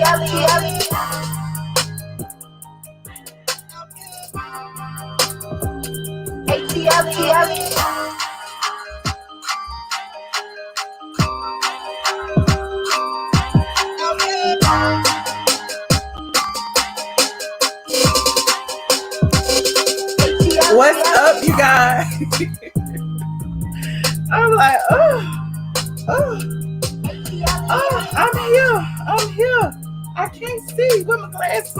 What's up, you guys? I'm like, I'm here. I can't see with my glasses.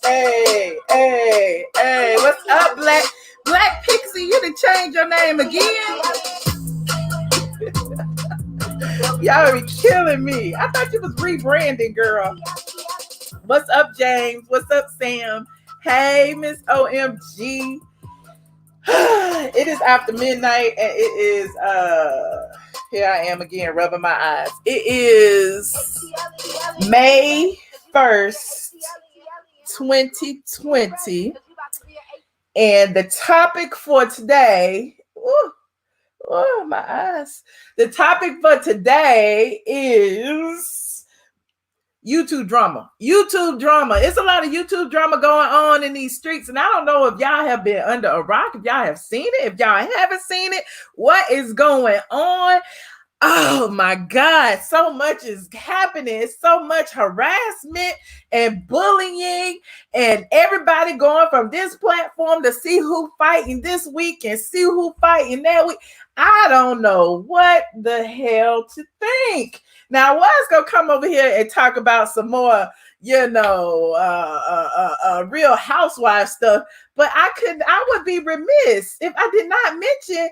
Hey, what's up, Black Pixie? You done changed your name again? Y'all be killing me. I thought you was rebranding, girl. What's up, James? What's up, Sam? Hey, Miss OMG. It is after midnight, and it is here I am again rubbing my eyes. It is May 1st, 2020, and the topic for today, my eyes. The topic for today is YouTube drama. It's a lot of YouTube drama going on in these streets, and I don't know if y'all have been under a rock, if y'all have seen it, if y'all haven't seen it, what is going on? Oh my God, so much is happening. So much harassment and bullying, and everybody going from this platform to see who fighting this week and see who fighting that week. I don't know what the hell to think. Now, I was going to come over here and talk about some more, Real Housewives stuff, but I would be remiss if I did not mention,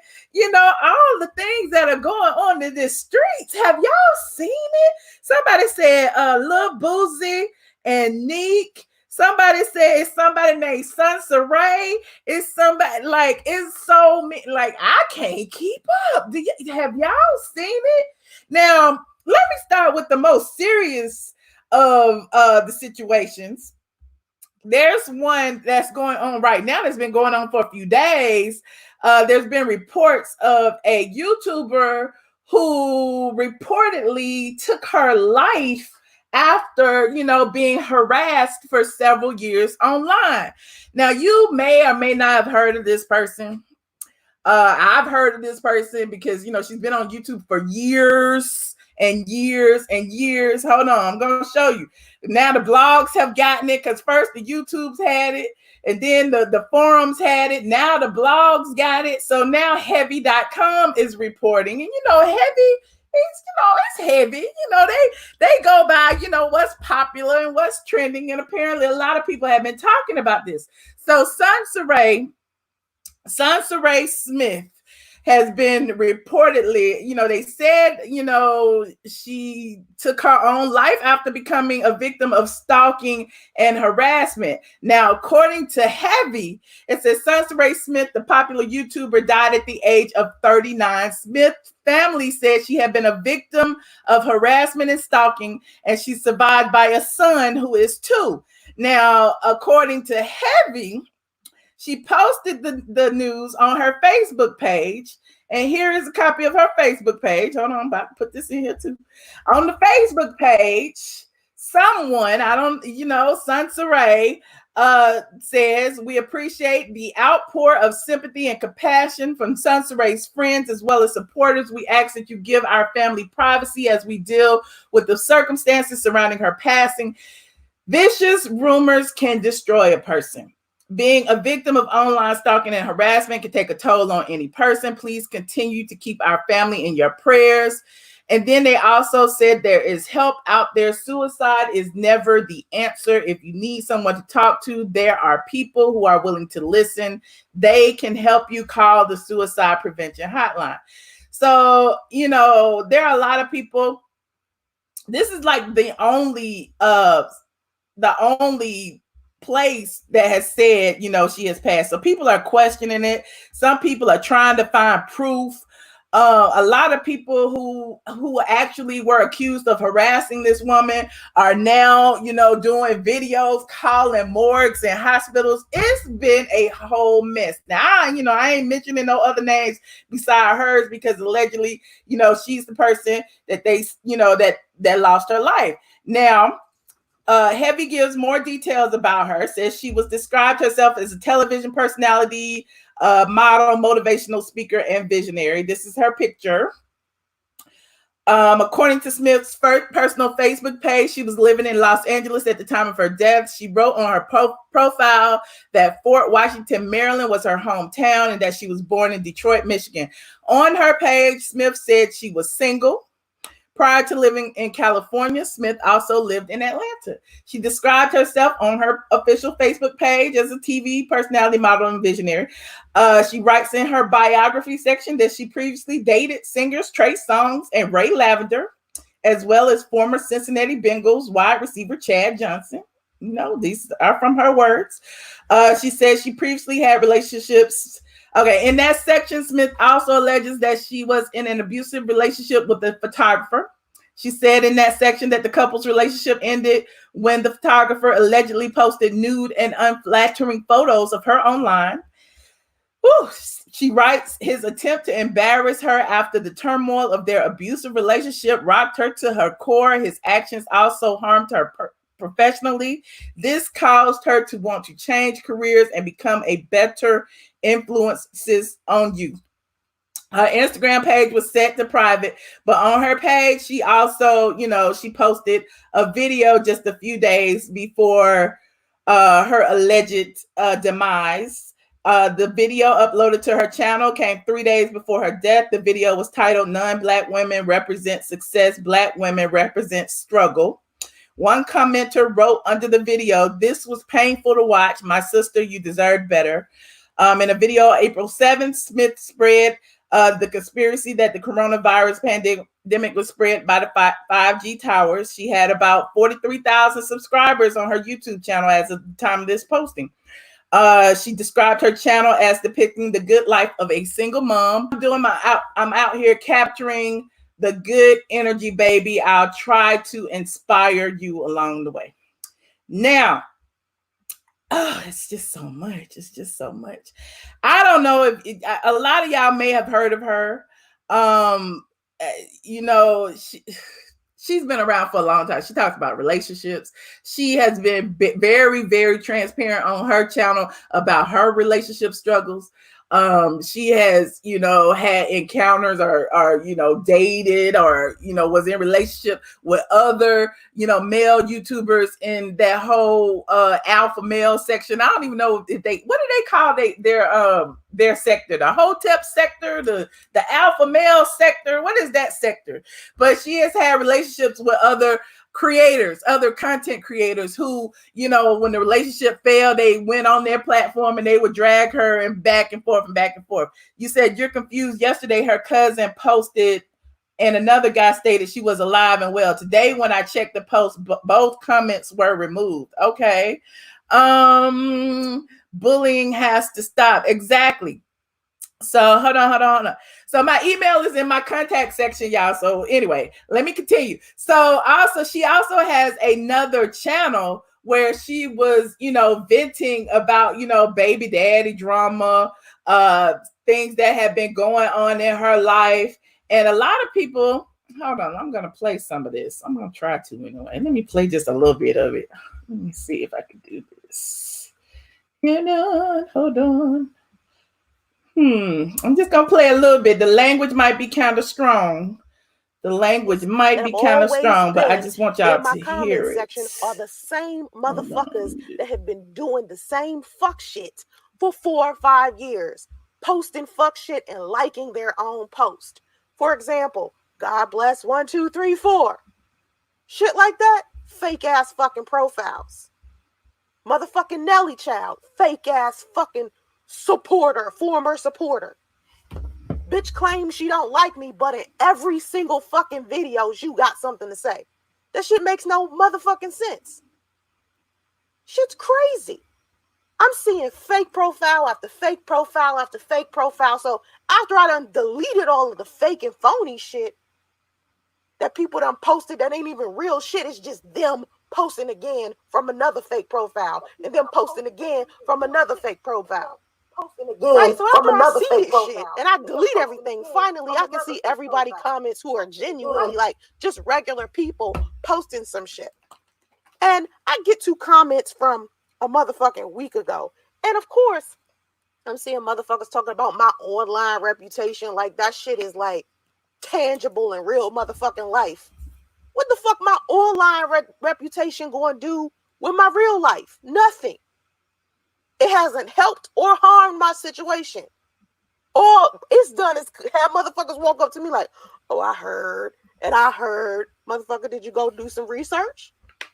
all the things that are going on in the streets. Have y'all seen it? Somebody said Lil Boozy and Neek. Somebody said it's somebody named Soncerae. It's somebody it's so many. I can't keep up. Have y'all seen it? Now, let me start with the most serious of the situations. There's one that's going on right now that's been going on for a few days. There's been reports of a YouTuber who reportedly took her life after, being harassed for several years online. Now, you may or may not have heard of this person. I've heard of this person because, she's been on YouTube for years and years and years. Hold on, I'm going to show you. Now the blogs have gotten it, because first the YouTubes had it, and then the forums had it. Now the blogs got it. So now heavy.com is reporting. And heavy, it's heavy. They go by, what's popular and what's trending. And apparently a lot of people have been talking about this. So Soncerae Smith has been reportedly, they said, she took her own life after becoming a victim of stalking and harassment. Now, according to Heavy, it says Soncerae Smith, the popular YouTuber, died at the age of 39. Smith's family said she had been a victim of harassment and stalking, and she's survived by a son who is 2. Now, according to Heavy, she posted the news on her Facebook page. And here is a copy of her Facebook page. Hold on, I'm about to put this in here too. On the Facebook page, someone, Soncerae says, "We appreciate the outpour of sympathy and compassion from Soncerae's friends as well as supporters. We ask that you give our family privacy as we deal with the circumstances surrounding her passing. Vicious rumors can destroy a person. Being a victim of online stalking and harassment can take a toll on any person. Please continue to keep our family in your prayers." And then they also said there is help out there. Suicide is never the answer. If you need someone to talk to, there are people who are willing to listen. They can help you. Call the suicide prevention hotline. So, there are a lot of people. This is like the only place that has said, she has passed. So people are questioning it. Some people are trying to find proof. A lot of people who actually were accused of harassing this woman are now, doing videos, calling morgues and hospitals. It's been a whole mess. Now, I ain't mentioning no other names beside hers because allegedly, she's the person that they, that lost her life. Now, Heavy gives more details about her. Says she was described herself as a television personality, model, motivational speaker, and visionary. This is her picture. According to Smith's first personal Facebook page, she was living in Los Angeles at the time of her death. She wrote on her profile that Fort Washington, Maryland was her hometown and that she was born in Detroit, Michigan. On her page, Smith said she was single. Prior to living in California, Smith also lived in Atlanta. She described herself on her official Facebook page as a TV personality, model, and visionary. She writes in her biography section that she previously dated singers Trey Songz and Ray Lavender, as well as former Cincinnati Bengals wide receiver Chad Johnson. These are from her words. She says she previously had relationships. Okay, in that section, Smith also alleges that she was in an abusive relationship with a photographer. She said in that section that the couple's relationship ended when the photographer allegedly posted nude and unflattering photos of her online. Whew. She writes, his attempt to embarrass her after the turmoil of their abusive relationship rocked her to her core. His actions also harmed her professionally. This caused her to want to change careers and become a better influences on you. Her Instagram page was set to private, but on her page, she also, she posted a video just a few days before her alleged demise. The video uploaded to her channel came 3 days before her death. The video was titled "Non-Black Women Represent Success, Black Women Represent Struggle." One commenter wrote under the video, "This was painful to watch. My sister, you deserved better." In a video April 7th, Smith spread the conspiracy that the coronavirus pandemic was spread by the 5G towers. She had about 43,000 subscribers on her YouTube channel as of the time of this posting. She described her channel as depicting the good life of a single mom. I'm out here capturing the good energy, baby. I'll try to inspire you along the way. Now, it's just so much. It's just so much. I don't know if a lot of y'all may have heard of her. She's been around for a long time. She talks about relationships. She has been very, very transparent on her channel about her relationship struggles. She has, had encounters or dated or, was in relationship with other, male YouTubers in that whole alpha male section. I don't even know if what do they call their sector? The Hotep sector, the alpha male sector. What is that sector? But she has had relationships with other creators, other content creators who, when the relationship failed, they went on their platform and they would drag her and back and forth and back and forth. You said you're confused. Yesterday, her cousin posted and another guy stated she was alive and well. Today, when I checked the post, both comments were removed. Okay. Bullying has to stop. Exactly. So hold on. So my email is in my contact section, y'all. So anyway, let me continue. So she also has another channel where she was, venting about, baby daddy drama, things that have been going on in her life. And a lot of people, hold on, I'm going to play some of this. I'm going to try to anyway. Let me play just a little bit of it. Let me see if I can do this. Hold on. I'm just going to play a little bit. The language might be kind of strong. But I just want y'all to hear it. Section are the same motherfuckers that have been doing the same fuck shit for 4 or 5 years, posting fuck shit and liking their own post. For example, God bless 1, 2, 3, 4. Shit like that, fake ass fucking profiles. Motherfucking Nelly Child, fake ass fucking former supporter. Bitch claims she don't like me, but in every single fucking video, you got something to say. That shit makes no motherfucking sense. Shit's crazy. I'm seeing fake profile after fake profile after fake profile. So after I done deleted all of the fake and phony shit that people done posted that ain't even real shit, it's just them posting again from another fake profile and them posting again from another fake profile. Right? So after I see this shit and I delete everything, finally I can see everybody comments who are genuinely like just regular people posting some shit. And I get 2 comments from a motherfucking week ago. And of course, I'm seeing motherfuckers talking about my online reputation like that shit is like tangible in real motherfucking life. What the fuck my online reputation going to do with my real life? Nothing. It hasn't helped or harmed my situation. All it's done is have motherfuckers walk up to me like, oh, I heard. Motherfucker, did you go do some research?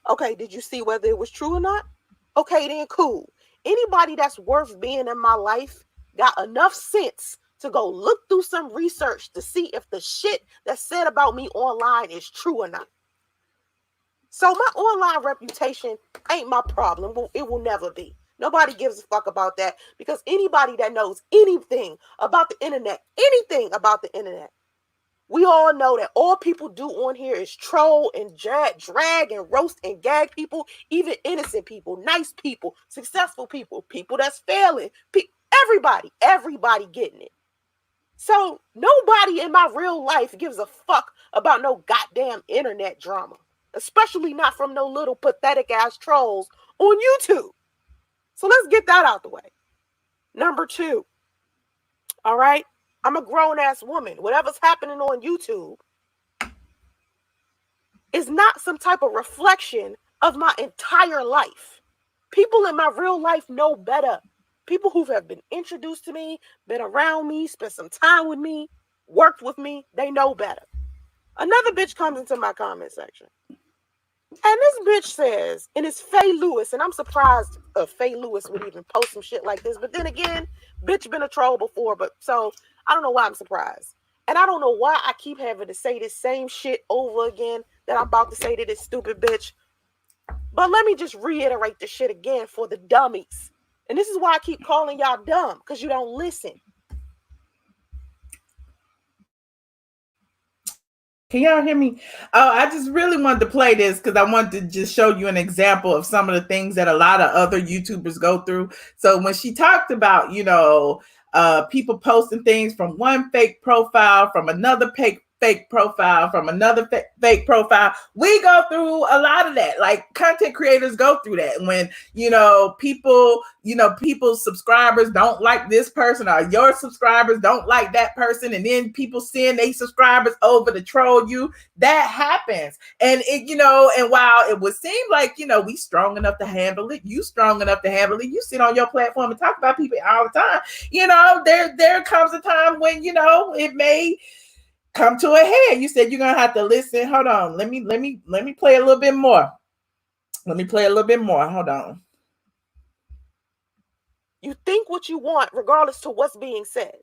Okay, did you see whether it was true or not? Okay, then cool. Anybody that's worth being in my life got enough sense to go look through some research to see if the shit that's said about me online is true or not. So my online reputation ain't my problem. It will never be. Nobody gives a fuck about that because anybody that knows anything about the internet, we all know that all people do on here is troll and drag and roast and gag people, even innocent people, nice people, successful people, people that's failing, everybody getting it. So nobody in my real life gives a fuck about no goddamn internet drama, especially not from no little pathetic ass trolls on YouTube. So let's get that out the way. Number 2, all right? I'm a grown-ass woman. Whatever's happening on YouTube is not some type of reflection of my entire life. People in my real life know better. People who have been introduced to me, been around me, spent some time with me, worked with me, they know better. Another bitch comes into my comment section. And this bitch says, and it's Faye Lewis, and I'm surprised Faye Lewis would even post some shit like this. But then again, bitch been a troll before, but so I don't know why I'm surprised. And I don't know why I keep having to say this same shit over again that I'm about to say to this stupid bitch. But let me just reiterate the shit again for the dummies. And this is why I keep calling y'all dumb, because you don't listen. Can y'all hear me? Oh, I just really wanted to play this because I wanted to just show you an example of some of the things that a lot of other YouTubers go through. So when she talked about, people posting things from one fake profile, from another fake profile, from another fake profile, we go through a lot of that. Like content creators go through that when, people's subscribers don't like this person or your subscribers don't like that person. And then people send their subscribers over to troll you. That happens. And and while it would seem like, we strong enough to handle it, you strong enough to handle it, you sit on your platform and talk about people all the time, there comes a time when, it may come to a head. You said you're gonna have to listen. Hold on. Let me play a little bit more. Hold on. You think what you want, regardless to what's being said.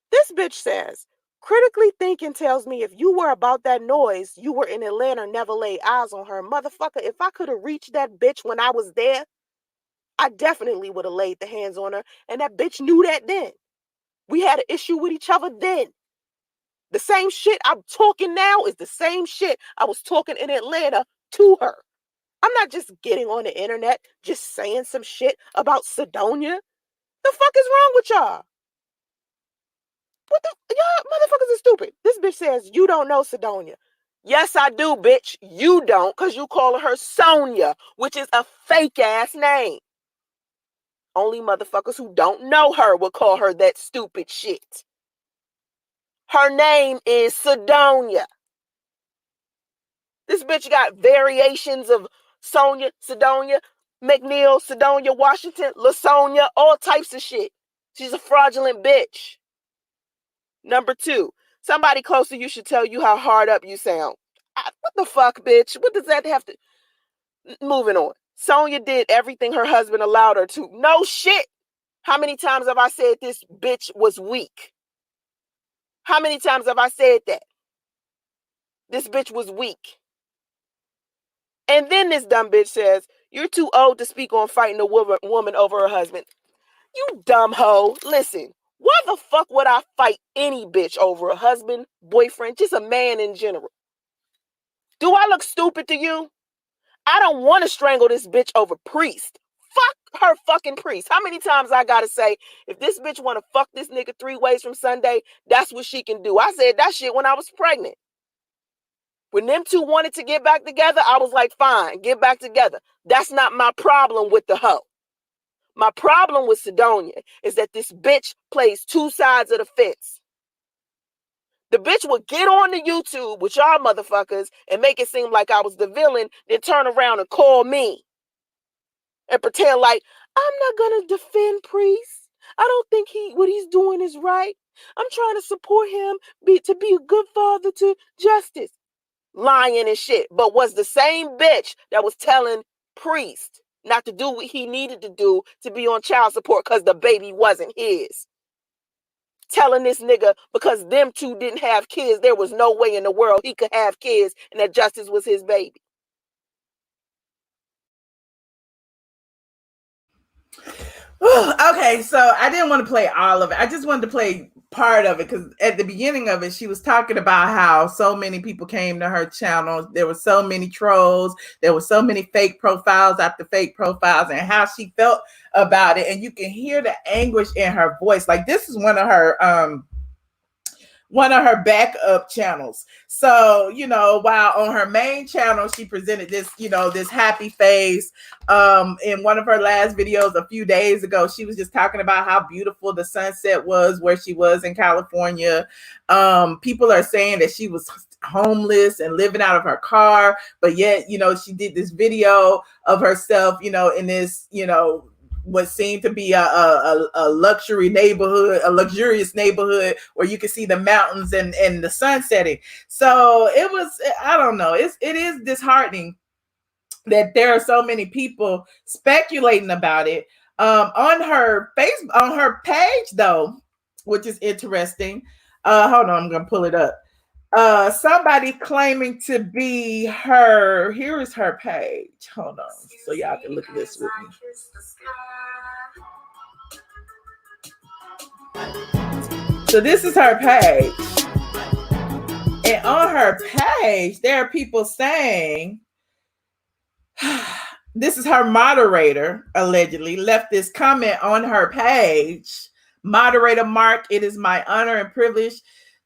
This bitch says, critically thinking tells me if you were about that noise, you were in Atlanta, never laid eyes on her. Motherfucker, if I could have reached that bitch when I was there, I definitely would have laid the hands on her. And that bitch knew that then. We had an issue with each other then. The same shit I'm talking now is the same shit I was talking in Atlanta to her. I'm not just getting on the internet, just saying some shit about Sedonia. The fuck is wrong with y'all? Y'all motherfuckers are stupid. This bitch says, you don't know Sedonia. Yes, I do, bitch. You don't, because you calling her Sonia, which is a fake ass name. Only motherfuckers who don't know her will call her that stupid shit. Her name is Sedonia. This bitch got variations of Sonia, Sedonia, McNeil, Sedonia, Washington, LaSonia, all types of shit. She's a fraudulent bitch. Number 2, somebody close to you should tell you how hard up you sound. What the fuck, bitch? What does that have to... Moving on. Sonia did everything her husband allowed her to. No shit. How many times have I said this bitch was weak? How many times have I said that? This bitch was weak. And then this dumb bitch says, You're too old to speak on fighting a woman over her husband. You dumb hoe. Listen, why the fuck would I fight any bitch over a husband, boyfriend, just a man in general? Do I look stupid to you? I don't want to strangle this bitch over priest. Fuck her fucking priest. How many times I gotta say, if this bitch want to fuck this nigga 3 ways from Sunday, that's what she can do. I said that shit when I was pregnant. When them two wanted to get back together, I was like, fine, get back together. That's not my problem with the hoe. My problem with Sidonia is that this bitch plays 2 sides of the fence. The bitch would get on the YouTube with y'all motherfuckers and make it seem like I was the villain, then turn around and call me and pretend like I'm not gonna defend Priest. I don't think what he's doing is right. I'm trying to support him to be a good father to Justice. Lying and shit, but was the same bitch that was telling Priest not to do what he needed to do to be on child support because the baby wasn't his. Telling this nigga because them two didn't have kids, there was no way in the world he could have kids and that Justice was his baby. Okay, so I didn't want to play all of it. I just wanted to play part of it because at the beginning of it, she was talking about how so many people came to her channel. There were so many trolls. There were so many fake profiles after fake profiles and how she felt about it. And you can hear the anguish in her voice. Like this is one of her backup channels. So, while on her main channel, she presented this, this happy face. In one of her last videos a few days ago, she was just talking about how beautiful the sunset was where she was in California. People are saying that she was homeless and living out of her car, but yet, she did this video of herself, in this, what seemed to be a luxury neighborhood, a luxurious neighborhood where you could see the mountains and the sun setting. So it was, I don't know, it is disheartening that there are so many people speculating about it. On her page though, which is interesting. Hold on, I'm gonna pull it up. Somebody claiming to be her. Here is her page. Hold on, so y'all can look at this with me. So this is her page. And on her page, there are people saying, this is her moderator, allegedly, left this comment on her page. Moderator Mark, it is my honor and privilege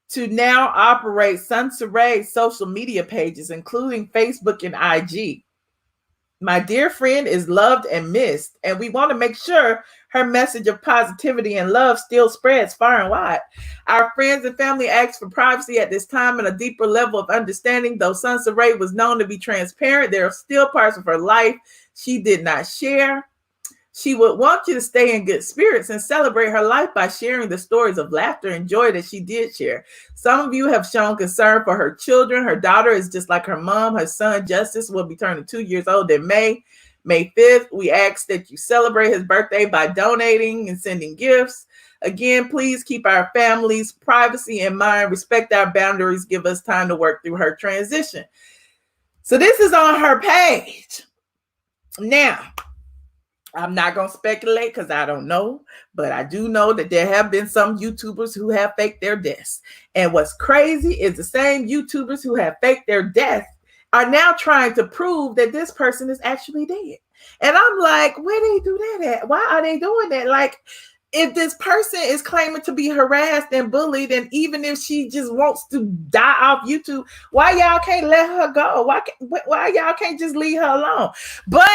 to now operate Soncerae social media pages, including Facebook and IG. My dear friend is loved and missed, and we want to make sure her message of positivity and love still spreads far and wide. Our friends and family ask for privacy at this time and a deeper level of understanding. Though Soncerae was known to be transparent, there are still parts of her life she did not share. She would want you to stay in good spirits and celebrate her life by sharing the stories of laughter and joy that she did share. Some of you have shown concern for her children. Her daughter is just like her mom. Her son, Justice, will be turning 2 years old in May 5th. We ask that you celebrate his birthday by donating and sending gifts. Again, please keep our family's privacy in mind. Respect our boundaries. Give us time to work through her transition. So this is on her page. Now, I'm not going to speculate because I don't know, but I do know that there have been some YouTubers who have faked their deaths. And what's crazy is the same YouTubers who have faked their death are now trying to prove that this person is actually dead. And I'm like, where do they do that at? Why are they doing that? Like, if this person is claiming to be harassed and bullied, and even if she just wants to die off YouTube, why y'all can't let her go? Why y'all can't just leave her alone? But,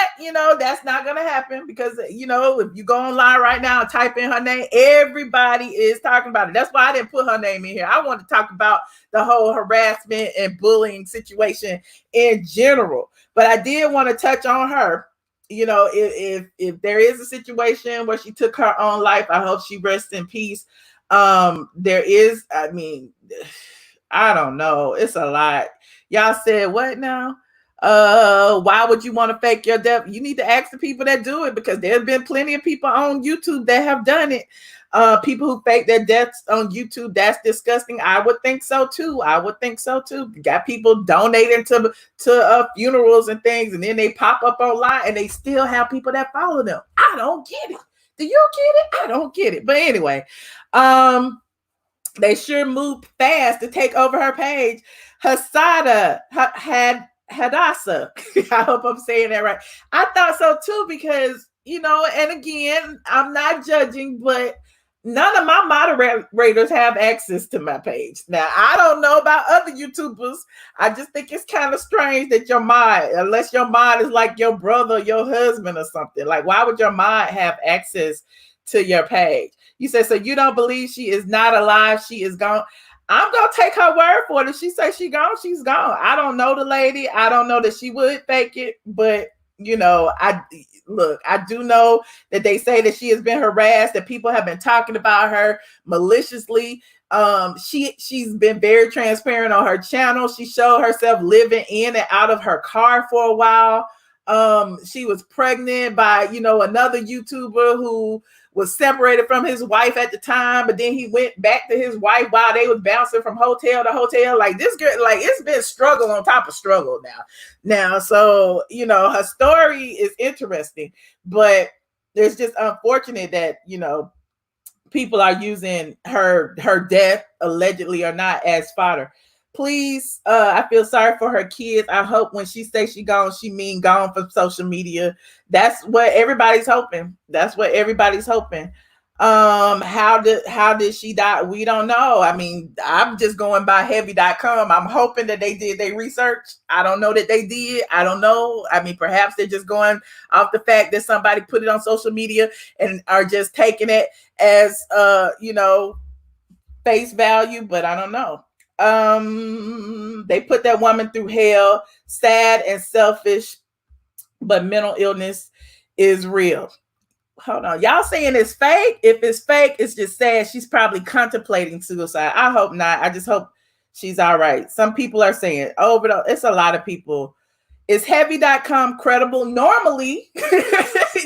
that's not going to happen because, if you go online right now and type in her name, everybody is talking about it. That's why I didn't put her name in here. I want to talk about the whole harassment and bullying situation in general. But I did want to touch on her. If there is a situation where she took her own life, I hope she rests in peace. There is, I don't know. It's a lot. Y'all said what now? Why would you want to fake your death? You need to ask the people that do it because there's been plenty of people on YouTube that have done it. people who fake their deaths on YouTube, that's disgusting. I would think so too. Got people donating to funerals and things, and then they pop up online and they still have people that follow them. I don't get it. Do you get it? I don't get it. But anyway, they sure moved fast to take over her page. Hasada had Hadassah. I hope I'm saying that right. I thought so too, because, and again, I'm not judging, but none of my moderators have access to my page. Now, I don't know about other YouTubers. I just think it's kind of strange that your mod, unless your mod is like your brother, your husband or something, like, why would your mod have access to your page? You said, so you don't believe she is not alive, she is gone. I'm gonna take her word for it. If she says she gone, she's gone. I don't know the lady. I don't know that she would fake it, but I do know that they say that she has been harassed, that people have been talking about her maliciously. She's been very transparent on her channel. She showed herself living in and out of her car for a while. She was pregnant by, another YouTuber who was separated from his wife at the time, but then he went back to his wife while they was bouncing from hotel to hotel. Like, this girl, like, it's been struggle on top of struggle now. So, her story is interesting, but it's just unfortunate that, people are using her death allegedly or not as fodder. Please, I feel sorry for her kids. I hope when she says she gone, she mean gone from social media. That's what everybody's hoping. How did she die? We don't know. I mean, I'm just going by heavy.com. I'm hoping that they did their research. I don't know that they did. I don't know. I mean, perhaps they're just going off the fact that somebody put it on social media and are just taking it as face value, but I don't know. They put that woman through hell, sad and selfish, but mental illness is real. Hold on. Y'all saying it's fake? If it's fake, it's just sad. She's probably contemplating suicide. I hope not. I just hope she's all right. Some people are saying, but it's a lot of people. Is heavy.com credible? Normally,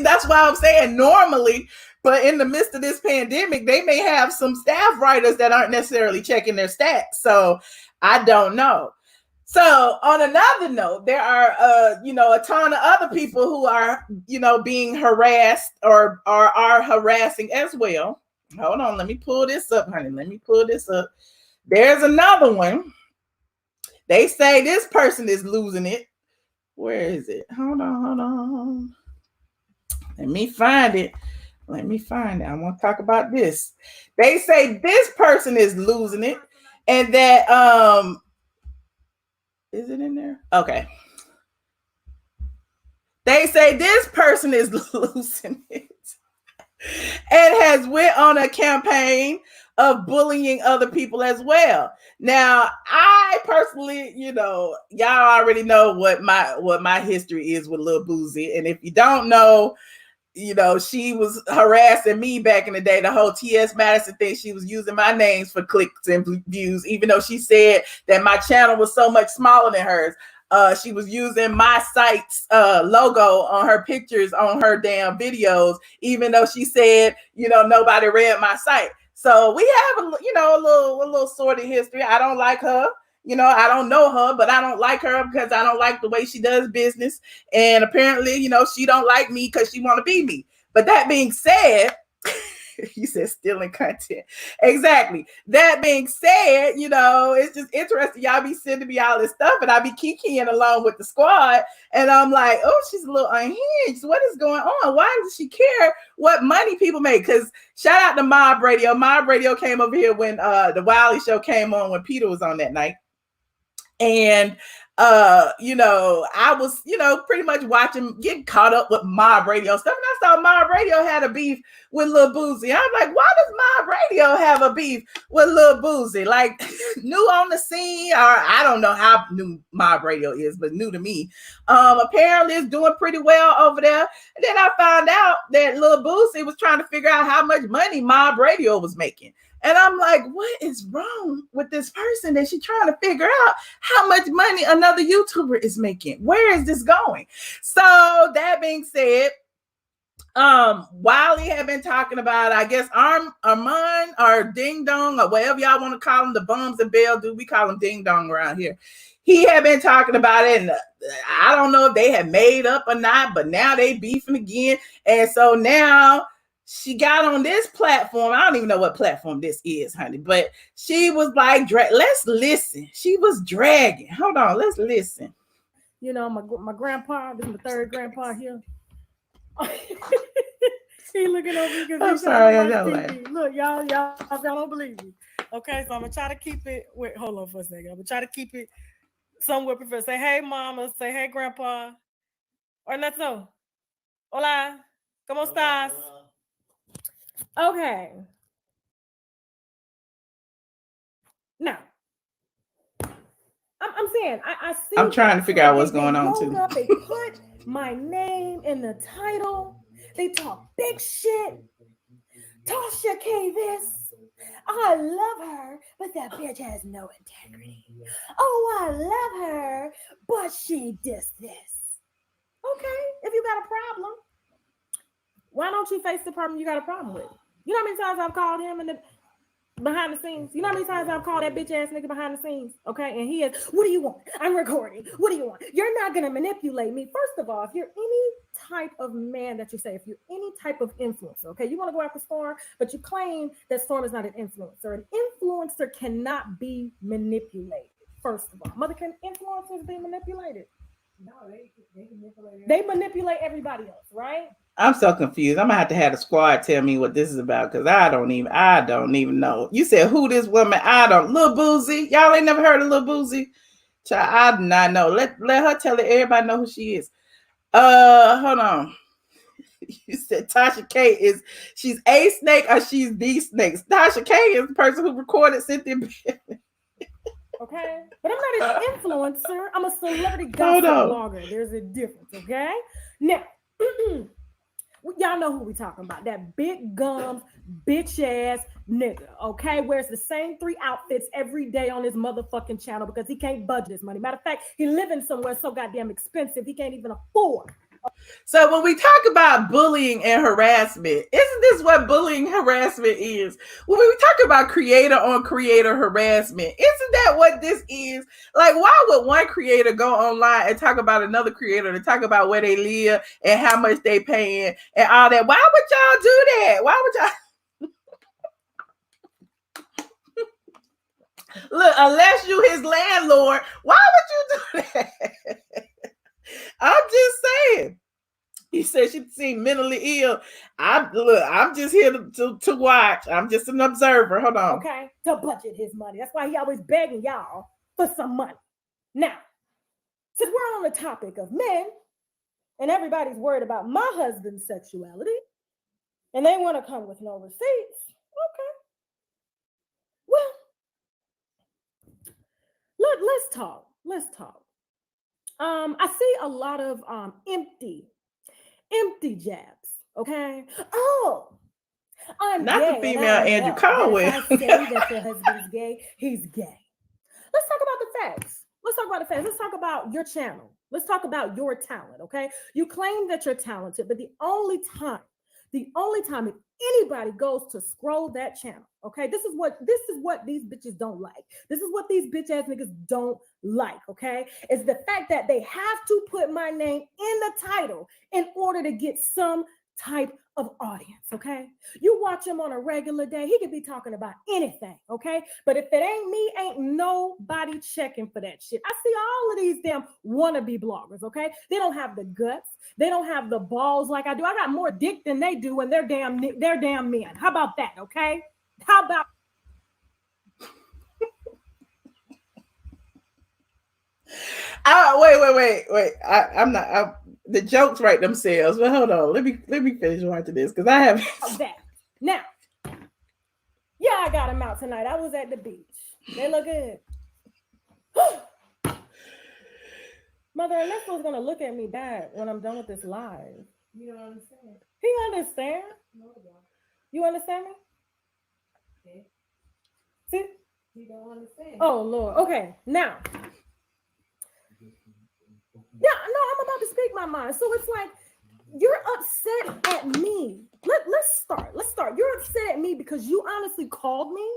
that's why I'm saying normally, but in the midst of this pandemic, they may have some staff writers that aren't necessarily checking their stats. So I don't know. So on another note, there are, a ton of other people who are, being harassed or are harassing as well. Hold on. Let me pull this up, honey. There's another one. They say this person is losing it. Where is it? Hold on. Let me find it. I want to talk about this. They say this person is losing it, and that is it in there? Okay. They say this person is losing it and has went on a campaign of bullying other people as well. Now, I personally, y'all already know what my history is with Lil Boosie, and if you don't know, she was harassing me back in the day, the whole T.S. Madison thing. She was using my names for clicks and views, even though she said that my channel was so much smaller than hers. She was using my site's logo on her pictures on her damn videos, even though she said, nobody read my site. So we have a little sordid history. I don't like her. I don't know her, but I don't like her because I don't like the way she does business. And apparently, she don't like me because she want to be me. But that being said, you said stealing content. Exactly. That being said, it's just interesting. Y'all be sending me all this stuff and I be kikiing along with the squad. And I'm like, oh, she's a little unhinged. What is going on? Why does she care what money people make? Because shout out to Mob Radio. Mob Radio came over here when the Wiley show came on when Peter was on that night. And I was, pretty much getting caught up with Mob Radio stuff. And I saw Mob Radio had a beef with Lil Boosie. I'm like, why does Mob Radio have a beef with Lil Boosie? Like, new on the scene, or I don't know how new Mob Radio is, but new to me. Apparently it's doing pretty well over there. And then I found out that Lil Boosie was trying to figure out how much money Mob Radio was making. And I'm like, what is wrong with this person that she's trying to figure out how much money another YouTuber is making? Where is this going? So that being said, Wiley had been talking about, I guess, Armand or Ding Dong or whatever y'all want to call them, the bums and bell do. We call them Ding Dong around here. He had been talking about it, and I don't know if they had made up or not, but now they beefing again. And so now she got on this platform. I don't even know what platform this is, honey, but she was like, let's listen. She was dragging. Hold on, let's listen. You know, my grandpa, this is my third grandpa here. He looking over because he's trying to watch TV. Look, y'all don't believe me. Okay, so I'm gonna try to keep it. Wait, hold on for a second. I'm gonna try to keep it somewhere preferred. Say hey, mama. Say hey, grandpa. Or not so. Hola. ¿Cómo estás? Okay. Now, I'm saying I see. I'm trying to figure out what's going on too. They put my name in the title. They talk big shit. Tasha K this. I love her, but that bitch has no integrity. Oh, I love her, but she dissed this. Okay, if you got a problem, why don't you face the problem you got a problem with? You know how many times I've called him in the behind the scenes? You know how many times I've called that bitch ass nigga behind the scenes? Okay, and he is, what do you want? I'm recording. What do you want? You're not gonna manipulate me. First of all, if you're any type of man that you say, if you're any type of influencer, okay, you want to go after Storm, but you claim that Storm is not an influencer. An influencer cannot be manipulated. First of all, mother, can influencers be manipulated? No, they manipulate everybody else, right? I'm so confused. I'm gonna have the squad tell me what this is about, because I don't even know. You said who this woman? Lil Boozy. Y'all ain't never heard of Lil Boozy? Child, I do not know. Let her tell it. Everybody know who she is. Hold on. You said Tasha K she's a snake or she's the snake. Tasha K is the person who recorded Cynthia. Okay, but I'm not an influencer. I'm a celebrity gossip blogger. There's a difference. Okay, now. Y'all know who we talking about. That big gums, bitch ass nigga, okay? Wears the same 3 outfits every day on his motherfucking channel because he can't budget his money. Matter of fact, he living somewhere so goddamn expensive he can't even afford. So when we talk about bullying and harassment, isn't this what bullying harassment is? When we talk about creator on creator harassment, isn't that what this is? Like, why would one creator go online and talk about another creator to talk about where they live and how much they paying and all that? Why would y'all do that? Why would y'all? Look, unless you his landlord, why would you do that? I'm just saying. He said she seemed mentally ill. I'm just here to watch. I'm just an observer. Hold on. Okay, to budget his money. That's why he always begging y'all for some money. Now, since we're on the topic of men, and everybody's worried about my husband's sexuality, and they want to come with no receipts, okay. Well, let's talk. Let's talk. I see a lot of empty jabs. Okay. Oh, I'm not gay, the female Andrew Caldwell. If I say that your husband's gay, he's gay. Let's talk about the facts. Let's talk about your channel. Let's talk about your talent. Okay. You claim that you're talented, but the only time if anybody goes to scroll that channel, okay, this is what these bitches don't like. This is what these bitch ass niggas don't like, okay, is the fact that they have to put my name in the title in order to get some type of audience, okay? You watch him on a regular day, he could be talking about anything, okay? But if it ain't me, ain't nobody checking for that shit. I see all of these damn wannabe bloggers, okay? They don't have the guts. They don't have the balls like I do. I got more dick than they do, and they're damn men. How about that, okay? How about Wait. I'm not. The jokes write themselves. But hold on. Let me finish watching this because I have that. Now, yeah, I got them out tonight. I was at the beach. They look good. Mother, unless was gonna look at me back when I'm done with this live. You don't understand. He understand. No, you understand me? Okay. See? You don't understand. Oh Lord. Okay. Now. Yeah, no, I'm about to speak my mind. So it's like You're upset at me. Let's start. You're upset at me because you honestly called me.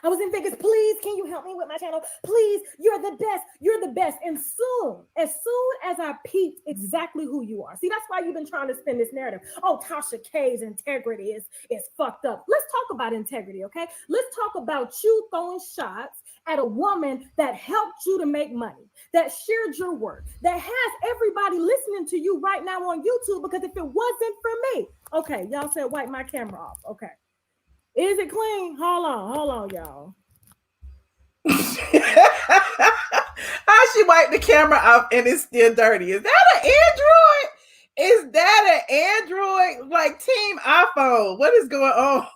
I was in Vegas. Please, can you help me with my channel? Please, you're the best. You're the best. And as soon as I peeped exactly who you are, see, that's why you've been trying to spin this narrative. Oh, Tasha K's integrity is fucked up. Let's talk about integrity, okay? Let's talk about you throwing shots at a woman that helped you to make money, that shared your work, that has everybody listening to you right now on YouTube, because if it wasn't for me, okay, y'all said wipe my camera off. Okay. Is it clean? Hold on, y'all. How she wiped the camera off and it's still dirty? Is that an Android? Is that an Android? Like Team iPhone? What is going on?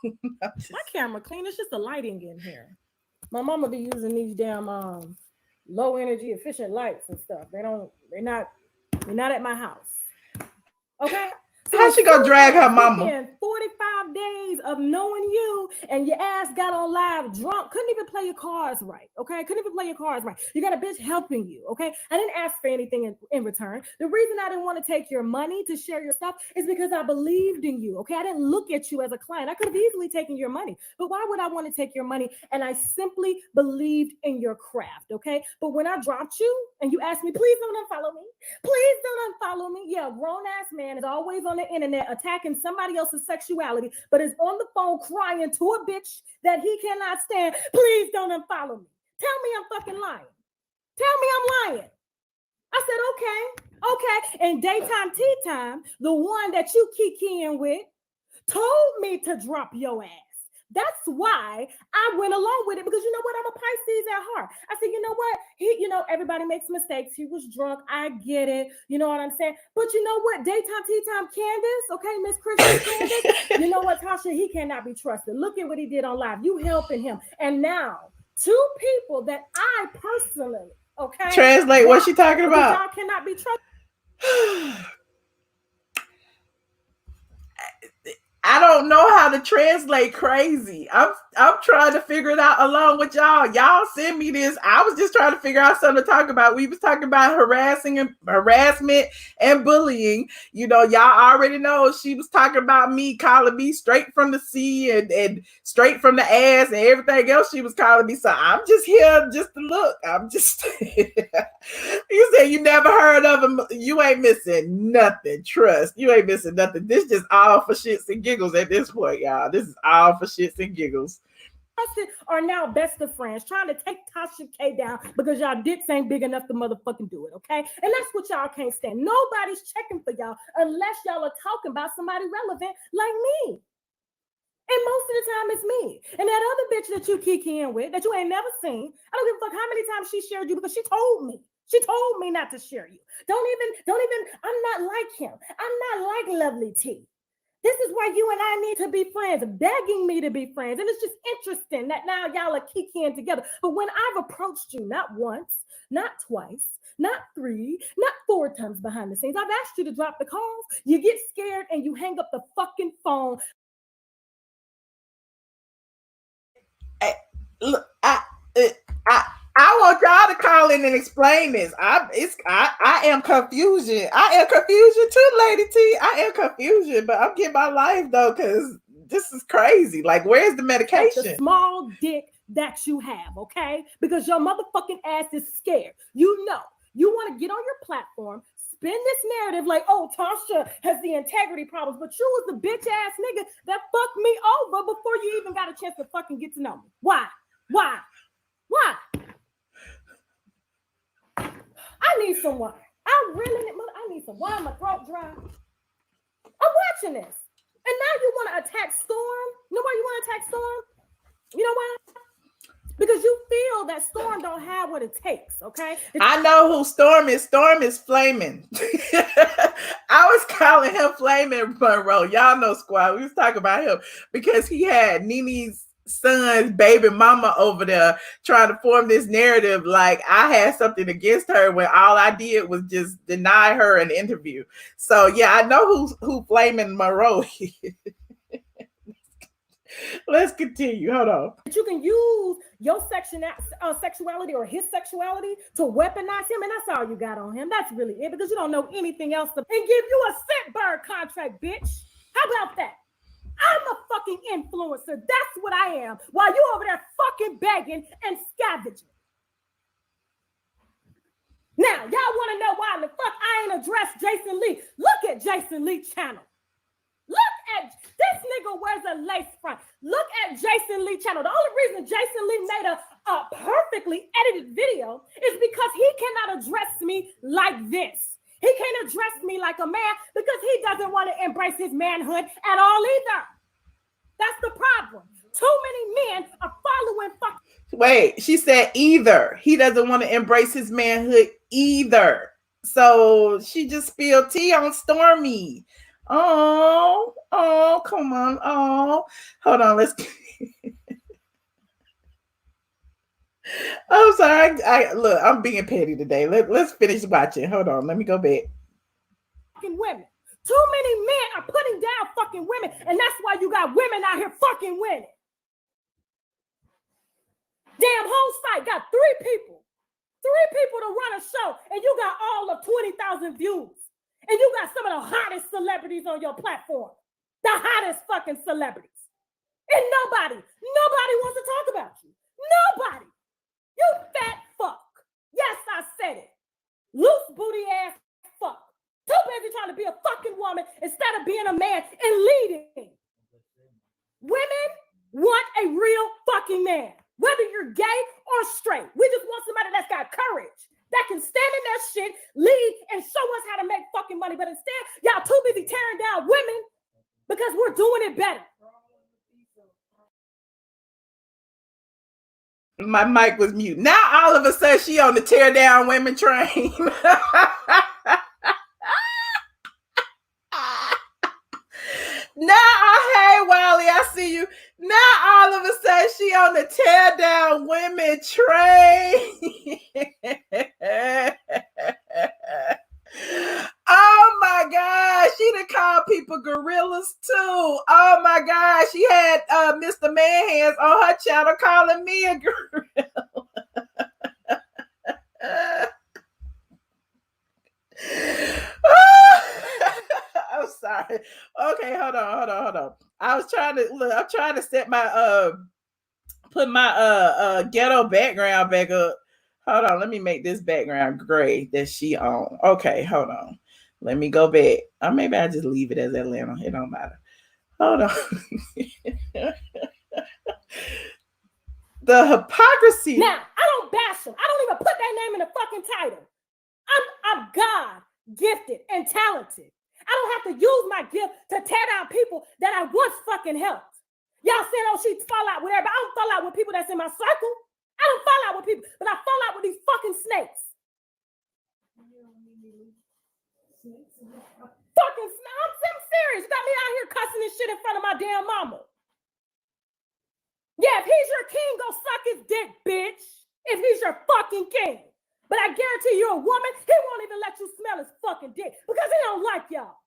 My camera clean. It's just the lighting in here. My mama be using these damn low energy efficient lights and stuff. They're not at my house. Okay. So how she gonna drag her mama? 45 days of knowing you, and your ass got on live drunk. Couldn't even play your cards right. Okay, couldn't even play your cards right. You got a bitch helping you. Okay, I didn't ask for anything in return. The reason I didn't want to take your money to share your stuff is because I believed in you. Okay, I didn't look at you as a client. I could have easily taken your money, but why would I want to take your money? And I simply believed in your craft. Okay, but when I dropped you and you asked me, please don't unfollow me. Please don't unfollow me. Yeah, grown ass man is always on the internet attacking somebody else's sexuality, but is on the phone crying to a bitch that he cannot stand. Please don't unfollow me. Tell me I'm fucking lying. Tell me I'm lying. I said, okay. And daytime tea time, the one that you kikiing with, told me to drop your ass. That's why I went along with it, because you know what? I'm a Pisces at heart. I said, you know what? Everybody makes mistakes. He was drunk. I get it. You know what I'm saying? But you know what? Daytime tea time Candace, okay, Miss Christian Candace, you know what, Tasha? He cannot be trusted. Look at what he did on live. You helping him. And now, two people that I personally, okay, translate what she talking about. Y'all cannot be trusted. I don't know how to translate crazy. I'm trying to figure it out along with y'all. Y'all send me this. I was just trying to figure out something to talk about. We was talking about harassment and bullying. You know, y'all already know she was talking about me, calling me straight from the sea and straight from the ass and everything else she was calling me. So I'm just here just to look. I'm just you said you never heard of him. You ain't missing nothing. Trust. You ain't missing nothing. This just all for shits and giggles at this point, y'all. This is all for shits and giggles. Are now best of friends, trying to take Tasha K down because y'all dicks ain't big enough to motherfucking do it, okay? And that's what y'all can't stand. Nobody's checking for y'all unless y'all are talking about somebody relevant like me. And most of the time it's me. And that other bitch that you kikiing with, that you ain't never seen, I don't give a fuck how many times she shared you, because she told me. She told me not to share you. Don't even, I'm not like him. I'm not like Lovely T. This is why you and I need to be friends, begging me to be friends. And it's just interesting that now y'all are kikiing together. But when I've approached you not once, not twice, not 3, not 4 times behind the scenes, I've asked you to drop the calls. You get scared and you hang up the fucking phone. I want y'all to call in and explain this. I am confusion. I am confusion too, Lady T. I am confusion, but I'm getting my life though, because this is crazy. Like, where's the medication? The small dick that you have, okay? Because your motherfucking ass is scared. You know, you want to get on your platform, spin this narrative like, oh, Tasha has the integrity problems, but you was the bitch ass nigga that fucked me over before you even got a chance to fucking get to know me. Why? I need some water. I need some water. My throat dry. I'm watching this. And now you want to attack Storm? You know why you want to attack Storm? You know why? Because you feel that Storm don't have what it takes, okay? I know who Storm is. Storm is Flaming. I was calling him Flaming Monroe. Y'all know Squad. We was talking about him because he had Nene's son's baby mama over there trying to form this narrative like I had something against her when all I did was just deny her an interview. So yeah, I know who Flaming Monroe is. Let's continue. Hold on. You can use your sexuality or his sexuality to weaponize him, and that's all you got on him. That's really it, because you don't know anything else and give you a scent bird contract, bitch. How about that? I'm a fucking influencer. That's what I am. While you over there fucking begging and scavenging. Now, y'all want to know why the fuck I ain't addressed Jason Lee? Look at Jason Lee's channel. Look at this nigga wears a lace front. Look at Jason Lee channel. The only reason Jason Lee made a perfectly edited video is because he cannot address me like this. He can't address me like a man because he doesn't want to embrace his manhood at all either. That's the problem. Too many men are following fucking. Wait, she said either. He doesn't want to embrace his manhood either. So she just spilled tea on Stormy. Oh, come on. Oh, hold on. Let's. I'm sorry. Look, I'm being petty today. Let's finish watching. Hold on. Let me go back. Fucking women. Too many men are putting down fucking women, and that's why you got women out here fucking winning. Damn whole site got three people to run a show, and you got all of 20,000 views. And you got some of the hottest celebrities on your platform. The hottest fucking celebrities. And nobody wants to talk about you. Nobody. You fat fuck. Yes, I said it. Loose booty ass fuck. Too busy trying to be a fucking woman instead of being a man and leading. Women want a real fucking man. Whether you're gay or straight. We just want somebody that's got courage, that can stand in that shit, lead, and show us how to make fucking money. But instead, y'all too busy tearing down women because we're doing it better. My mic was mute. Now all of a sudden she on the tear down women train. Hey Wally, I see you. Now all of a sudden she on the tear down women train. Oh my God, she done called people gorillas too. Oh my God, she had Mr. Manhands on her channel calling me a gorilla. I'm sorry. Okay, hold on. I'm trying to set my put my ghetto background back up. Hold on, let me make this background gray that she on. Okay, hold on. Let me go back. Or maybe I just leave it as Atlanta. It don't matter. Hold on. The hypocrisy. Now, I don't bash him. I don't even put that name in the fucking title. I'm God gifted and talented. I don't have to use my gift to tear down people that I once fucking helped. Y'all saying, oh, she fall out with everybody. I don't fall out with people that's in my circle. I don't fall out with people, but I fall out with these fucking snakes. Fucking snakes. I'm serious. You got me out here cussing this shit in front of my damn mama. Yeah, if he's your king, go suck his dick, bitch. If he's your fucking king. But I guarantee you're a woman, he won't even let you smell his fucking dick because he don't like y'all.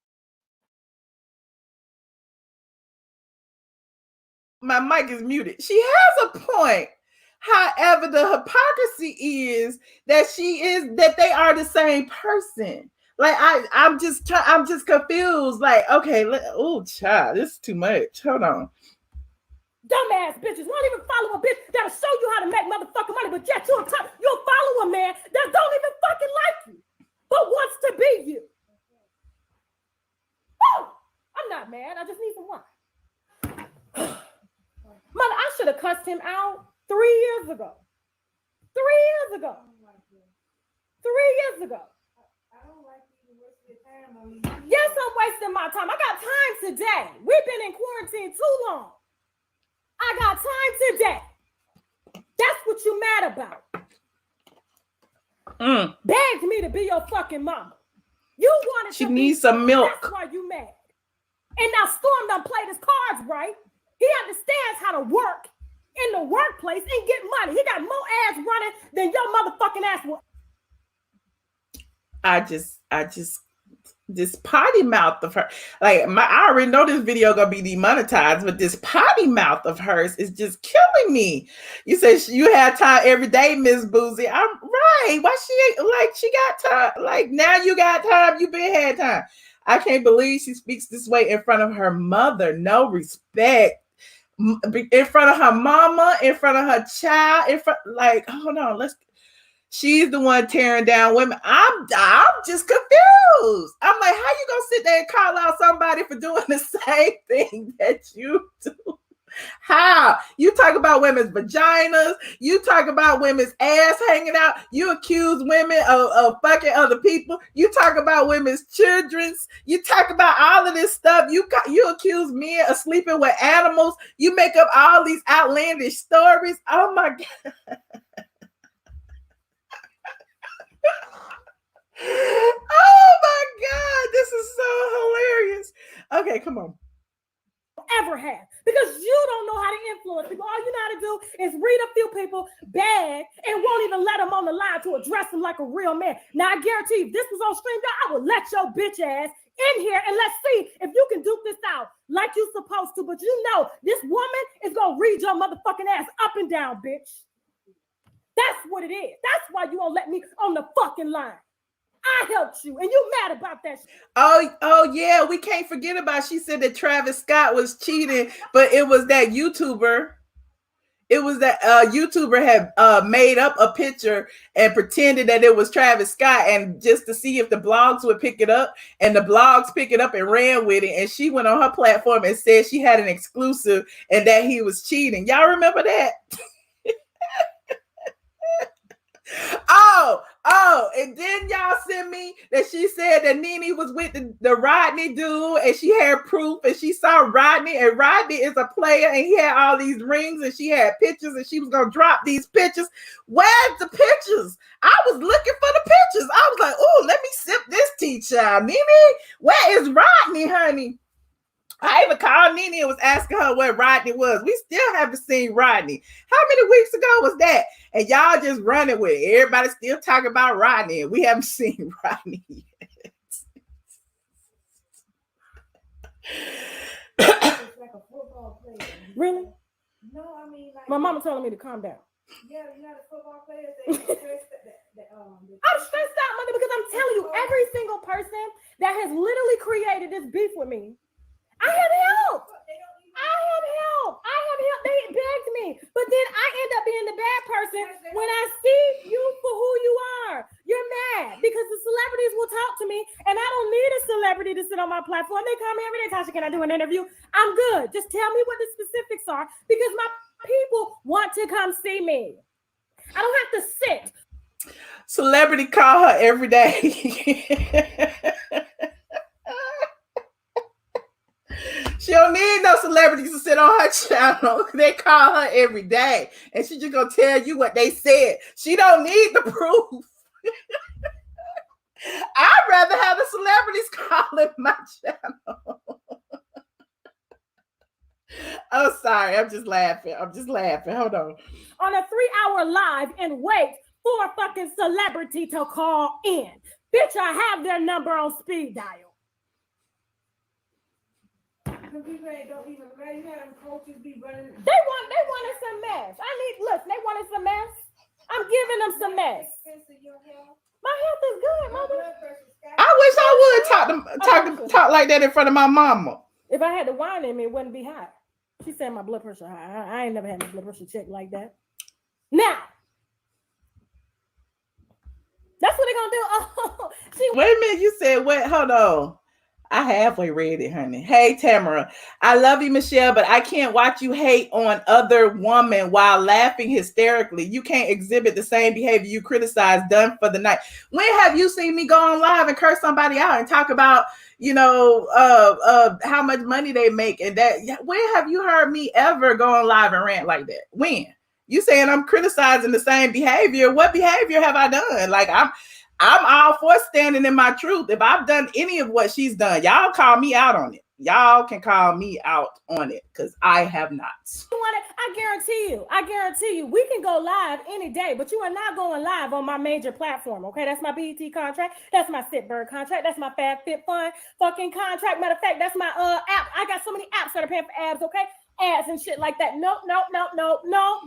My mic is muted. She has a point. However, the hypocrisy is that they are the same person. Like I'm just confused. Like, okay, oh child, this is too much. Hold on. Dumbass bitches won't even follow a bitch that'll show you how to make motherfucking money, but yet you'll follow a man that don't even fucking like you, but wants to be you. Oh, I'm not mad. I just need some wine. Mother, I should have cussed him out 3 years ago. 3 years ago. 3 years ago. I don't like you wasting your time on me. Yes, I'm wasting my time. I got time today. We've been in quarantine too long. I got time today. That's what you mad about. Begged me to be your fucking mama. You wanted she to needs some milk. That's why you mad. And now Storm done played his cards right. He understands how to work in the workplace and get money. He got more ass running than your motherfucking ass will. I just this potty mouth of her, like I already know this video gonna be demonetized, but this potty mouth of hers is just killing me. You said you had time every day, Miss Boozy. I'm right. Why she like she got time? Like now you got time. You been had time. I can't believe she speaks this way in front of her mother. No respect. In front of her mama, in front of her child, in front, like, hold on, let's. She's the one tearing down women. I'm just confused. I'm like, how you gonna sit there and call out somebody for doing the same thing that you do? How? You talk about women's vaginas, you talk about women's ass hanging out, you accuse women of fucking other people, you talk about women's children's, you talk about all of this stuff, you accuse men of sleeping with animals, you make up all these outlandish stories. Oh my God. Oh my God, this is so hilarious. Okay, come on. Ever have, because you don't know how to influence people. All you know how to do is read a few people bad and won't even let them on the line to address them like a real man. Now I guarantee if this was on stream, I would let your bitch ass in here and let's see if you can duke this out like you supposed to. But you know this woman is gonna read your motherfucking ass up and down, bitch. That's what it is. That's why you won't let me on the fucking line. I helped you, and you mad about that shit. Oh yeah, we can't forget about. She said that Travis Scott was cheating, but it was that YouTuber. It was that YouTuber had made up a picture and pretended that it was Travis Scott, and just to see if the blogs would pick it up, and the blogs pick it up and ran with it. And she went on her platform and said she had an exclusive and that he was cheating. Y'all remember that? And then y'all sent me that she said that Nene was with the Rodney dude and she had proof and she saw Rodney, and Rodney is a player and he had all these rings and she had pictures and she was gonna drop these pictures. Where's the pictures? I was looking for the pictures. I was like, oh, let me sip this tea, child. Nene, where is Rodney, honey? I even called Nene and was asking her where Rodney was. We still haven't seen Rodney. How many weeks ago was that? And y'all just running with it. Everybody still talking about Rodney, and we haven't seen Rodney yet. It's like a football player. Really? No, I mean like my mama telling me to calm down. Yeah, you know the football players. They stressed I'm stressed out, mother, because I'm telling you, every single person that has literally created this beef with me, I have help. They begged me. But then I end up being the bad person when I see you for who you are. You're mad because the celebrities will talk to me, and I don't need a celebrity to sit on my platform. They call me every day, Tasha, can I do an interview? I'm good. Just tell me what the specifics are because my people want to come see me. I don't have to sit. Celebrity call her every day. She don't need no celebrities to sit on her channel. They call her every day, and she just gonna tell you what they said. She don't need the proof. I'd rather have the celebrities calling my channel. Oh, sorry. I'm just laughing. Hold on. On a 3-hour live and wait for a fucking celebrity to call in. Bitch, I have their number on speed dial. Some people don't even ready. Have them coaches be running. They wanted some mess. They wanted some mess. I'm giving them some mess. My health is good, mother. I wish I would talk like that in front of my mama. If I had the wine in me, it wouldn't be high. She said my blood pressure high. I ain't never had my blood pressure checked like that. Now, that's what they're gonna do. Oh, wait a minute. You said what? Hold on. I halfway read it, honey. Hey, Tamara. I love you, Michelle, but I can't watch you hate on other women while laughing hysterically. You can't exhibit the same behavior you criticize. Done for the night. When have you seen me go on live and curse somebody out and talk about, how much money they make and that? When have you heard me ever go on live and rant like that? When? You saying I'm criticizing the same behavior? What behavior have I done? Like I'm all for standing in my truth. If I've done any of what she's done, y'all call me out on it. y'all can call me out on it because I have not. I guarantee you, we can go live any day, but you are not going live on my major platform, okay? That's my BET contract. That's my Sitbird contract. That's my FabFitFun fucking contract. Matter of fact, that's my app. I got so many apps that are paying for ads, okay? Ads and shit like that. No.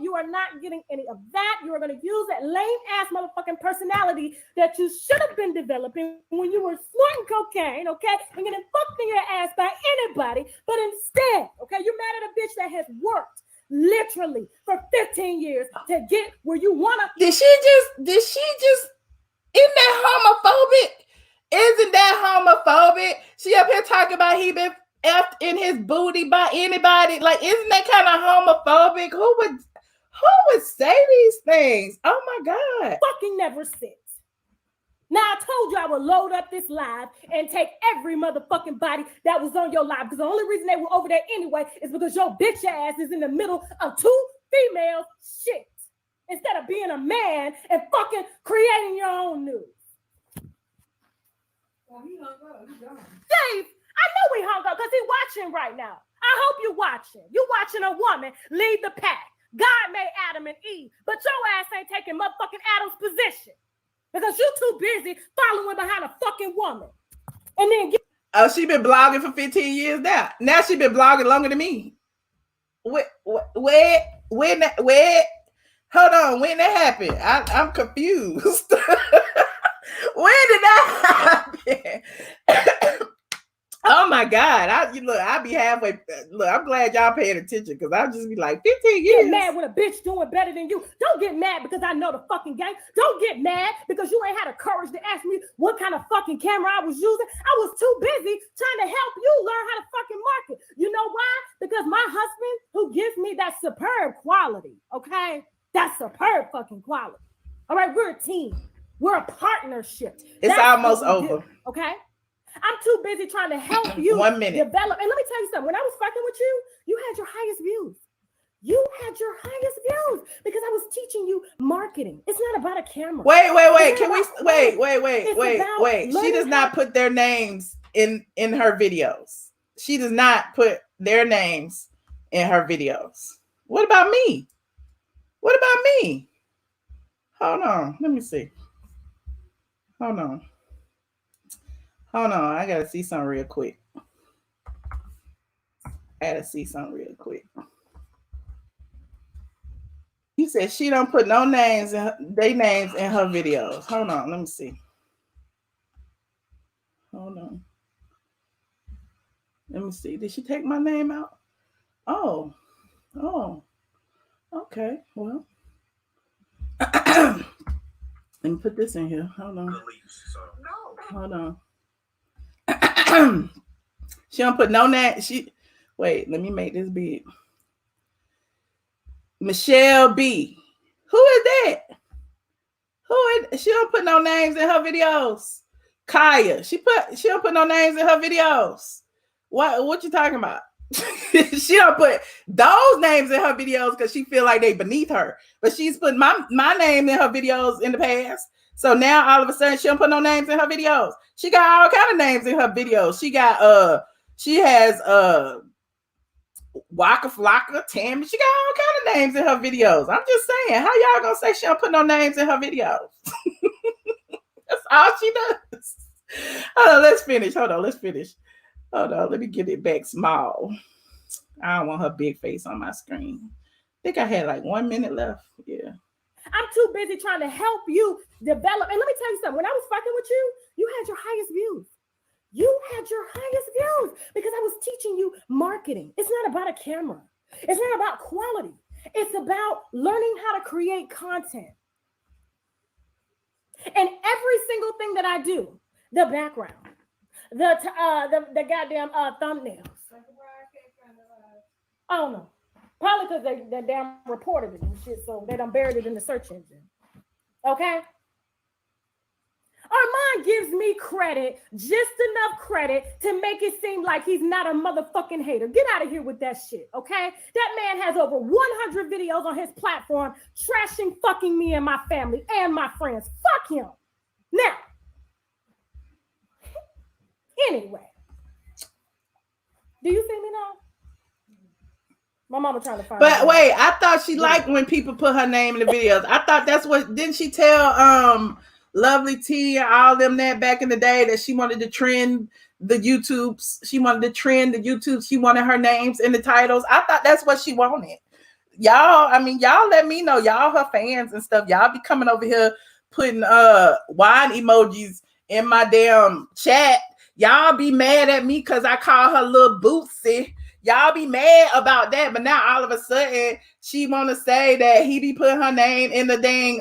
You are not getting any of that. You are going to use that lame ass motherfucking personality that you should have been developing when you were snorting cocaine, okay? And getting fucked in your ass by anybody. But instead, okay, you're mad at a bitch that has worked literally for 15 years to get where you want to. Did she just, isn't that homophobic? Isn't that homophobic? She up here talking about he been effed in his booty by anybody. Like, isn't that kind of homophobic? Who would say these things? Oh my God. Fucking never sit. Now, I told you I would load up this live and take every motherfucking body that was on your live, because the only reason they were over there anyway is because your bitch ass is in the middle of two females shit instead of being a man and fucking creating your own news. Well, he hung up. He gone. Dave, I know we hung up because he's watching right now. I hope you're watching. You're watching a woman lead the pack. God made Adam and Eve, but your ass ain't taking motherfucking Adam's position. Because you too busy following behind a fucking woman. And then she been blogging for 15 years now. Now she been blogging longer than me. Where? Hold on, when that happened? I'm confused. When did that happen? Oh my God. I be halfway. Look, I'm glad y'all paying attention because I'll just be like 15 years. Get mad when a bitch doing better than you. Don't get mad because I know the fucking game. Don't get mad because you ain't had the courage to ask me what kind of fucking camera I was using. I was too busy trying to help you learn how to fucking market. You know why? Because my husband who gives me that superb quality, okay? That superb fucking quality. All right, we're a team. We're a partnership. It's almost over. Do, okay? I'm too busy trying to help you 1 minute. develop. And let me tell you something. When I was fucking with you, you had your highest views. You had your highest views because I was teaching you marketing. It's not about a camera. Wait. Can we wait. She does not put their names in her videos. She does not put their names in her videos. What about me? What about me? Hold on. Let me see. Hold on. I gotta see something real quick. You said she don't put no names in they names in her videos. Hold on, let me see. Hold on. Let me see. Did she take my name out? Oh. Okay. Well. Let me put this in here. Hold on. Hold on. She don't put no name. Wait, let me make this big. Michelle B. Who is that? She don't put no names in her videos. Kaya. She don't put no names in her videos. What you talking about? She don't put those names in her videos because she feel like they beneath her. But she's put my name in her videos in the past. So now all of a sudden she don't put no names in her videos. She got all kind of names in her videos. She has Waka Flocka, Tammy. She got all kind of names in her videos. I'm just saying, how y'all gonna say she don't put no names in her videos? That's all she does. Hold on, let's finish. Hold on, let me get it back small. I don't want her big face on my screen. I think I had like 1 minute left. Yeah. I'm too busy trying to help you develop. And let me tell you something. When I was fucking with you, you had your highest views. You had your highest views because I was teaching you marketing. It's not about a camera. It's not about quality. It's about learning how to create content. And every single thing that I do, the background, the goddamn thumbnails. I don't know. Probably because they damn reported it and shit, so they done buried it in the search engine. Okay? Armand gives me credit, just enough credit to make it seem like he's not a motherfucking hater. Get out of here with that shit, okay? That man has over 100 videos on his platform trashing fucking me and my family and my friends. Fuck him. Now, anyway, Do you see me now? My mama trying to find. But wait, I thought she liked when people put her name in the videos. I thought that's what, didn't she tell Lovely T and all them that back in the day that she wanted to trend the YouTubes? She wanted to trend the YouTubes. She wanted her names in the titles. I thought that's what she wanted. Y'all, I mean, y'all let me know. Y'all her fans and stuff. Y'all be coming over here putting wine emojis in my damn chat. Y'all be mad at me because I call her little Bootsy. Y'all be mad about that, but now all of a sudden she want to say that he be putting her name in the dang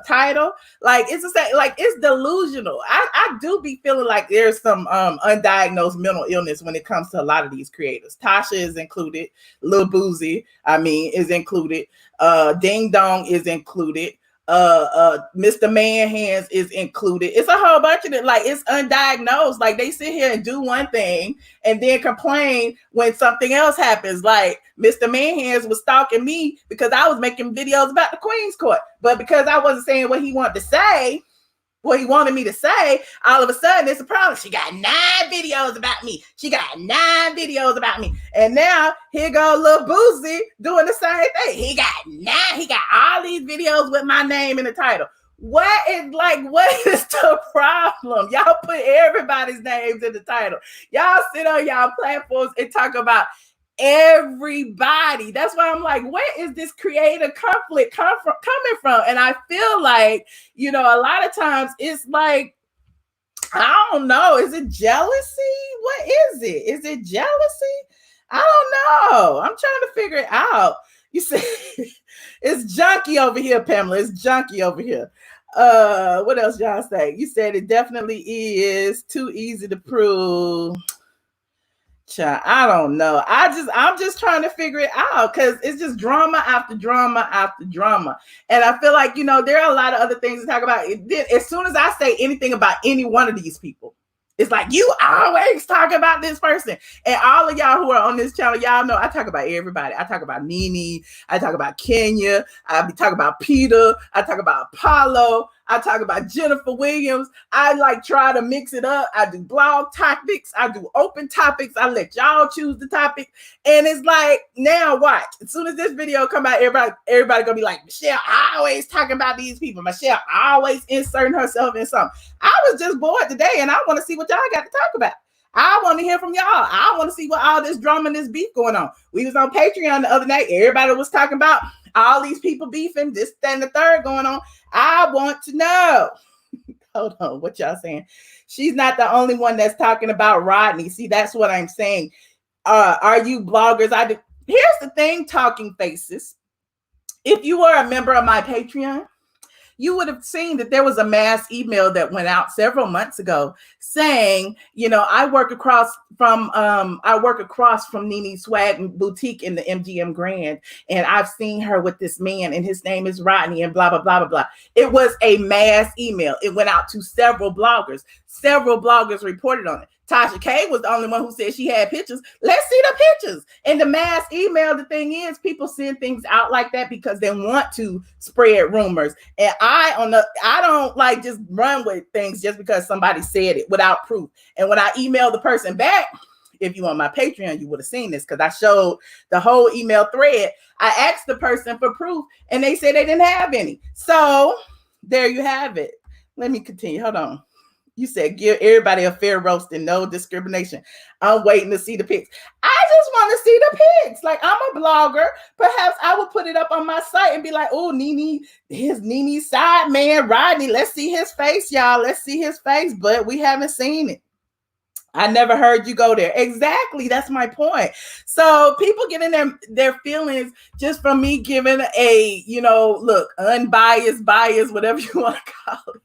title. Like it's like it's delusional. I do be feeling like there's some undiagnosed mental illness when it comes to a lot of these creators. Tasha is included, Lil Boozy, I mean, is included. Ding Dong is included. Mr. Man Hands is included. It's a whole bunch of it. Like it's undiagnosed. Like they sit here and do one thing and then complain when something else happens. Like Mr. Man Hands was stalking me because I was making videos about the Queen's Court, but because I wasn't saying what he wanted to say, what he wanted me to say, all of a sudden it's a problem. She got 9 videos about me. She got 9 videos about me. And now here go Lil Boozy doing the same thing. He got all these videos with my name in the title. What is the problem? Y'all put everybody's names in the title. Y'all sit on y'all platforms and talk about everybody. That's why I'm like, where is this creative conflict coming from? And I feel like, you know, a lot of times it's like, I don't know, is it jealousy? What is it? Is it jealousy? I don't know. I'm trying to figure it out. You say it's junky over here, Pamela. It's junky over here. What else y'all say? You said it definitely is too easy to prove. I don't know. I'm just trying to figure it out because it's just drama after drama after drama. And I feel like, you know, there are a lot of other things to talk about. As soon as I say anything about any one of these people, it's like, you always talk about this person. And all of y'all who are on this channel, y'all know I talk about everybody. I talk about Nene. I talk about Kenya. I be talking about Peter. I talk about Apollo. I talk about Jennifer Williams. I like try to mix it up. I do blog topics. I do open topics. I let y'all choose the topic. And it's like, now watch. As soon as this video come out, everybody gonna be like, Michelle always talking about these people. Michelle always inserting herself in something. I was just bored today and I want to see what y'all got to talk about. I want to hear from y'all. I want to see what all this drama and this beef going on. We was on Patreon the other night. Everybody was talking about all these people beefing, this, that, and the third going on. I want to know. Hold on, what y'all saying? She's not the only one that's talking about Rodney. See, that's what I'm saying. Are you bloggers? Here's the thing, talking faces. If you were a member of my Patreon, you would have seen that there was a mass email that went out several months ago saying, you know, I work across from Nene's Swag Boutique in the MGM Grand, and I've seen her with this man, and his name is Rodney, and blah, blah, blah, blah, blah. It was a mass email. It went out to several bloggers. Several bloggers reported on it. Tasha K was the only one who said she had pictures. Let's see the pictures. And the mass email, the thing is, people send things out like that because they want to spread rumors. And I don't like just run with things just because somebody said it without proof. And when I emailed the person back, if you on my Patreon, you would have seen this because I showed the whole email thread. I asked the person for proof and they said they didn't have any. So there you have it. Let me continue. Hold on. You said give everybody a fair roast and no discrimination. I'm waiting to see the pics. I just want to see the pics. Like, I'm a blogger. Perhaps I would put it up on my site and be like, oh, here's Nene's side man, Rodney. Let's see his face, y'all. Let's see his face. But we haven't seen it. I never heard you go there. Exactly. That's my point. So people get in their feelings just from me giving a, you know, look, unbiased, biased, whatever you want to call it,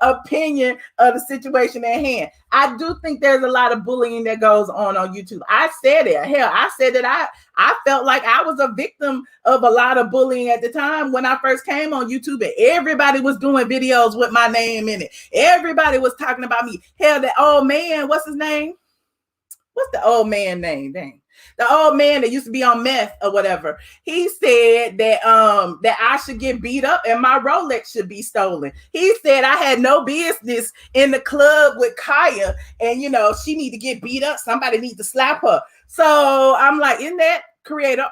opinion of the situation at hand. I do think there's a lot of bullying that goes on YouTube. I said it. Hell, I said that I felt like I was a victim of a lot of bullying at the time when I first came on YouTube, and everybody was doing videos with my name in it. Everybody was talking about me. Hell, that old man, what's his name? What's the old man name? Dang. the old man that used to be on meth or whatever, he said that that I should get beat up and my Rolex should be stolen. He said I had no business in the club with Kaya, and you know, she need to get beat up. Somebody need to slap her. So I'm like, in that creator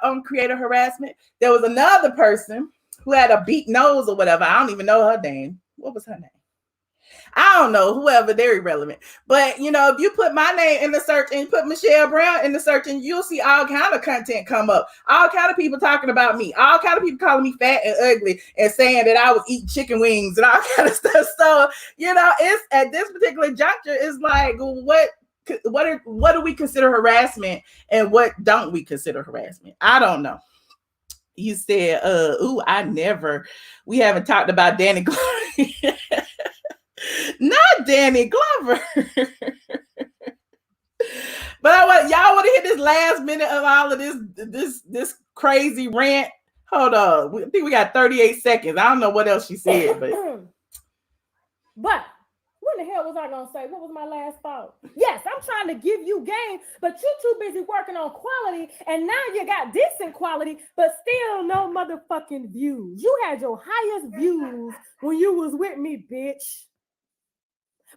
harassment. There was another person who had a beat nose or whatever. I don't even know her name. What was her name? I don't know, whoever, they're irrelevant. But you know, if you put my name in the search and you put Michelle Brown in the search, and you'll see all kind of content come up. All kind of people talking about me. All kind of people calling me fat and ugly and saying that I was eating chicken wings and all kind of stuff. So, you know, it's at this particular juncture, it's like, what do we consider harassment and what don't we consider harassment? I don't know. You said, we haven't talked about Danny Glover. Not Danny Glover. But y'all want to hear this last minute of all of this crazy rant? Hold on. I think we got 38 seconds. I don't know what else she said, but what the hell was I gonna say? What was my last thought? Yes, I'm trying to give you game, but you too busy working on quality, and now you got decent quality, but still no motherfucking views. You had your highest views when you was with me, bitch.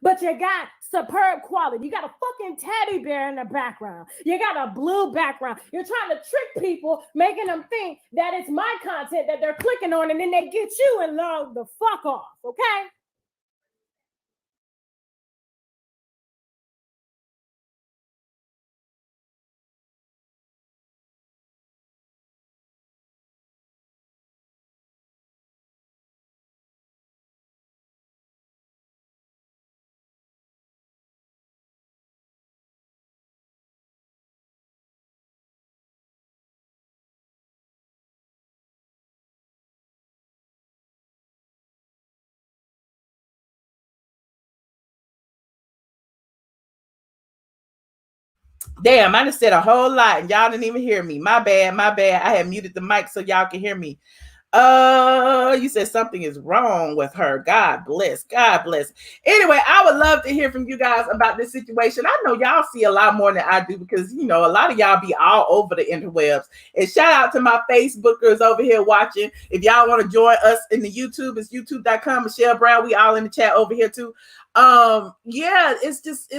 But you got superb quality. You got a fucking teddy bear in the background. You got a blue background. You're trying to trick people, making them think that it's my content that they're clicking on, and then they get you and log the fuck off, okay? damn, I just said a whole lot and y'all didn't even hear me. My bad. I had muted the mic so y'all can hear me. You said something is wrong with her. God bless. Anyway, I would love to hear from you guys about this situation. I know y'all see a lot more than I do because, you know, a lot of y'all be all over the interwebs. And shout out to my Facebookers over here watching. If y'all want to join us in the YouTube, it's youtube.com. Michelle Brown. We all in the chat over here too. Yeah, it's just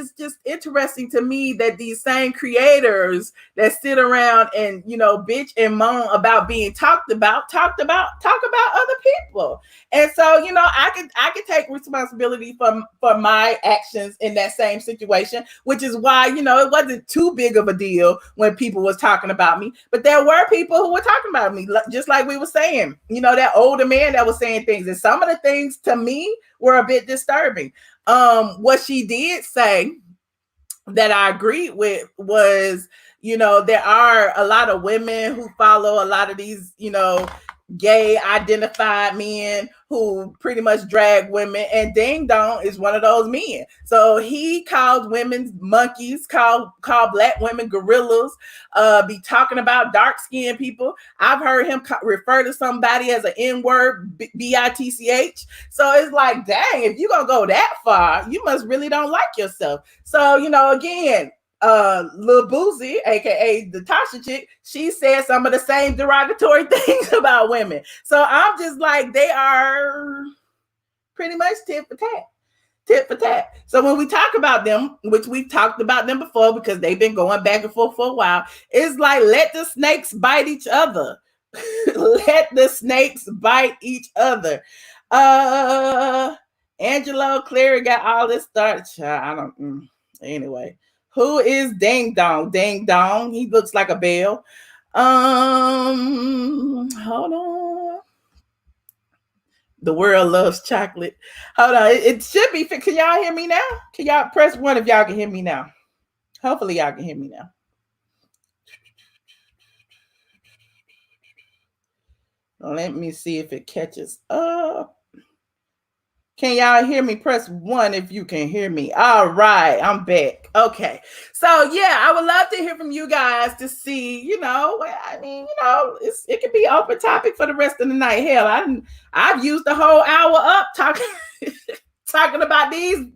interesting to me that these same creators that sit around and, you know, bitch and moan about being talk about other people. And so, you know, I could take responsibility for my actions in that same situation, which is why, you know, it wasn't too big of a deal when people was talking about me, but there were people who were talking about me, just like we were saying, you know, that older man that was saying things, and some of the things to me were a bit disturbing. What she did say that I agreed with was, you know, there are a lot of women who follow a lot of these, you know, gay identified men who pretty much drag women, and Ding Dong is one of those men. So he calls women monkeys, called black women gorillas, be talking about dark-skinned people. I've heard him refer to somebody as an N-word, B-I-T-C-H. So it's like, dang, if you're gonna go that far, you must really don't like yourself. So, you know, again, Lil Boosie, aka the Tasha chick, she said some of the same derogatory things about women. So I'm just like, they are pretty much tit for tat. So when we talk about them, which we've talked about them before because they've been going back and forth for a while, it's like, let the snakes bite each other. Let the snakes bite each other. Angelo Cleary got all this started. I don't. Anyway. Who is Ding Dong? Ding Dong. He looks like a bell. Hold on. The world loves chocolate. Hold on. It should be. Can y'all hear me now? Can y'all press 1 if y'all can hear me now? Hopefully y'all can hear me now. Let me see if it catches up. Can y'all hear me? Press 1 if you can hear me. All right, I'm back. Okay. So yeah, I would love to hear from you guys to see, you know, I mean, you know, it could be open topic for the rest of the night. Hell, I've used the whole hour up talking talking about these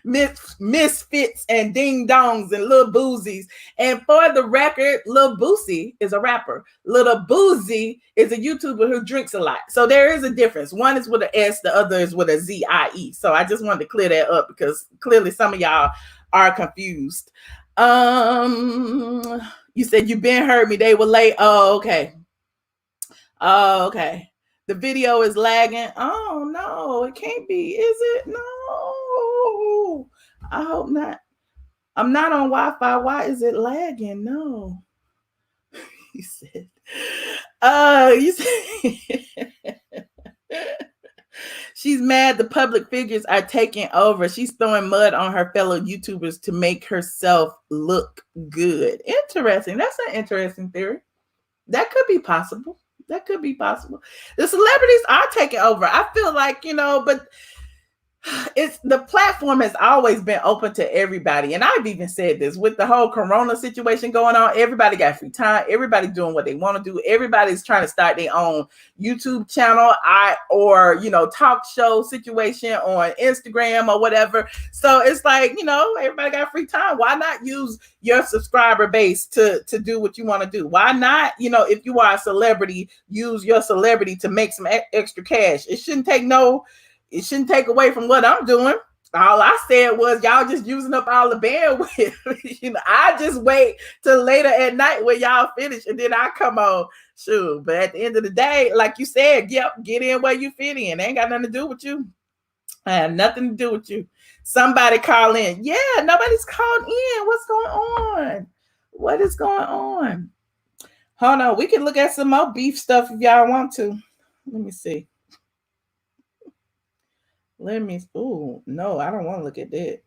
misfits and ding dongs and Lil Boozies. And for the record, Lil Boosie is a rapper. Lil Boozy is a YouTuber who drinks a lot. So there is a difference. One is with an S, the other is with a Z-I-E. So I just wanted to clear that up because clearly some of y'all are confused. You said you been heard me. They were late. Oh, okay. Oh, okay. The video is lagging. Oh no, it can't be. Is it? No. I hope not. I'm not on Wi-Fi. Why is it lagging? No. You said. You said. She's mad the public figures are taking over. She's throwing mud on her fellow YouTubers to make herself look good. Interesting. That's an interesting theory. That could be possible. That could be possible. The celebrities are taking over. I feel like, but it's the platform has always been open to everybody. And I've even said this with the whole corona situation going on. Everybody got free time. Everybody's doing what they want to do. Everybody's trying to start their own YouTube channel or talk show situation on Instagram or whatever. So it's like, everybody got free time. Why not use your subscriber base to do what you want to do? Why not, if you are a celebrity, use your celebrity to make some extra cash? It shouldn't take away from what I'm doing. All I said was y'all just using up all the bandwidth. I just wait till later at night when y'all finish and then I come on. Sure. But at the end of the day, like you said, yep, get in where you fit in. Ain't got nothing to do with you. I have nothing to do with you. Somebody call in. Yeah, nobody's called in. What's going on? What is going on? Hold on. We can look at some more beef stuff if y'all want to. Let me see. Oh, no, I don't want to look at that.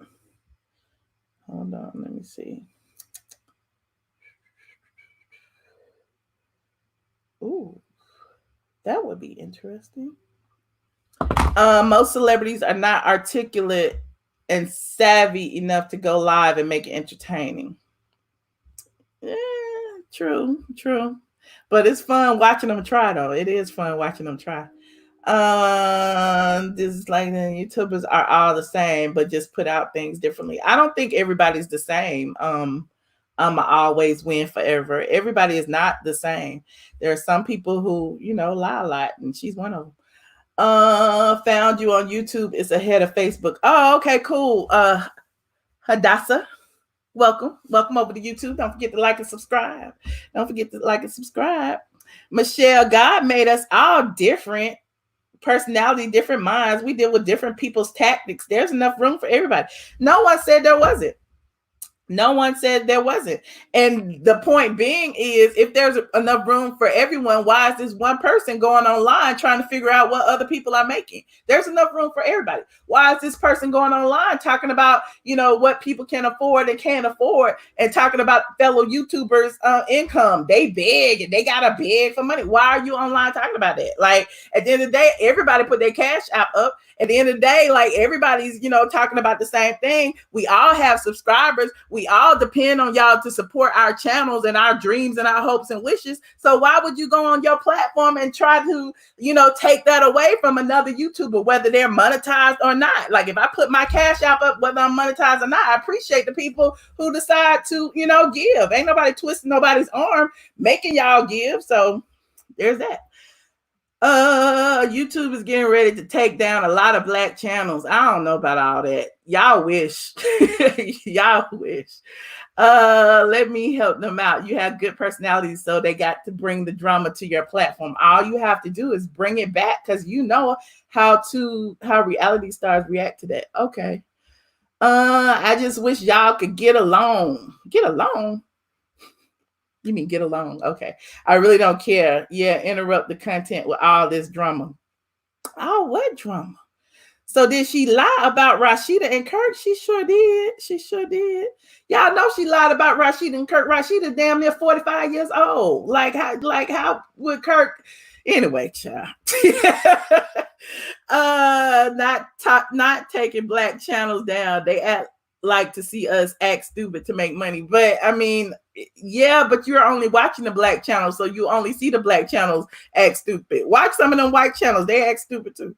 Hold on, let me see. Ooh, that would be interesting. Most celebrities are not articulate and savvy enough to go live and make it entertaining. Yeah, true. But it's fun watching them try, though. It is fun watching them try. This is like the YouTubers are all the same, but just put out things differently. I don't think everybody's the same. I'm always win forever. Everybody is not the same. There are some people who, lie a lot, and she's one of them. Found you on YouTube. It's ahead of Facebook. Oh, okay, cool. Hadassah, welcome over to YouTube. Don't forget to like and subscribe. Michelle, God made us all different. Personality, different minds. We deal with different people's tactics. There's enough room for everybody. No one said there wasn't. And the point being is, if there's enough room for everyone, why is this one person going online trying to figure out what other people are making? There's enough room for everybody. Why is this person going online talking about, what people can afford and can't afford, and talking about fellow YouTubers' income? They beg and they gotta beg for money. Why are you online talking about that? Like, at the end of the day, everybody put their cash app up. At the end of the day, like, everybody's, talking about the same thing. We all have subscribers. We all depend on y'all to support our channels and our dreams and our hopes and wishes. So why would you go on your platform and try to, take that away from another YouTuber, whether they're monetized or not? Like, if I put my cash app up, whether I'm monetized or not, I appreciate the people who decide to, give. Ain't nobody twisting nobody's arm making y'all give. So there's that. YouTube is getting ready to take down a lot of black channels. I don't know about all that. Y'all wish. Y'all wish. Let me help them out. You have good personalities, so they got to bring the drama to your platform. All you have to do is bring it back, because you know how reality stars react to that. Okay. I just wish y'all could get along. Get along? You mean get along? Okay. I really don't care. Yeah, interrupt the content with all this drama. Oh, what drama? So did she lie about Rashida and Kirk? She sure did. Y'all know she lied about Rashida and Kirk. Rashida's damn near 45 years old. Like how would Kirk? Anyway, child. Not taking black channels down. They like to see us act stupid to make money. But I mean, yeah, but you're only watching the black channels, so you only see the black channels act stupid. Watch some of them white channels. They act stupid too.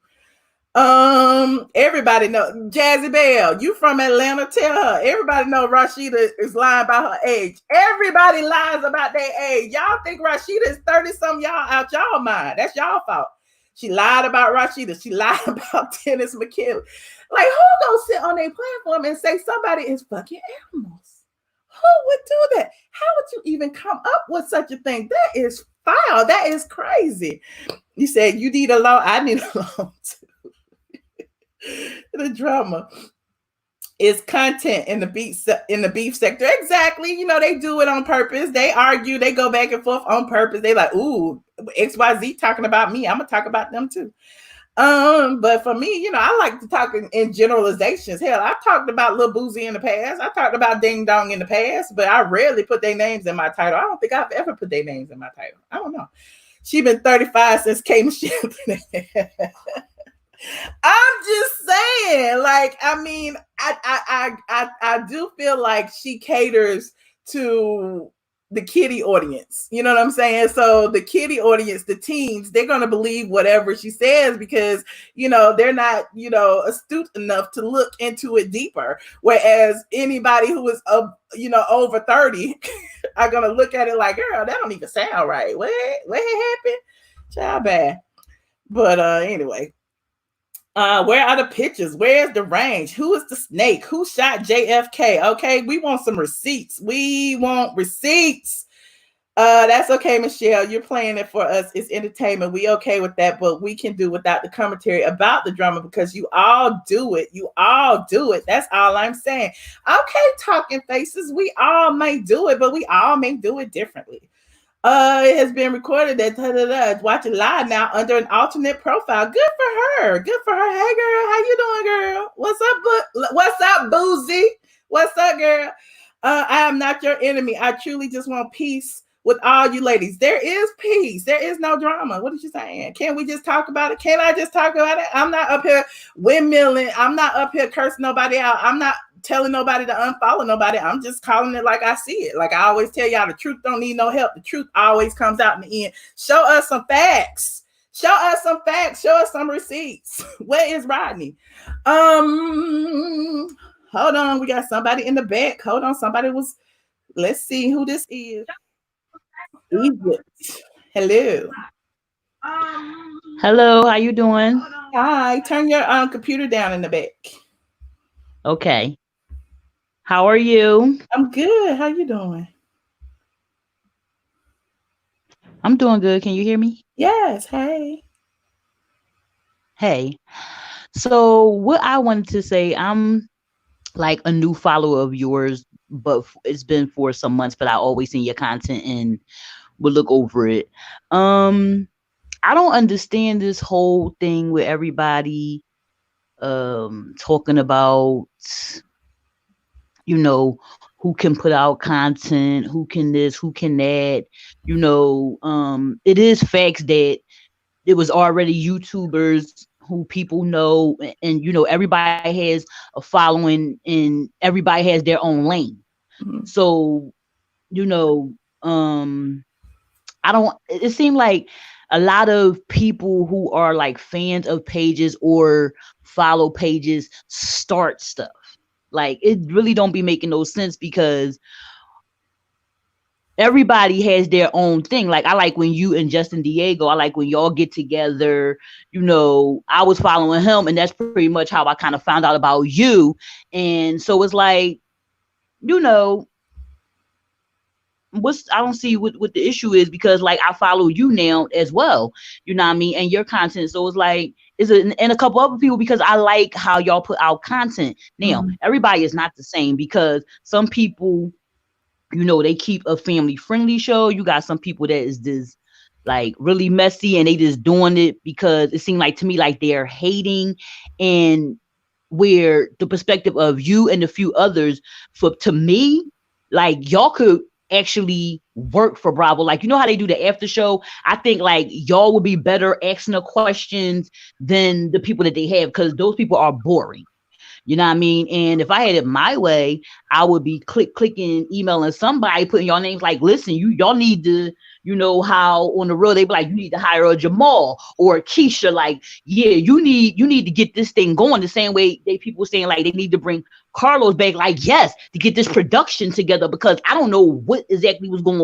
Everybody know Jazzy Bell. You from Atlanta? Tell her. Everybody know Rashida is lying about her age. Everybody lies about their age. Y'all think Rashida is 30-something? Y'all out y'all mind. That's y'all fault. She lied about Rashida. She lied about Dennis McKinley. Like, who gonna sit on a platform and say somebody is fucking animals? Who would do that? How would you even come up with such a thing? That is foul. That is crazy. You said you need a loan. I need a loan too. The drama is content in the beef sector. Exactly. You know, they do it on purpose. They argue, they go back and forth on purpose. They like, ooh, XYZ talking about me. I'm gonna talk about them too. But for me, you know, I like to talk in generalizations. Hell, I've talked about Lil Boozy in the past. I talked about Ding Dong in the past, but I rarely put their names in my title. I don't think I've ever put their names in my title. I don't know. She been 35 since K Michelle. I'm just saying, like, I mean, I do feel like she caters to the kiddie audience. You know what I'm saying? So the kiddie audience, the teens, they're gonna believe whatever she says because you know they're not, you know, astute enough to look into it deeper. Whereas anybody who is you know, over 30 are gonna look at it like, girl, that don't even sound right. What happened? Child bad. But anyway. Where are the pictures? Where's the range? Who is the snake? Who shot JFK? Okay, we want some receipts. We want receipts. That's okay, Michelle. You're playing it for us. It's entertainment. We okay with that, but we can do without the commentary about the drama because you all do it. You all do it. That's all I'm saying. Okay, talking faces. We all may do it, but we all may do it differently. It has been recorded that watch it live now under an alternate profile. Good for her. Good for her. Hey girl, how you doing, girl? What's up, Boozy? What's up, girl? I am not your enemy. I truly just want peace with all you ladies. There is peace. There is no drama. What are you saying? Can we just talk about it? Can I just talk about it? I'm not up here windmilling. I'm not up here cursing nobody out. I'm not telling nobody to unfollow nobody. I'm just calling it like I see it. Like I always tell y'all, the truth don't need no help. The truth always comes out in the end. Show us some facts. Show us some facts. Show us some receipts. Where is Rodney? Hold on. We got somebody in the back. Hold on. Somebody was. Let's see who this is. Egypt. Hello. Hello. How you doing? Hi. Turn your computer down in the back. Okay. How are you? I'm good. How you doing? I'm doing good. Can you hear me? Yes. Hey. Hey. So what I wanted to say, I'm like a new follower of yours, but it's been for some months, but I always seen your content and would look over it. I don't understand this whole thing with everybody talking about, you know, who can put out content, who can this, who can that. You know, it is facts that it was already YouTubers who people know, and you know, everybody has a following and everybody has their own lane. Mm-hmm. So, you know, it seemed like a lot of people who are like fans of pages or follow pages start stuff. Like it really don't be making no sense because everybody has their own thing. Like I like when you and Justin Diego, I like when y'all get together. You know, I was following him and that's pretty much how I kind of found out about you. And so it's like, you know, I don't see what the issue is because like I follow you now as well, you know what I mean, and your content. So it's like and a couple other people because I like how y'all put out content. Now everybody is not the same because some people, you know, they keep a family friendly show. You got some people that is this like really messy and they just doing it because it seemed like to me like they're hating, and where the perspective of you and a few others to me, like y'all could actually work for Bravo. Like, you know how they do the after show? I think like y'all would be better asking the questions than the people that they have because those people are boring. You know what I mean? And if I had it my way, I would be clicking, emailing somebody, putting your names like, listen, y'all need to, you know how on the road they be like, you need to hire a Jamal or a Keisha. Like, yeah, you need to get this thing going. The same way people saying like they need to bring Carlos back. Like, yes, to get this production together, because I don't know what exactly was going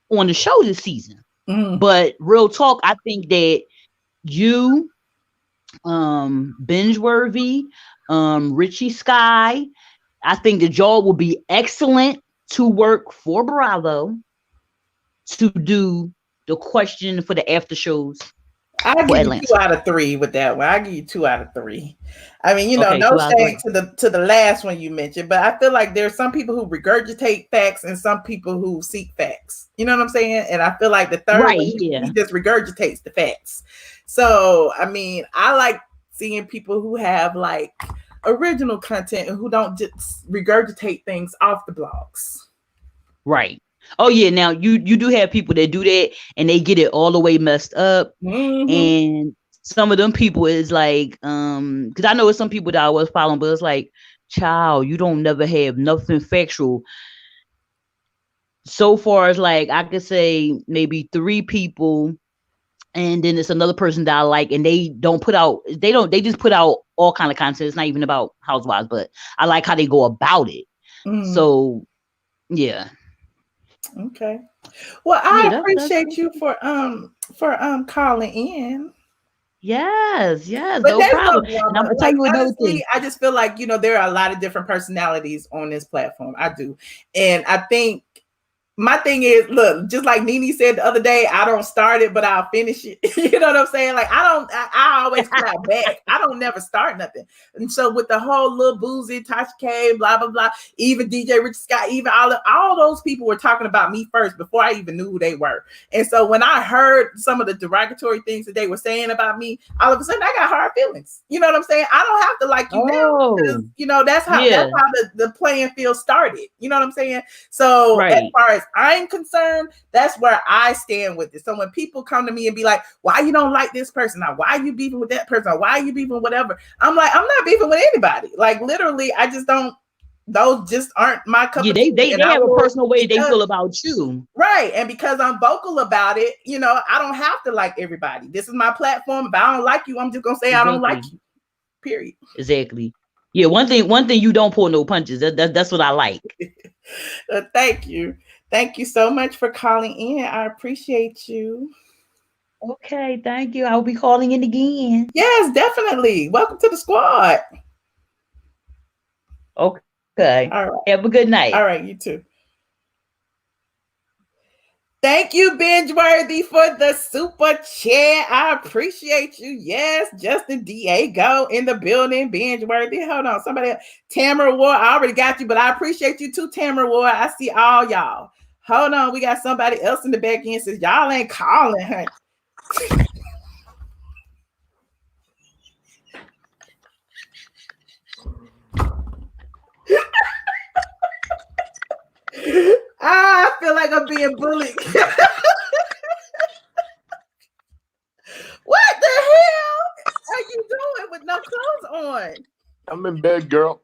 on the show this season. But real talk, I think that you, Bingeworthy, Richie Sky, I think the job will be excellent to work for Bravo to do the question for the after shows. I'll give you 2 out of 3 with that one. I'll give you 2 out of 3. I mean, no shade to the last one you mentioned, but I feel like there's some people who regurgitate facts and some people who seek facts. You know what I'm saying? And I feel like the third one, he just regurgitates the facts. So, I mean, I like seeing people who have like original content and who don't just regurgitate things off the blogs. Right. Oh yeah, now you do have people that do that and they get it all the way messed up. And some of them people is like, because I know it's some people that I was following, but it's like, child, you don't never have nothing factual. So far as like I could say maybe 3 people, and then it's another person that I like, and they just put out all kind of content. It's not even about housewives, but I like how they go about it. So yeah. Okay. Well, I appreciate you for calling in. Yes, but no problem. And I'm gonna tell you another thing. I just feel like there are a lot of different personalities on this platform. I do, and I think my thing is, look, just like Nene said the other day, I don't start it, but I'll finish it. You know what I'm saying? Like I always clap back. I don't never start nothing. And so with the whole Lil Boozy, Tasha K, blah, blah, blah, even DJ Rich Scott, even all those people were talking about me first before I even knew who they were. And so when I heard some of the derogatory things that they were saying about me, all of a sudden I got hard feelings. You know what I'm saying? I don't have to like you now because, that's how the playing field started. You know what I'm saying? So as far as I'm concerned, that's where I stand with it. So when people come to me and be like, why you don't like this person? Or why are you beefing with that person? Or why are you beefing whatever? I'm like, I'm not beefing with anybody. Like literally, I just don't, those just aren't my cup of tea. They have a personal way they feel about you. Right. And because I'm vocal about it, I don't have to like everybody. This is my platform. If I don't like you, I'm just going to say I don't like you. Period. Exactly. Yeah. One thing you don't pull no punches. That's what I like. Thank you. Thank you so much for calling in. I appreciate you. Okay, thank you. I'll be calling in again. Yes, definitely. Welcome to the squad. Okay. All right. Have a good night. All right, you too. Thank you, Bingeworthy, for the super chat. I appreciate you. Yes, Justin Diego in the building. Bingeworthy. Hold on. Somebody else. Tamara Ward. I already got you, but I appreciate you too, Tamara Ward. I see all y'all. Hold on. We got somebody else in the back end says y'all ain't calling her. I feel like I'm being bullied. What the hell are you doing with no clothes on? I'm in bed, girl.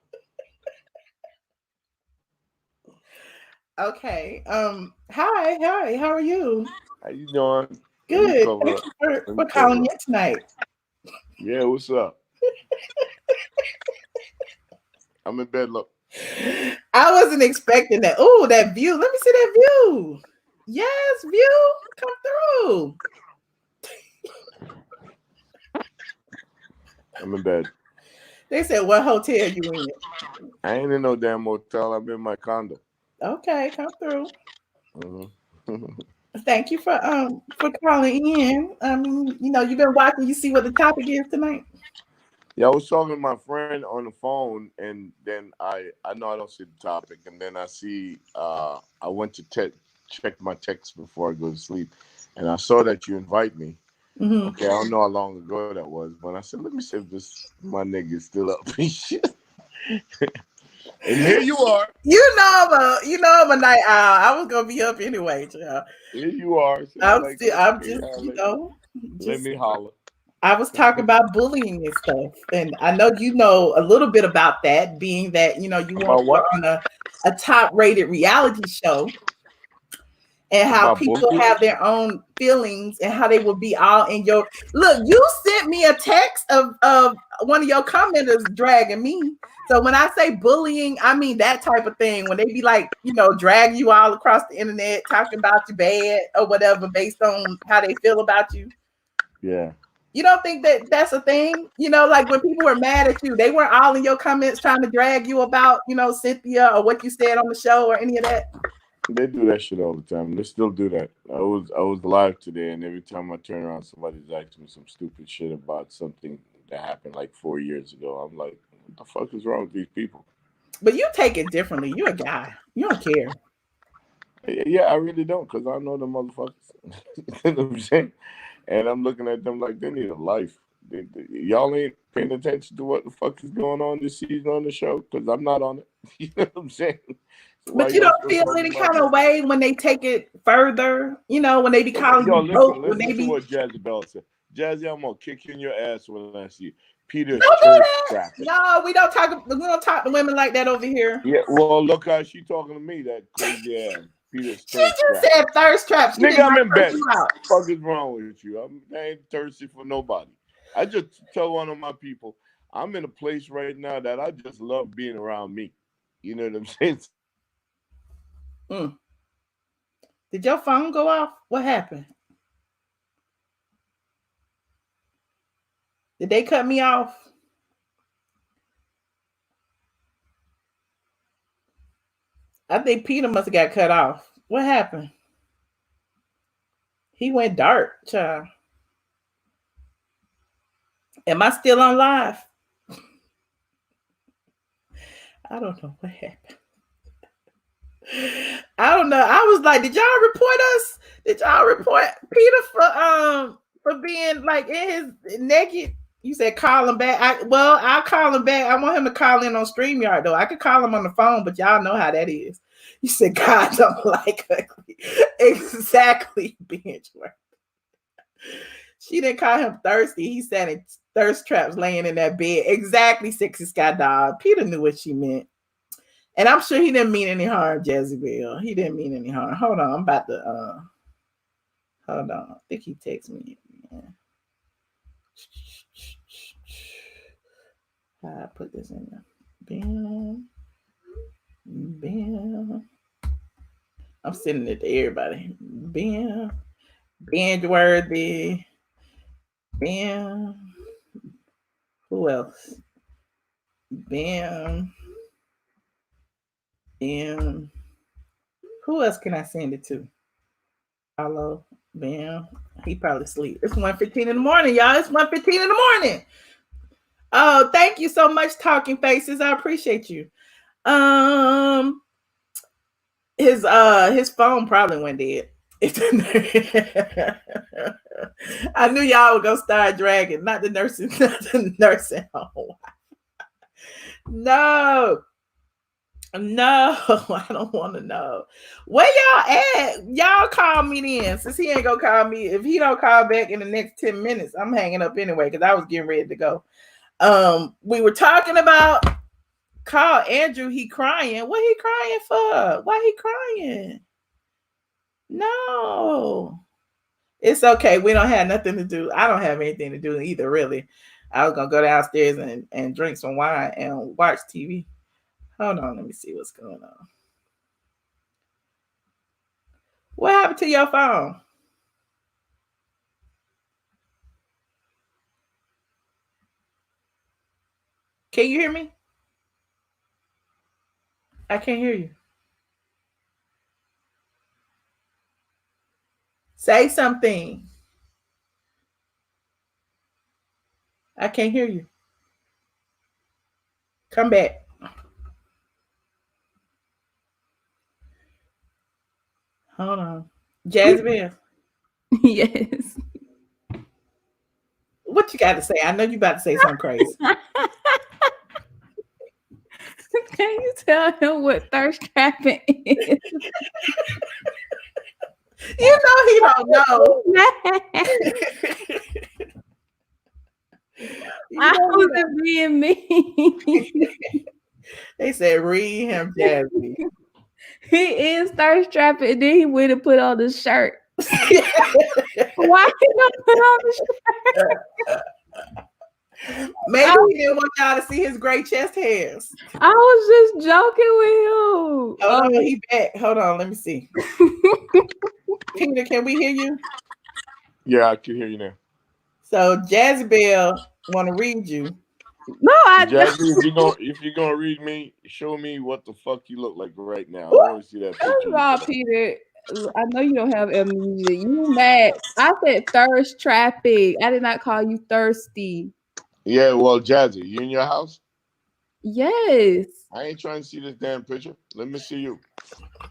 Okay. Hi. How are you? How you doing? Good. Thank you for calling in tonight. Yeah, what's up? I'm in bed. Look. I wasn't expecting that. Oh, that view. Let me see that view. Yes, view. Come through. I'm in bed. They said, what hotel you in? I ain't in no damn hotel. I'm in my condo. Okay, come through. Mm-hmm. Thank you for calling in. You've been watching. You see what the topic is tonight? Yeah, I was talking to my friend on the phone, and then I know I don't see the topic, and then I see I went to check my text before I go to sleep, and I saw that you invite me. Mm-hmm. Okay, I don't know how long ago that was, but I said, let me see if my nigga is still up and shit. And here you are. I'm a night owl. I was gonna be up anyway, child. Here you are. So I'm just let me holler. I was talking about bullying and stuff, and I know you know a little bit about that, being that you were on a top-rated reality show, and how About people bullying? have their own feelings and how they will be all in your look. You sent me a text of one of your commenters dragging me. So when I say bullying, I mean that type of thing. When they be like, drag you all across the internet, talking about you bad or whatever based on how they feel about you. Yeah. You don't think that that's a thing? Like when people were mad at you, they weren't all in your comments trying to drag you about, Cynthia or what you said on the show or any of that. They do that shit all the time. They still do that. I was live today, and every time I turn around, somebody's asking me some stupid shit about something that happened like 4 years ago. I'm like, what the fuck is wrong with these people? But you take it differently. You're a guy. You don't care. Yeah, I really don't, because I know the motherfuckers. You know what I'm saying? And I'm looking at them like they need a life. Y'all ain't paying attention to what the fuck is going on this season on the show, because I'm not on it. You know what I'm saying? So why But you y'all don't still feel talking any about kind of me? way when they take it further, when they be calling Yo, you listen, broke, when they listen to be what Jazzy Bell said. Jazzy, I'm gonna kick you in your ass when I see you. Peter's don't do thirst that. trapping. No, we don't talk to women like that over here. Yeah, well, look how she talking to me, that crazy ass. Peter's She thirst just trapping. said thirst trap. She did Nigga, I'm not in curse bed. you out. What the fuck is wrong with you? I ain't thirsty for nobody. I just tell one of my people, I'm in a place right now that I just love being around me. You know what I'm saying? Mm. Did your phone go off? What happened? Did they cut me off? I think Peter must have got cut off. What happened? He went dark, child. Am I still on live? I don't know what happened. I don't know. I was like, did y'all report us? Did y'all report Peter for being like in his naked? You said call him back. I'll call him back. I want him to call in on StreamYard though. I could call him on the phone, but y'all know how that is. You said God don't like ugly. Exactly, binge work. She didn't call him thirsty. He said in thirst traps laying in that bed. Exactly, Sexy Sky Dog. Peter knew what she meant. And I'm sure he didn't mean any harm, Jezebel. He didn't mean any harm. Hold on. I'm about to hold on. I think he texted me. Yeah. How I put this in there? Bam. Bam. I'm sending it to everybody. Bam. Binge worthy. Bam. Who else? Bam. Bam. Who else can I send it to? Follow. Bam. He probably sleep. It's 1:15 in the morning, y'all. It's 1:15 in the morning. Oh, thank you so much, Talking Faces. I appreciate you. His phone probably went dead. I knew y'all were gonna start dragging, not the nursing home. No, I don't want to know. Where y'all at? Y'all call me then. Since he ain't gonna call me, if he don't call back in the next 10 minutes, I'm hanging up anyway because I was getting ready to go. We were talking about call Andrew. He crying. What he crying for? Why he crying? No, it's okay. We don't have nothing to do. I don't have anything to do either, really. I was gonna go downstairs and drink some wine and watch TV. Hold on, let me see what's going on. What happened to your phone? Can you hear me? I can't hear you. Say something. I can't hear you. Come back. Hold on. Jasmine. Yes. What you got to say? I know you about to say something crazy. Can you tell him what thirst trapping is? You know he don't know. I wasn't being mean. They said read him, Jasmine. He is thirst trapping, and then he went and put on the shirt. Why he don't put on the shirt? Maybe he didn't want y'all to see his gray chest hairs. I was just joking with him. Oh no, he back. Hold on, let me see. Peter, can we hear you? Yeah, I can hear you now. So Jezebel want to read you. No, I don't. Jackie, if you're gonna read me, show me what the fuck you look like right now. I Ooh. want to see that First picture. of all, Peter, I know you don't have amnesia. You mad? I said thirst trapping. I did not call you thirsty. Yeah, well, Jazzy, you in your house? Yes. I ain't trying to see this damn picture. Let me see you.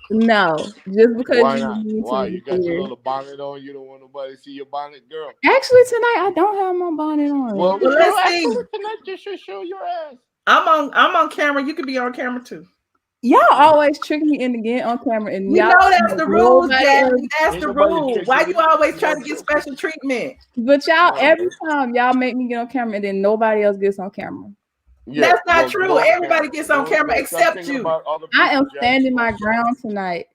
No, just because Why you not? mean to Why? me, You got your Peter. little bonnet on. You don't want nobody to see your bonnet, girl. Actually, tonight I don't have my bonnet on. Well, Well, let's see. tonight just should show your ass. I'm on camera. You could be on camera too. Y'all always trick me into getting on camera, and We y'all know that's the rules, nobody Jazzy. else. That's Ain't the nobody rule. tricking Why you. you always trying to get special treatment? But y'all, No, every man. time y'all make me get on camera, and then nobody else gets on camera. Yeah, That's not well, true. go on Everybody camera. gets on camera Don't stop except thinking you. about other I am people, Jazzy. standing my ground tonight.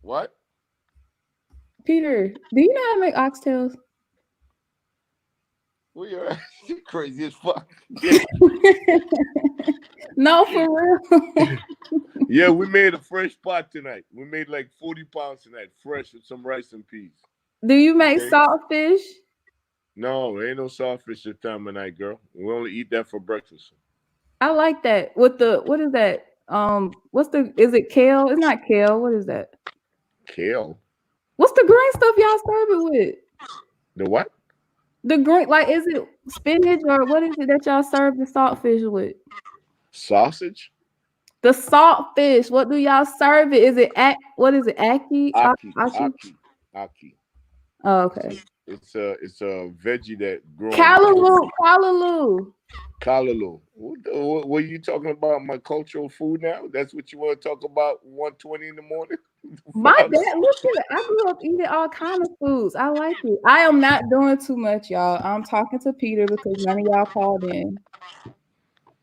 What? Peter, do you know how to make oxtails? Well, you're crazy as fuck. No, for real. Yeah, we made a fresh pot tonight. We made like 40 pounds tonight, fresh with some rice and peas. Do you make Okay. saltfish? No, ain't no saltfish this time of night, girl. We only eat that for breakfast. I like that. With the what is that? Is it kale? It's not kale. What is that? Kale? What's the green stuff y'all serve it with? The what? The green, like, is it spinach or what is it that y'all serve the saltfish with? Sausage? The saltfish. What do y'all serve it? Is it what is it? Aki? Aki. Oh, okay. It's a veggie that grows. Callaloo. Callaloo. What are you talking about? My cultural food now? That's what you want to talk about 1:20 in the morning? My dad, look at it. I grew up eating all kind of foods. I like it. I am not doing too much, y'all. I'm talking to Peter because none of y'all called in.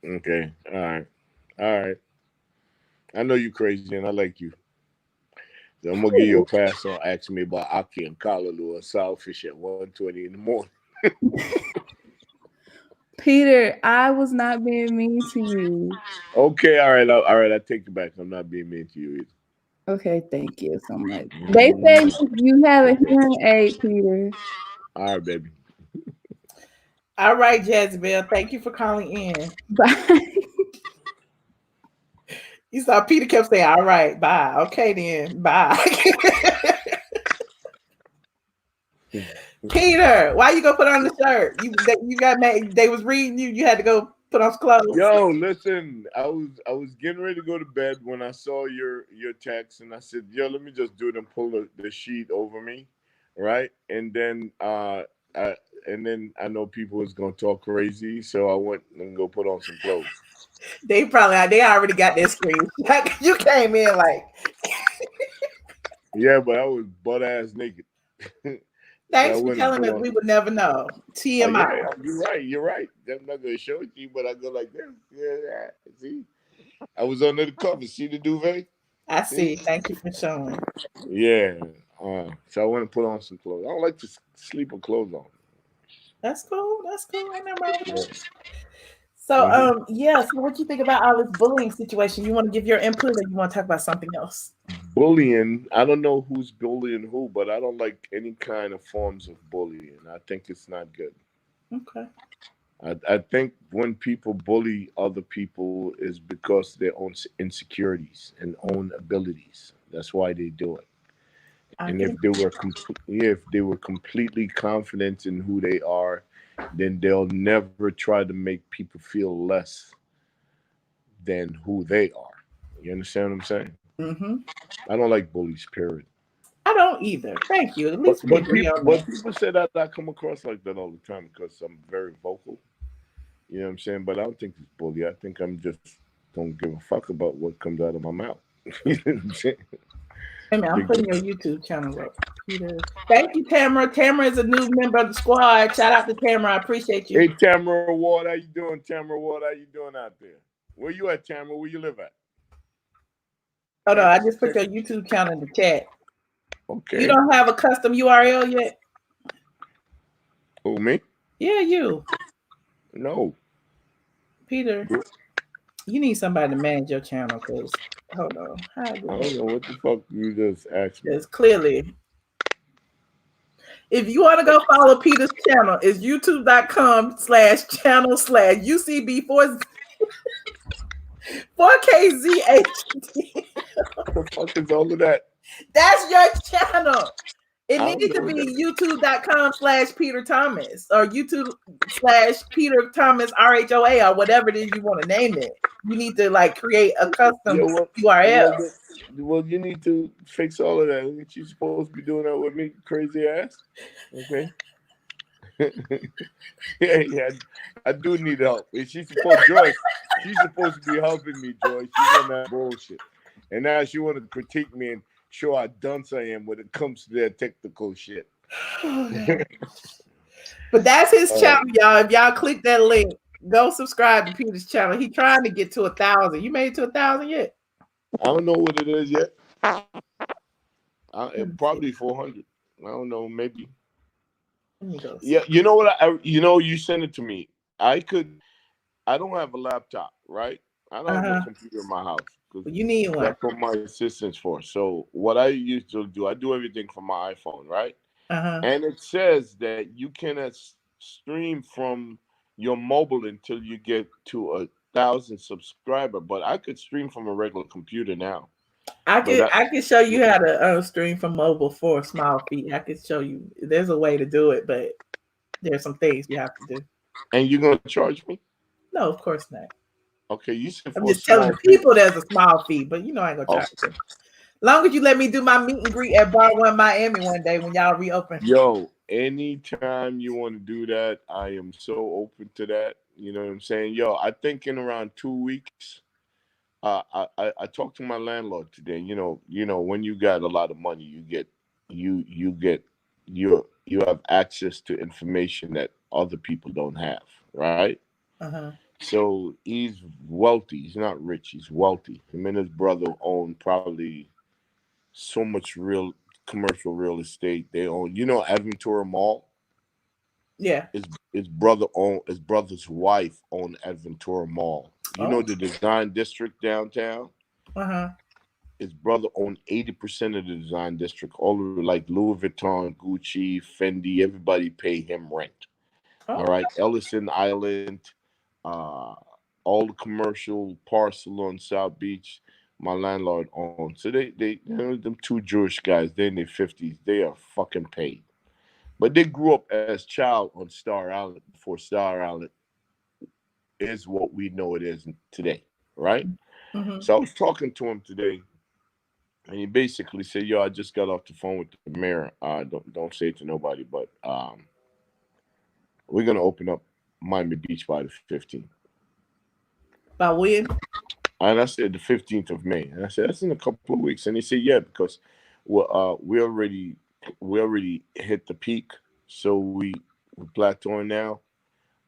Okay. All right. I know you crazy and I like you. So I'm gonna give you a pass on asking me about Aki and Callaloo and saltfish at 1:20 in the morning. Peter, I was not being mean to you. Okay, all right. I take it back. I'm not being mean to you either. Okay, thank you so much. They say you have a hearing aid, Peter. All right, baby. All right, Jezebel. Thank you for calling in. Bye. You saw Peter kept saying, "All right, bye." Okay, then, bye. Peter, why you go put on the shirt? You got mad. They was reading you. You had to go put on some clothes. Yo, listen, I was getting ready to go to bed when I saw your text, and I said, "Yo, let me just do it and pull the sheet over me, right?" And then I know people was gonna talk crazy, so I went and go put on some clothes. They already got their screen. You came in like, Yeah, but I was butt ass naked. thanks So for telling us. We would never know. TMI. Yeah, you're right. I'm not gonna show it to you, but I go like this. Yeah, see, I was under the cover. See the duvet? I see. Thank you for showing. Yeah. So I want to put on some clothes. I don't like to sleep with clothes on. That's cool. Ain't nothing wrong with that. Yeah. So, so what you think about all this bullying situation? You want to give your input or you want to talk about something else? Bullying. I don't know who's bullying who, but I don't like any kind of forms of bullying. I think it's not good. Okay. I think when people bully other people is because their own insecurities and own abilities. That's why they do it. And if they were completely confident in who they are, then they'll never try to make people feel less than who they are. You understand what I'm saying? Mm-hmm. I don't like bullies, period. I don't either. Thank you. At least we agree on that. People say that I come across like that all the time because I'm very vocal. You know what I'm saying? But I don't think it's bully. I think I'm just don't give a fuck about what comes out of my mouth. You know what I'm saying? Hey man, I'm putting your YouTube channel up, Peter. Thank you, Tamara. Tamara is a new member of the squad. Shout out to Tamara. I appreciate you. Hey, Tamara Ward, how you doing? Tamara Ward, how you doing out there? Where you at, Tamara? Where you live at? Oh no, I just put your YouTube channel in the chat. Okay. You don't have a custom URL yet? Who, me? Yeah, you. No. Peter, you need somebody to manage your channel because hold on. How I I get don't back? know what the fuck you just asked me. Because clearly, if you want to go follow Peter's channel, it's youtube.com/channel/UCB4KZHD. What the fuck is all of that? That's your channel. It I needs don't to know be that. youtube.com/Peter Thomas or YouTube/Peter Thomas RHOA or whatever it is you want to name it. You need to like create a custom Yeah, well, URL. well, you need to fix all of that. Ain't you supposed to be doing that with me, crazy ass? Okay. Yeah, I do need help. And she's supposed, Joyce, she's supposed to be helping me, Joyce. She's on that bullshit. And now she want to critique me and show how dunce I am when it comes to that technical shit. But that's his channel, y'all. If y'all click that link, go subscribe to Peter's channel. He trying to get to 1,000. You made it to 1,000 yet? I don't know what it is yet. Probably 400. I don't know, maybe. Let me go. Yeah, you know what? You sent it to me. I don't have a laptop, right? I don't have no computer in my house because You need one. that's what my assistant's for. So what I used to do, I do everything from my iPhone, right? And it says that you can stream from your mobile until you get to 1,000 subscriber. But I could stream from a regular computer now. I can show you how to stream from mobile for a small fee. I could show you. There's a way to do it, but there's some things you have to do. And you're gonna charge me? No, of course not. Okay, you said I'm for a just telling small the fee. people there's a small fee, but you know I ain't gonna charge you. Long as you let me do my meet and greet at Bar One Miami one day when y'all reopen. Yo, anytime you want to do that, I am so open to that. You know what I'm saying? Yo, I think in around 2 weeks, I talked to my landlord today. When you got a lot of money, you have access to information that other people don't have, right? So he's wealthy. He's not rich. He's wealthy. Him and his brother own probably so much real commercial real estate. They own, Aventura Mall. Yeah. His brother's wife owned Aventura Mall. You know the design district downtown? His brother owned 80% of the design district. All of it, like Louis Vuitton, Gucci, Fendi, everybody pay him rent. All right. Ellison Island, all the commercial parcel on South Beach, my landlord owns. So them two Jewish guys, they're in their 50s, they are fucking paid. But they grew up as child on Star Island before Star Island is what we know it is today, right? So I was talking to him today, and he basically said, "Yo, I just got off the phone with the mayor. Don't say it to nobody, but we're gonna open up Miami Beach by the 15th." By when? And I said the 15th of May, and I said that's in a couple of weeks. And he said, "Yeah, because we already hit the peak, so we're plateauing now."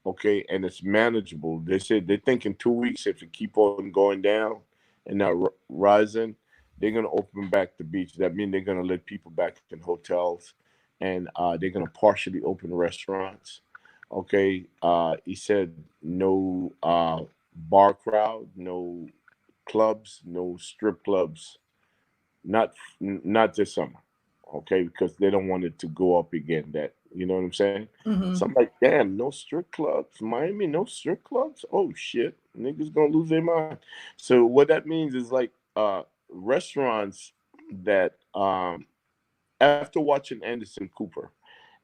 Okay, and it's manageable. They said they think in 2 weeks, if it keep on going down and not rising, they're gonna open back the beach. That means they're gonna let people back in hotels, and they're gonna partially open restaurants. Okay, he said no bar crowd, no clubs, no strip clubs, not this summer. Okay, because they don't want it to go up again. That, you know what I'm saying? So I'm like, damn, no strip clubs, Miami, no strip clubs. Oh shit, niggas gonna lose their mind. So what that means is like restaurants that after watching Anderson Cooper,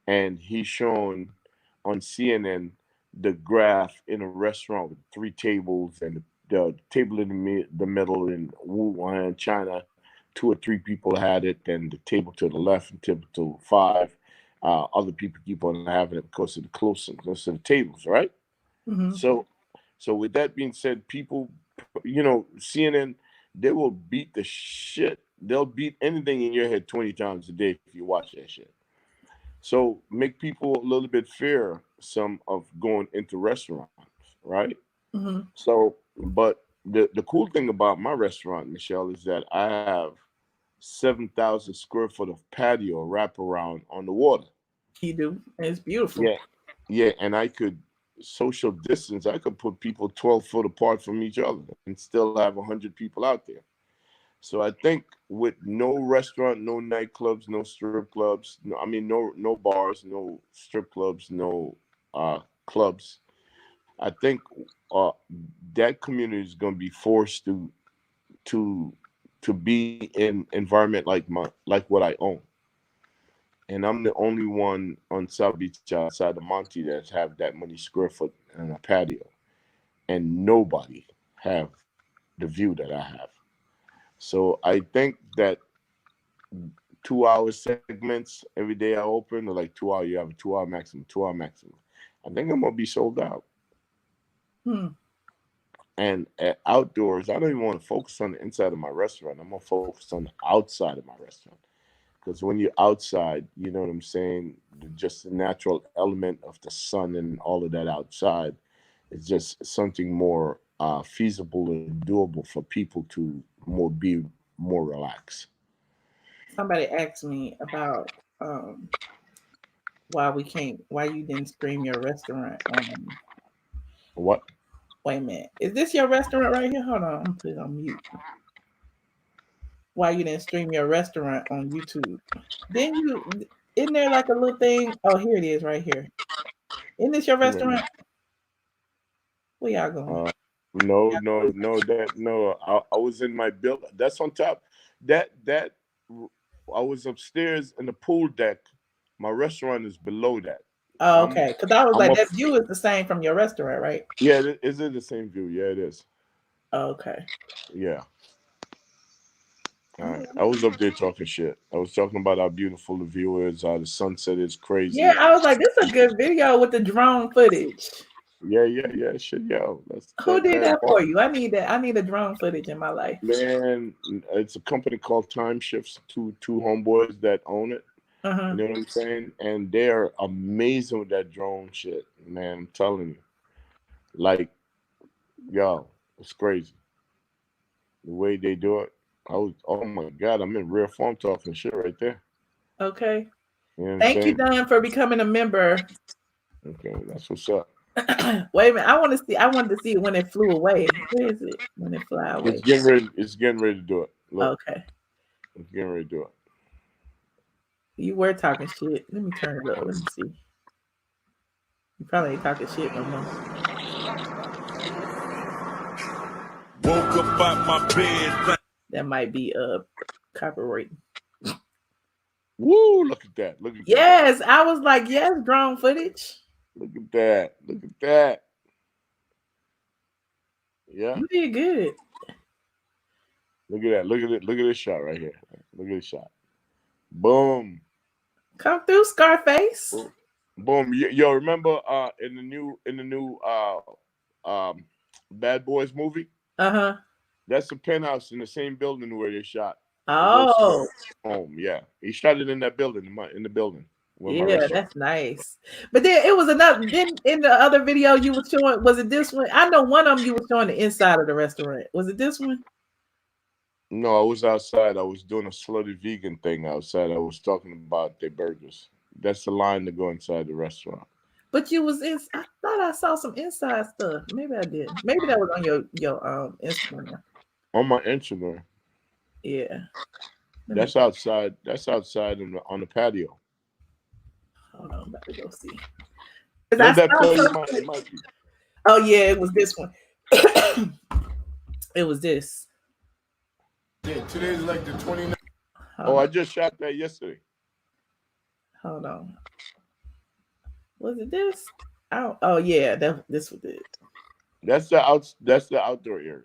and he's shown on CNN the graph in a restaurant with 3 tables and the table in the middle in Wuhan, China. 2 or 3 people had it, then the table to the left and table to 5. Other people keep on having it because of the closeness of the tables, right? So with that being said, people, CNN, they will beat the shit. They'll beat anything in your head 20 times a day if you watch that shit. So make people a little bit fear some of going into restaurants, right? So, but the cool thing about my restaurant, Michelle, is that I have 7,000 square foot of patio wraparound on the water. You do. It's beautiful. Yeah, yeah, and I could social distance. I could put people 12 foot apart from each other and still have 100 people out there. So I think with no restaurant, no nightclubs, no strip clubs, no, I mean no bars, no strip clubs, no clubs. I think uh, that community is going to be forced to to be in environment like what I own, and I'm the only one on South Beach outside of Monty that have that many square foot and a patio, and nobody have the view that I have. So I think that 2 hour segments every day I open, or like 2 hour, you have a 2 hour maximum, 2 hour maximum. I think I'm gonna be sold out. Hmm. And at outdoors, I don't even want to focus on the inside of my restaurant. I'm gonna focus on the outside of my restaurant. Because when you're outside, you know what I'm saying, just the natural element of the sun and all of that outside is just something more feasible and doable for people to be more relaxed. Somebody asked me about why you didn't stream your restaurant on. What? Wait a minute. Is this your restaurant right here? Hold on. I'm putting it on mute. Why you didn't stream your restaurant on YouTube? Then you isn't there like a little thing? Oh, here it is right here. Isn't this your restaurant? Where y'all going? Uh, no, no, no, that no. I was in my build. That's on top. That I was upstairs in the pool deck. My restaurant is below that. Oh, I'm okay. Because I was I'm like, up. that view is the same from your restaurant, right? Yeah, is it the same view? Yeah, it is. Okay. Yeah. All All right. right. I was up there talking shit. I was talking about how beautiful the view is, how the sunset is Yeah, crazy. I was like, this is a good video with the drone footage. Yeah, yeah, yeah. Shit, yo, that's Who did that that bar. for you? I need that. I need a drone footage in my life. Man, it's a company called Time Shifts. Two homeboys that own it. You Uh-huh. know what I'm saying? And they're amazing with that drone shit, man. I'm telling you. Like, yo, it's crazy. The way they do it. Oh my God, I'm in rare form talking shit right there. Okay. You know what I'm Thank you, saying? Don, for becoming a member. Okay, that's what's up. Wait a minute. I want to see. I wanted to see it when it flew away. Where is it? When it fly away. It's getting ready to do it. Look, Okay. it's getting ready to do it. You were talking shit. Let me turn it up. Let me see. You probably ain't talking shit no more. Woke up out my bed. That might be copyright. Woo! Look at that. Look at that. Yes, I was like, yes, drone footage. Look at that. Look at that. Yeah. You did good. Look at that. Look at it. Look at this shot right here. Look at this shot. Boom. Come through, Scarface. Boom. Boom. Yo, remember in the new Bad Boys movie? Uh-huh. That's a penthouse in the same building where they shot Will Smith Oh, home. Yeah. He shot it in that building, in the building where my yeah, restaurant. that's nice. But then it was another. Then in the other video you were showing, was it this one? I know one of them you were showing the inside of the restaurant. Was it this one? No, I was outside. I was doing a slutty vegan thing outside. I was talking about their burgers. That's the line to go inside the restaurant. But you was in. I thought I saw some inside stuff. Maybe I did. Maybe that was on your Instagram. On my Instagram. Yeah. That's outside. That's outside on the patio. Hold on, I'm about to go see. Let that play. It might be. Oh yeah, it was this one. It was this. Yeah, today's like the 29th. Oh, I just shot that yesterday. Hold on. Was it this? Oh yeah, this was it. That's the outdoor area.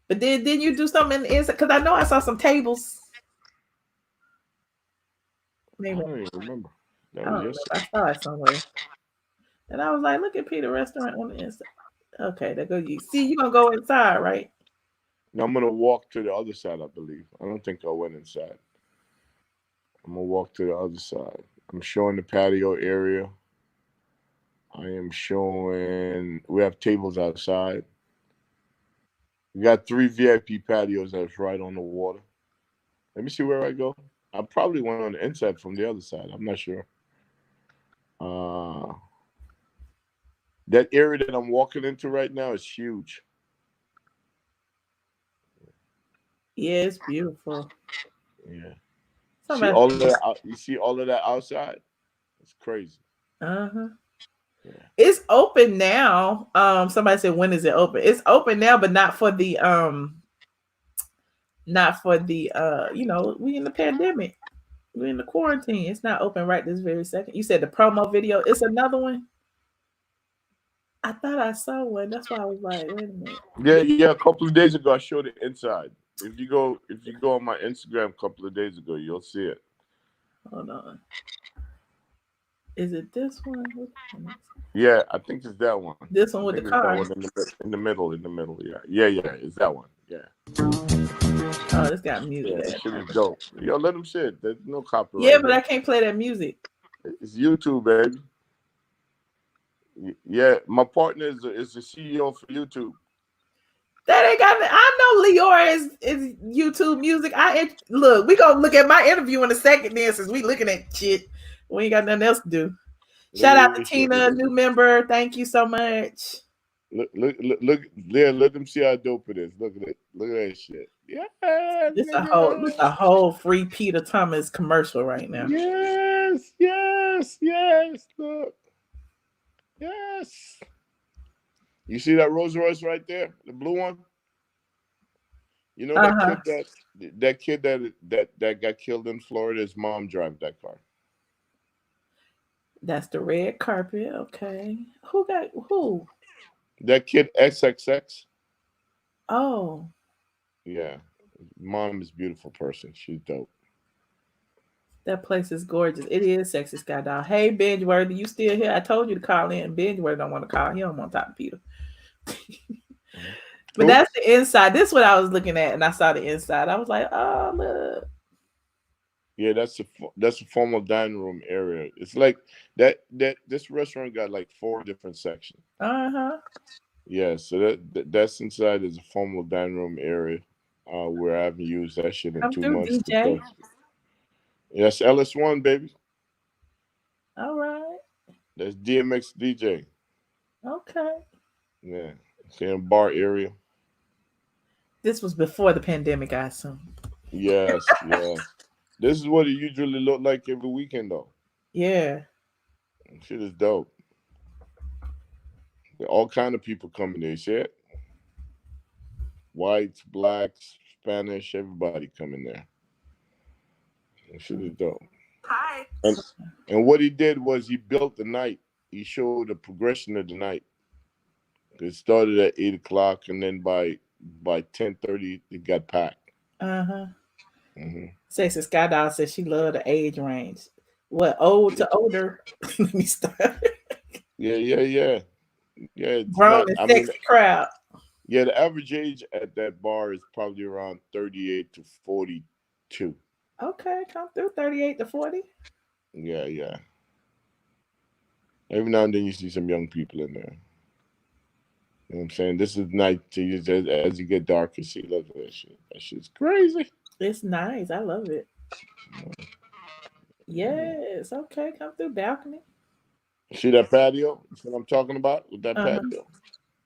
But then you do something in the inside? Because I know I saw some tables. Maybe I don't even remember. That I was don't remember. I yesterday. saw it somewhere. And I was like, look at Peter Restaurant on the inside. Okay, there go you. See, you're gonna go inside, right? Now I'm gonna walk to the other side, I believe. I don't think I went inside. I'm gonna walk to the other side. I'm showing the patio area. I am showing we have tables outside. We got 3 VIP patios that's right on the water. Let me see where I go. I probably went on the inside from the other side. I'm not sure. That area that I'm walking into right now is huge. Yeah, it's beautiful. Yeah. See Somebody, all of that. You see all of that outside? It's crazy. uh-huh. Yeah. It's open now. Somebody said, when is it open? It's open now, but not for the we in the pandemic. We're in the quarantine. It's not open right this very second. You said the promo video. It's another one. I thought I saw one. That's why I was like, wait a minute. Yeah. A couple of days ago, I showed it inside. If you go on my Instagram a couple of days ago, you'll see it. Hold on. Is it this one? Yeah, I think it's that one. This one I with the think it's that car. one in the middle. Yeah. It's that one. Yeah. Oh, it's got music. Yeah, that shit is dope. Yo, let them shit. There's no Yeah, copyright but I here. can't play that music. It's YouTube, baby. Yeah, my partner is the CEO for YouTube. That ain't got. I know Leora is YouTube music. Look. We gonna look at my interview in a second. Then, since we looking at shit, we ain't got nothing else to do. Look Shout at out to this shit. Tina, new member. Thank you so much. Look there. Let them see how dope it is. Look at it. Look at that shit. Yeah, This nigga. a whole free Peter Thomas commercial right now. Yes. Look. Yes. You see that Rolls Royce right there, the blue one? You know that Uh-huh. kid that got killed in Florida. His mom drives that car. That's the red carpet. Okay. Who got who? That kid XXX. Oh, Yeah, mom is a beautiful person. She's dope. that place is gorgeous. It is sexy, Sky Dog. Hey, Benjworthy, you still here? I told you to call in. Benjworthy don't want to call. He don't want to talk to Peter. But Who? that's the inside. This is what I was looking at, and I saw the inside. I was like, oh, look. Yeah, that's a formal dining room area. It's like that this restaurant got like 4 different sections. Uh-huh. Yeah, so that's inside is a formal dining room area, where I haven't used that shit in Come 2 through, months DJ. because that's LS1, baby. All right. That's DMX DJ. Okay. Yeah, same bar area. This was before the pandemic, I assume. Yes. This is what it usually look like every weekend, though. Yeah. Shit is dope. All kind of people coming there. Shit, whites, blacks, Spanish, everybody coming there. Shit is dope. Hi. And what he did was he built the night. He showed the progression of the night. It started at 8 o'clock, and then by 10:30 it got packed. Uh-huh. Mm-hmm. Sexy Sky Dog says she loved the age range. What, old to older? Let me start. Yeah. It's Grown not. and I mean, sexy crowd. yeah. The average age at that bar is probably around 38 to 42. Okay, come through 38 to 40. Yeah. Every now and then you see some young people in there. You know what I'm saying? This is night to use as you get darker. See, look at that shit. That shit's crazy. It's nice. I love it. Yes. Okay, come through balcony. See that patio? You see what I'm talking about with that Uh-huh. patio?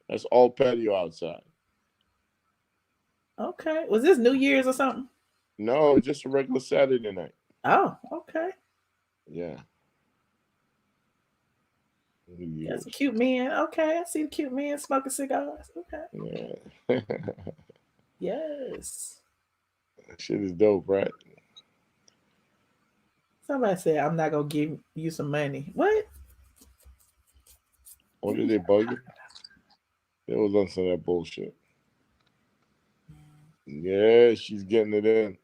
That's all patio outside. Okay. Was this New Year's or something? No, it's just a regular Saturday night. Oh, okay. Yeah. That's a cute man. Okay, I see the cute man smoking cigars. Okay. Yeah. Yes. Shit is dope, right? Somebody said, I'm not going to give you some money. What? What did they bug you? It was on some of that bullshit. Yeah, she's getting it in.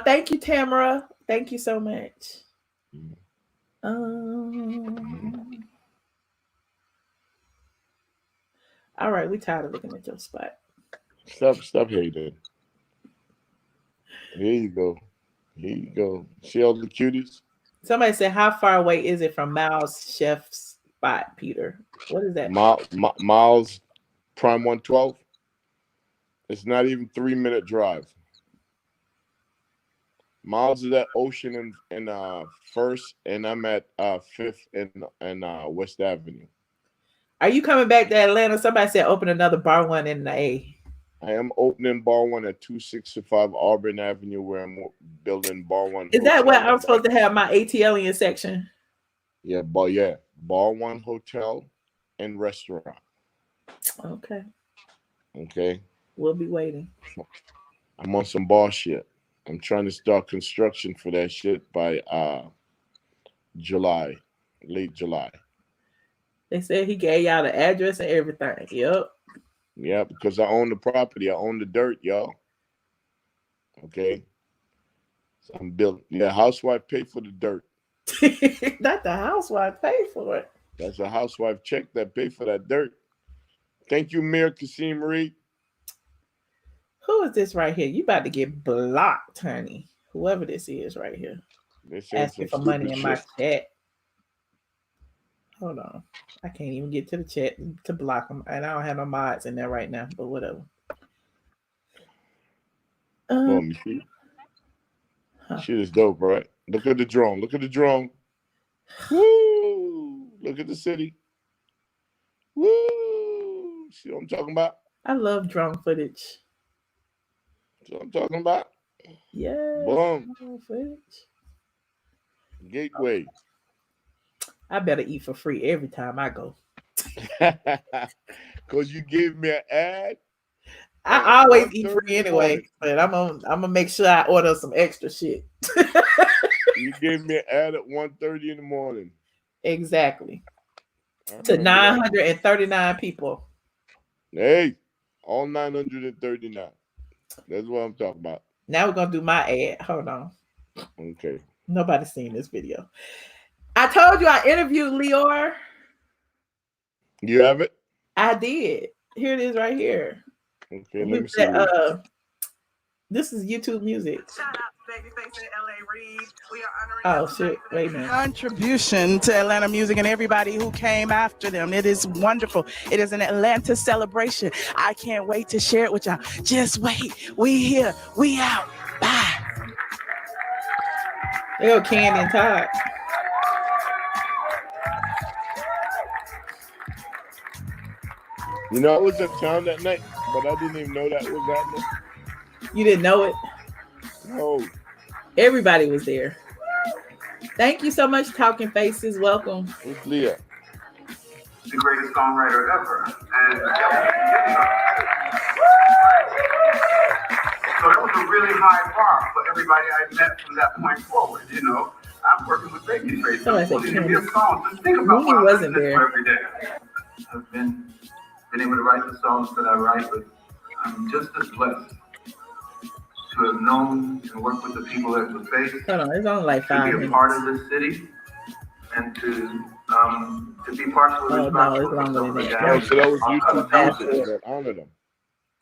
Thank you, Tamara. Thank you so much. All right, we tired of looking at your spot. Stop hating. Here you go. See all the cuties? Somebody said, how far away is it from Miles' chef's spot, Peter? What is that? Miles Prime 112. It's not even 3-minute drive. Miles is at Ocean and First, and I'm at Fifth and West Avenue. Are you coming back to Atlanta? Somebody said open another bar one in the A. I am opening bar one at 265 Auburn Avenue, where I'm building bar one. Is that where I'm supposed to have my ATLien section? Yeah, bar one hotel and restaurant. Okay. Okay. We'll be waiting. I'm on some bar shit. I'm trying to start construction for that shit by July, late July. They said he gave y'all the address and everything. Yep. Yeah, because I own the property. I own the dirt, y'all. Okay. So I'm building. Yeah, housewife paid for the dirt. Not the housewife paid for it. That's a housewife check that paid for that dirt. Thank you, Mayor Kasim Reed. Who is this right here? You about to get blocked, honey. Whoever this is right here. Asking for money in my chat. Hold on. I can't even get to the chat to block them. And I don't have no mods in there right now, but whatever. Shit is dope, right? Look at the drone. Look at the drone. Woo! Look at the city. Woo! See what I'm talking about? I love drone footage. That's what I'm talking about. Yeah. Boom. Drone footage. Gateway. I better eat for free every time I go. Because you gave me an ad. I always eat free anyway, but I'm gonna make sure I order some extra shit. You gave me an ad at 1:30 in the morning. Exactly. To 939 people. Hey, all 939. That's what I'm talking about. Now we're gonna do my ad. Hold on. Okay. Nobody's seen this video. I told you I interviewed Lior. You have it? I did. Here it is right here. Okay, let me see. This is YouTube music. Shout out to Babyface and LA Reid. We are honoring Oh shit, wait a minute. Contribution to Atlanta music and everybody who came after them. It is wonderful. It is an Atlanta celebration. I can't wait to share it with y'all. Just wait. We here. We out. Bye. There go Candy and Todd. You know, I was in town that night, but I didn't even know that was happening. You didn't know it? No. Everybody was there. Thank you so much, Talking Faces. Welcome. It's Leah. The greatest songwriter ever. And so that was a really high bar for everybody I met from that point forward. You know, I'm working with Babyface. So I said, give me a song. Just think about what I'm listening to every day. I've been able to write the songs that I write, but I'm just as blessed to have known and worked with the people at the Face. Hold on, it's only like 5 minutes. To be a part of this city and to be partially responsible for that. So that was YouTube music that honored them.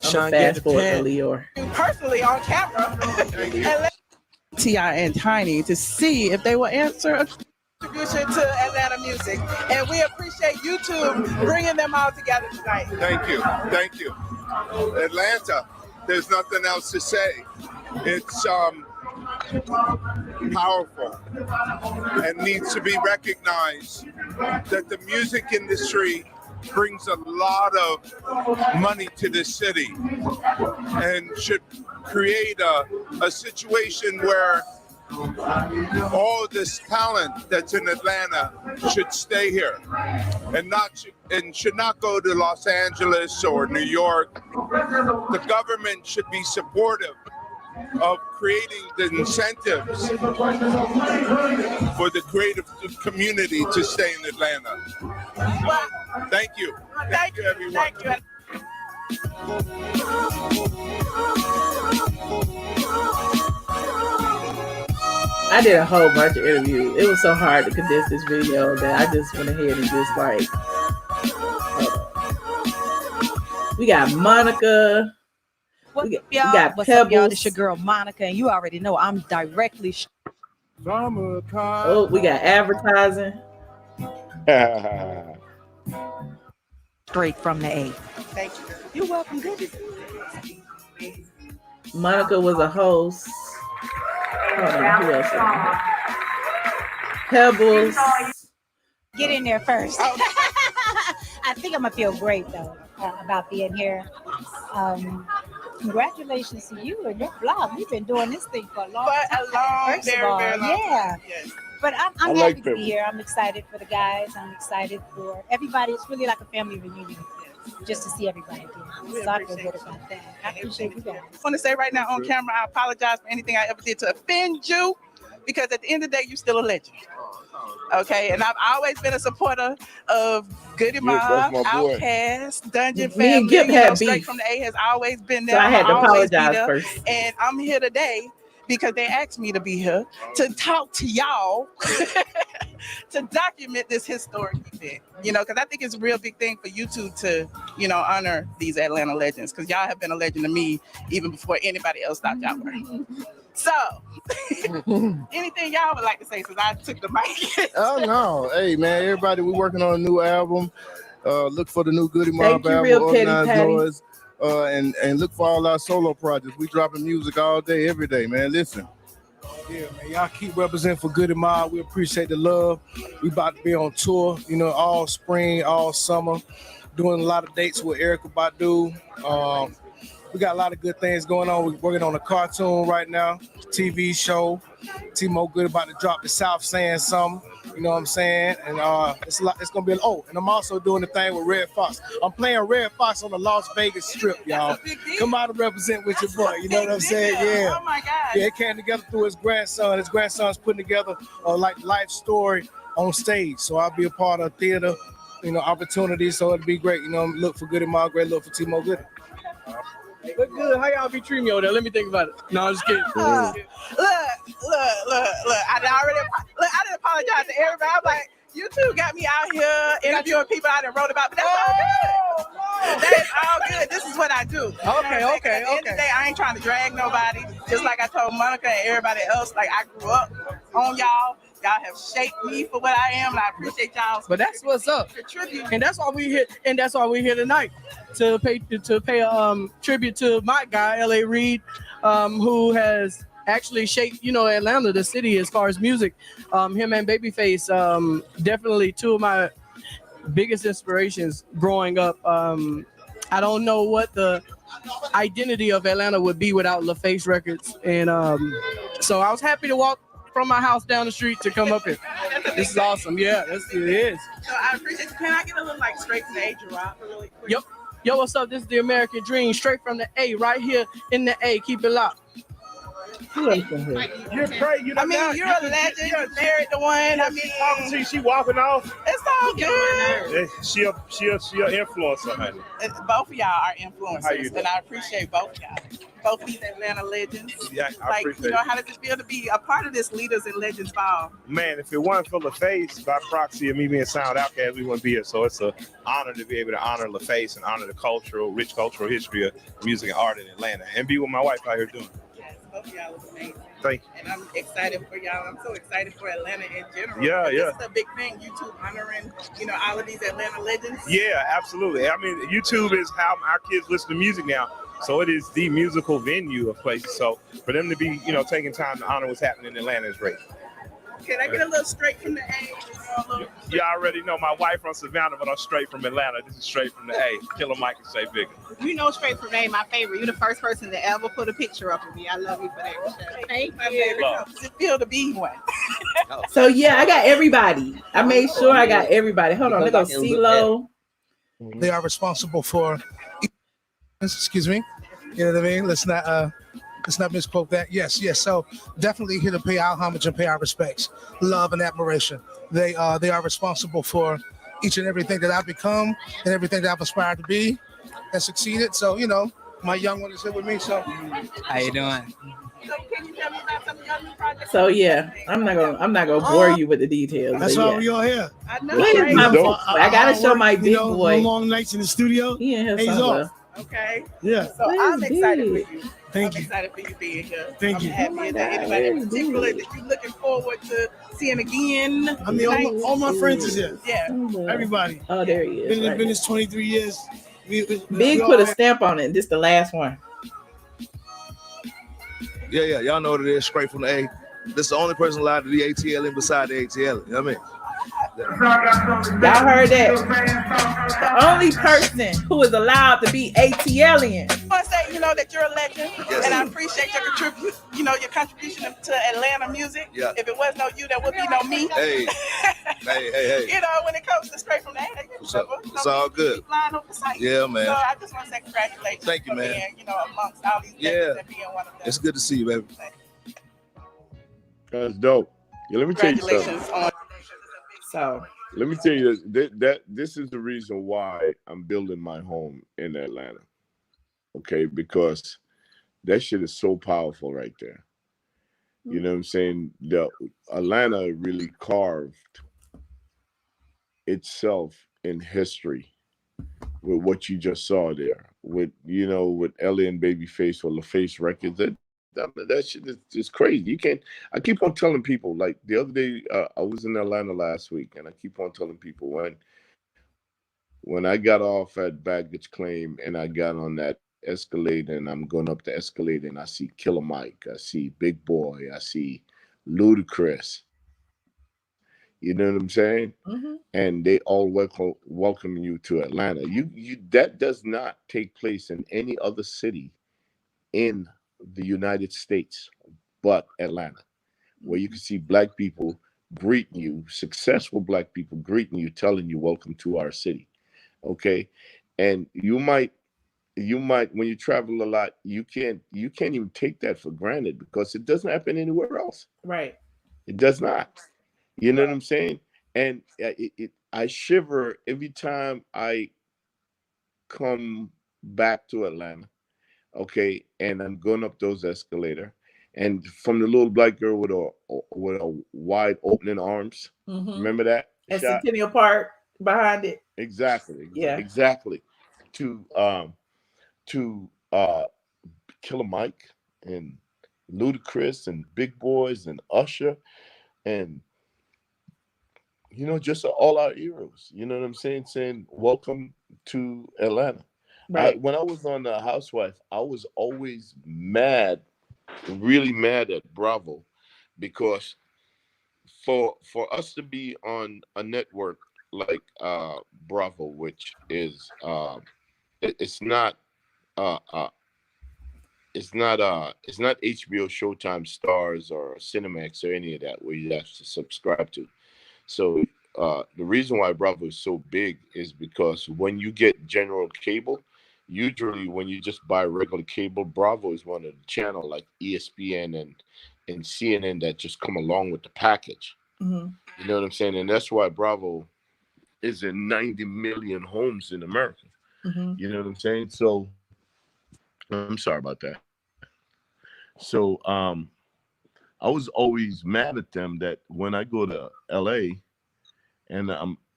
I'm fast forward to Lior. Personally on camera. T.I. and Tiny to see if they will answer a contribution to Atlanta music. And we appreciate YouTube bringing them all together tonight. Thank you. Thank you. Atlanta, there's nothing else to say. It's powerful and needs to be recognized that the music industry brings a lot of money to this city and should create a situation where all this talent that's in Atlanta should stay here and should not go to Los Angeles or New York. The government should be supportive of creating the incentives for the creative community to stay in Atlanta. Thank you. Thank you, everyone. Thank you. I did a whole bunch of interviews. It was so hard to condense this video that I just went ahead and just like, we got Monica. We got What's Pebbles. up, y'all? This your girl Monica, and you already know I'm directly. Oh, we got advertising. Straight from the A. Thank you. You're welcome. Good to see you. Monica was a host. Hold on, who else? Pebbles. Get in there first. I think I'm gonna feel great though about being here. Congratulations to you and your blog. You've been doing this thing for a long time. First of all, very long time. Yes. But I'm happy to be here. I'm excited for the guys. I'm excited for everybody. It's really like a family reunion just to see everybody again. So I feel good about that. I appreciate you guys. I want to say right now on camera, I apologize for anything I ever did to offend you, because at the end of the day, you're still a legend. Okay, and I've always been a supporter of Goody Mob, Outkast, Dungeon Family. Straight from the A has always been there. So I had to apologize first. And I'm here today because they asked me to be here to talk to y'all to document this historic event. You know, because I think it's a real big thing for YouTube to, you know, honor these Atlanta legends, because y'all have been a legend to me even before anybody else thought y'all were. So, anything y'all would like to say since I took the mic? Oh no, hey man, everybody, we're working on a new album. Look for the new Goody Mob album, Organized Noise, and look for all our solo projects. We dropping music all day, every day, man. Listen. Yeah, man, y'all keep representing for Goody Mob. We appreciate the love. We about to be on tour, you know, all spring, all summer, doing a lot of dates with Erykah Badu. We got a lot of good things going on. We're working on a cartoon right now, TV show. T-Mo Good about to drop the South saying something. You know what I'm saying? And it's gonna be and I'm also doing the thing with Red Fox. I'm playing Red Fox on the Las Vegas Strip, y'all. Come out and represent with your boy. You know what I'm saying? Yeah. Oh my God. Yeah, it came together through his grandson. His grandson's putting together like life story on stage. So I'll be a part of theater, you know, opportunities. So it'll be great. You know, look for Goody Mob, great look for T-Mo Goody. Look good. How y'all be treating me over there? Let me think about it. No, I'm just kidding. Look. I didn't apologize to everybody. I'm like, you two got me out here interviewing people I done wrote about, but that's all good. That is all good. This is what I do. Okay. At the end of the day, I ain't trying to drag nobody. Just like I told Monica and everybody else, like I grew up on y'all. Y'all have shaped me for what I am, and I appreciate y'all. But that's what's up. And that's why we here. And that's why we're here tonight to pay tribute to my guy, L.A. Reid, who has actually shaped, you know, Atlanta, the city, as far as music. Him and Babyface, definitely two of my biggest inspirations growing up. I don't know what the identity of Atlanta would be without LaFace Records, and so I was happy to walk from my house down the street to come up here. This is awesome. Yeah, it is. So I appreciate you. Can I get a little like straight from the A drop really quick? Yep. Yo, what's up? This is the American Dream, straight from the A, right here in the A. Keep it locked. Who else in here? You're great. You're a legend. You married the one. I mean, she walking off. It's all good. She a influencer, honey. Both of y'all are influencers, and I appreciate both of y'all. Both of these Atlanta legends. Yeah, I appreciate it. How does it feel to be a part of this Leaders and Legends Ball? Man, if it wasn't for LaFace, by proxy of me being Sound Outkast, we wouldn't be here. So it's an honor to be able to honor LaFace and honor the rich cultural history of music and art in Atlanta, and be with my wife out here doing it. Yes, both of y'all look amazing. Thank you. And I'm excited for y'all. I'm so excited for Atlanta in general. Yeah. This is a big thing, YouTube honoring, all of these Atlanta legends. Yeah, absolutely. I mean, YouTube is how our kids listen to music now. So it is the musical venue of places. So for them to be, taking time to honor what's happening in Atlanta is great. Can I get a little straight from the A? You already know my wife from Savannah, but I'm straight from Atlanta. This is straight from the A. Killer Mike and Say Bigger. You know, straight from the A, my favorite. You're the first person to ever put a picture up of me. I love you for that, Michelle. Thank you. How does it feel to be one? So yeah, I got everybody. I made sure I got everybody. Hold on, let's go CeeLo. They are responsible for. Excuse me. You know what I mean? Let's not misquote that. Yes. So definitely here to pay our homage and pay our respects, love and admiration. They are responsible for each and everything that I've become and everything that I've aspired to be and succeeded. So, my young one is here with me. So how you doing? So can you tell me about some of your new projects? So yeah, I'm not gonna bore you with the details. That's why we all here. I know. I gotta show my big boy. Long nights in the studio. He in He's off. Okay. Yeah. So I'm excited for you. I'm excited for you being here. Thank I'm you. happy that anybody in particular that you're looking forward to seeing again. I mean, all my friends is here. Yeah. Everybody. Oh, there he is. Been in business 23 years. Big put a stamp on it. This the last one. Yeah. Y'all know what it is. Straight from the A. This is the only person allowed to be ATLien beside the ATLien. You know what I mean? Y'all heard that? The only person who is allowed to be ATLien. I want to say, that you're a legend, and I appreciate your contribution to Atlanta music. Yeah. If it was no you, there would be no me. Hey. When it comes to Straight from the A, it's all good. Flying over the site. Yeah, man. So I just want to say congratulations. Thank you, for man. Being, amongst all these legends and being one of them. It's good to see you, baby. That's dope. Yeah, let me tell you something. So let me tell you that this is the reason why I'm building my home in Atlanta. Okay, because that shit is so powerful right there. You know what I'm saying? The Atlanta really carved itself in history with what you just saw there. With with ATLien Babyface or LaFace Records. That shit is just crazy. You can't. I keep on telling people, like the other day, I was in Atlanta last week, and I keep on telling people when I got off at Baggage Claim and I got on that escalator and I'm going up the escalator and I see Killer Mike, I see Big Boy, I see Ludacris. You know what I'm saying? Mm-hmm. And they all welcome you to Atlanta. You that does not take place in any other city in the United States but Atlanta, where you can see black people greeting you, successful black people greeting you, telling you welcome to our city. Okay. And you might when you travel a lot, you can't even take that for granted because it doesn't happen anywhere else. Right. It does not. You know what I'm saying? And I shiver every time I come back to Atlanta. Okay, and I'm going up those escalator, and from the little black girl with a wide opening arms. Mm-hmm. Remember that? And Centennial Park behind it. Exactly. Yeah. Exactly. To Killer Mike and Ludacris and Big Boys and Usher and just all our heroes. You know what I'm saying? Saying welcome to Atlanta. Right. When I was on The Housewife, I was always mad, really mad at Bravo, because for us to be on a network like Bravo, which is it's not HBO, Showtime, Stars, or Cinemax or any of that where you have to subscribe to. So the reason why Bravo is so big is because when you get general cable, usually when you just buy regular cable, Bravo is one of the channel like ESPN and CNN that just come along with the package. Mm-hmm. You know what I'm saying? And that's why Bravo is in 90 million homes in America. Mm-hmm. You know what I'm saying? So I'm sorry about that. So I was always mad at them that when I go to LA and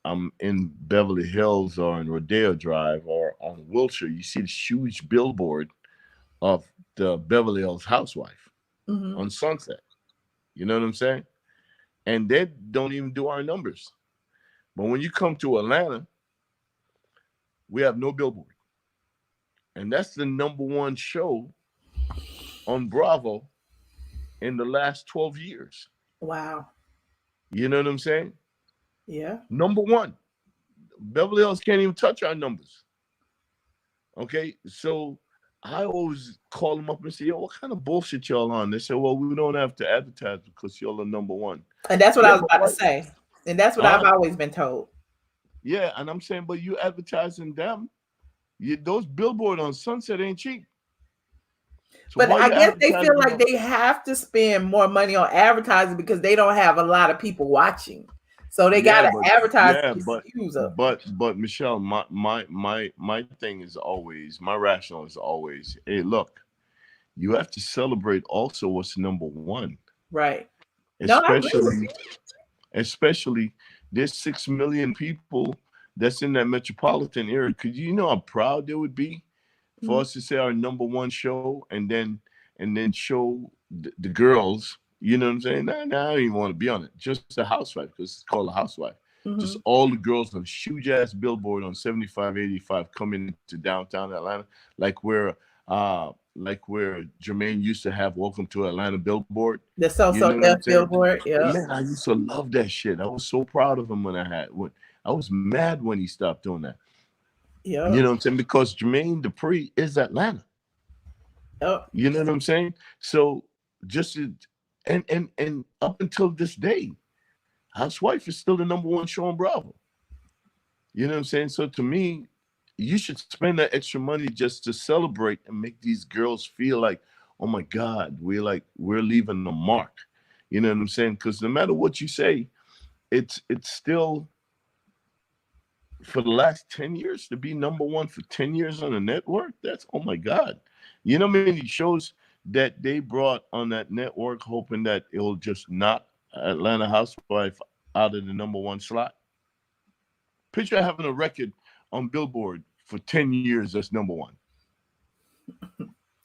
I'm in Beverly Hills or in Rodeo Drive or on Wilshire, you see this huge billboard of the Beverly Hills Housewife on Sunset. You know what I'm saying? And they don't even do our numbers. But when you come to Atlanta, we have no billboard. And that's the #1 show on Bravo in the last 12 years. Wow. You know what I'm saying? Yeah. #1. Beverly Hills can't even touch our numbers. Okay, so I always call them up and say, yo, what kind of bullshit y'all on? They say, well, we don't have to advertise because y'all are #1. And that's what I was about to say. And that's what I've always been told. Yeah, and I'm saying, but you advertising them. Those billboard on Sunset ain't cheap. So but I guess they feel like they have to spend more money on advertising because they don't have a lot of people watching. So they gotta advertise. But Michelle, my thing is always, my rationale is always, hey, look, you have to celebrate also what's #1. Right. Especially there's 6 million people that's in that metropolitan area. Could you know how proud they would be for us to say our #1 show and then show the girls, you know what I'm saying? Nah, I don't even want to be on it. Just the Housewife, because it's called a Housewife. Just all the girls on a huge ass billboard on 75, 85 coming to downtown Atlanta, like where like where Jermaine used to have Welcome to Atlanta billboard. The So Deaf billboard. Yeah. Man, I used to love that shit. I was so proud of him when I was mad when he stopped doing that. Yeah. You know what I'm saying? Because Jermaine Dupri is Atlanta. Oh. You know what I'm saying? So just and up until this day, Housewife is still the #1 show on Bravo. You know what I'm saying? So to me, you should spend that extra money just to celebrate and make these girls feel like, oh my God, we're leaving a mark. You know what I'm saying? Because no matter what you say, it's still, for the last 10 years, to be #1 for 10 years on a network, that's, oh my God. You know how many shows that they brought on that network hoping that it will just knock Atlanta Housewife out of the #1 slot? Picture having a record on Billboard for 10 years that's #1.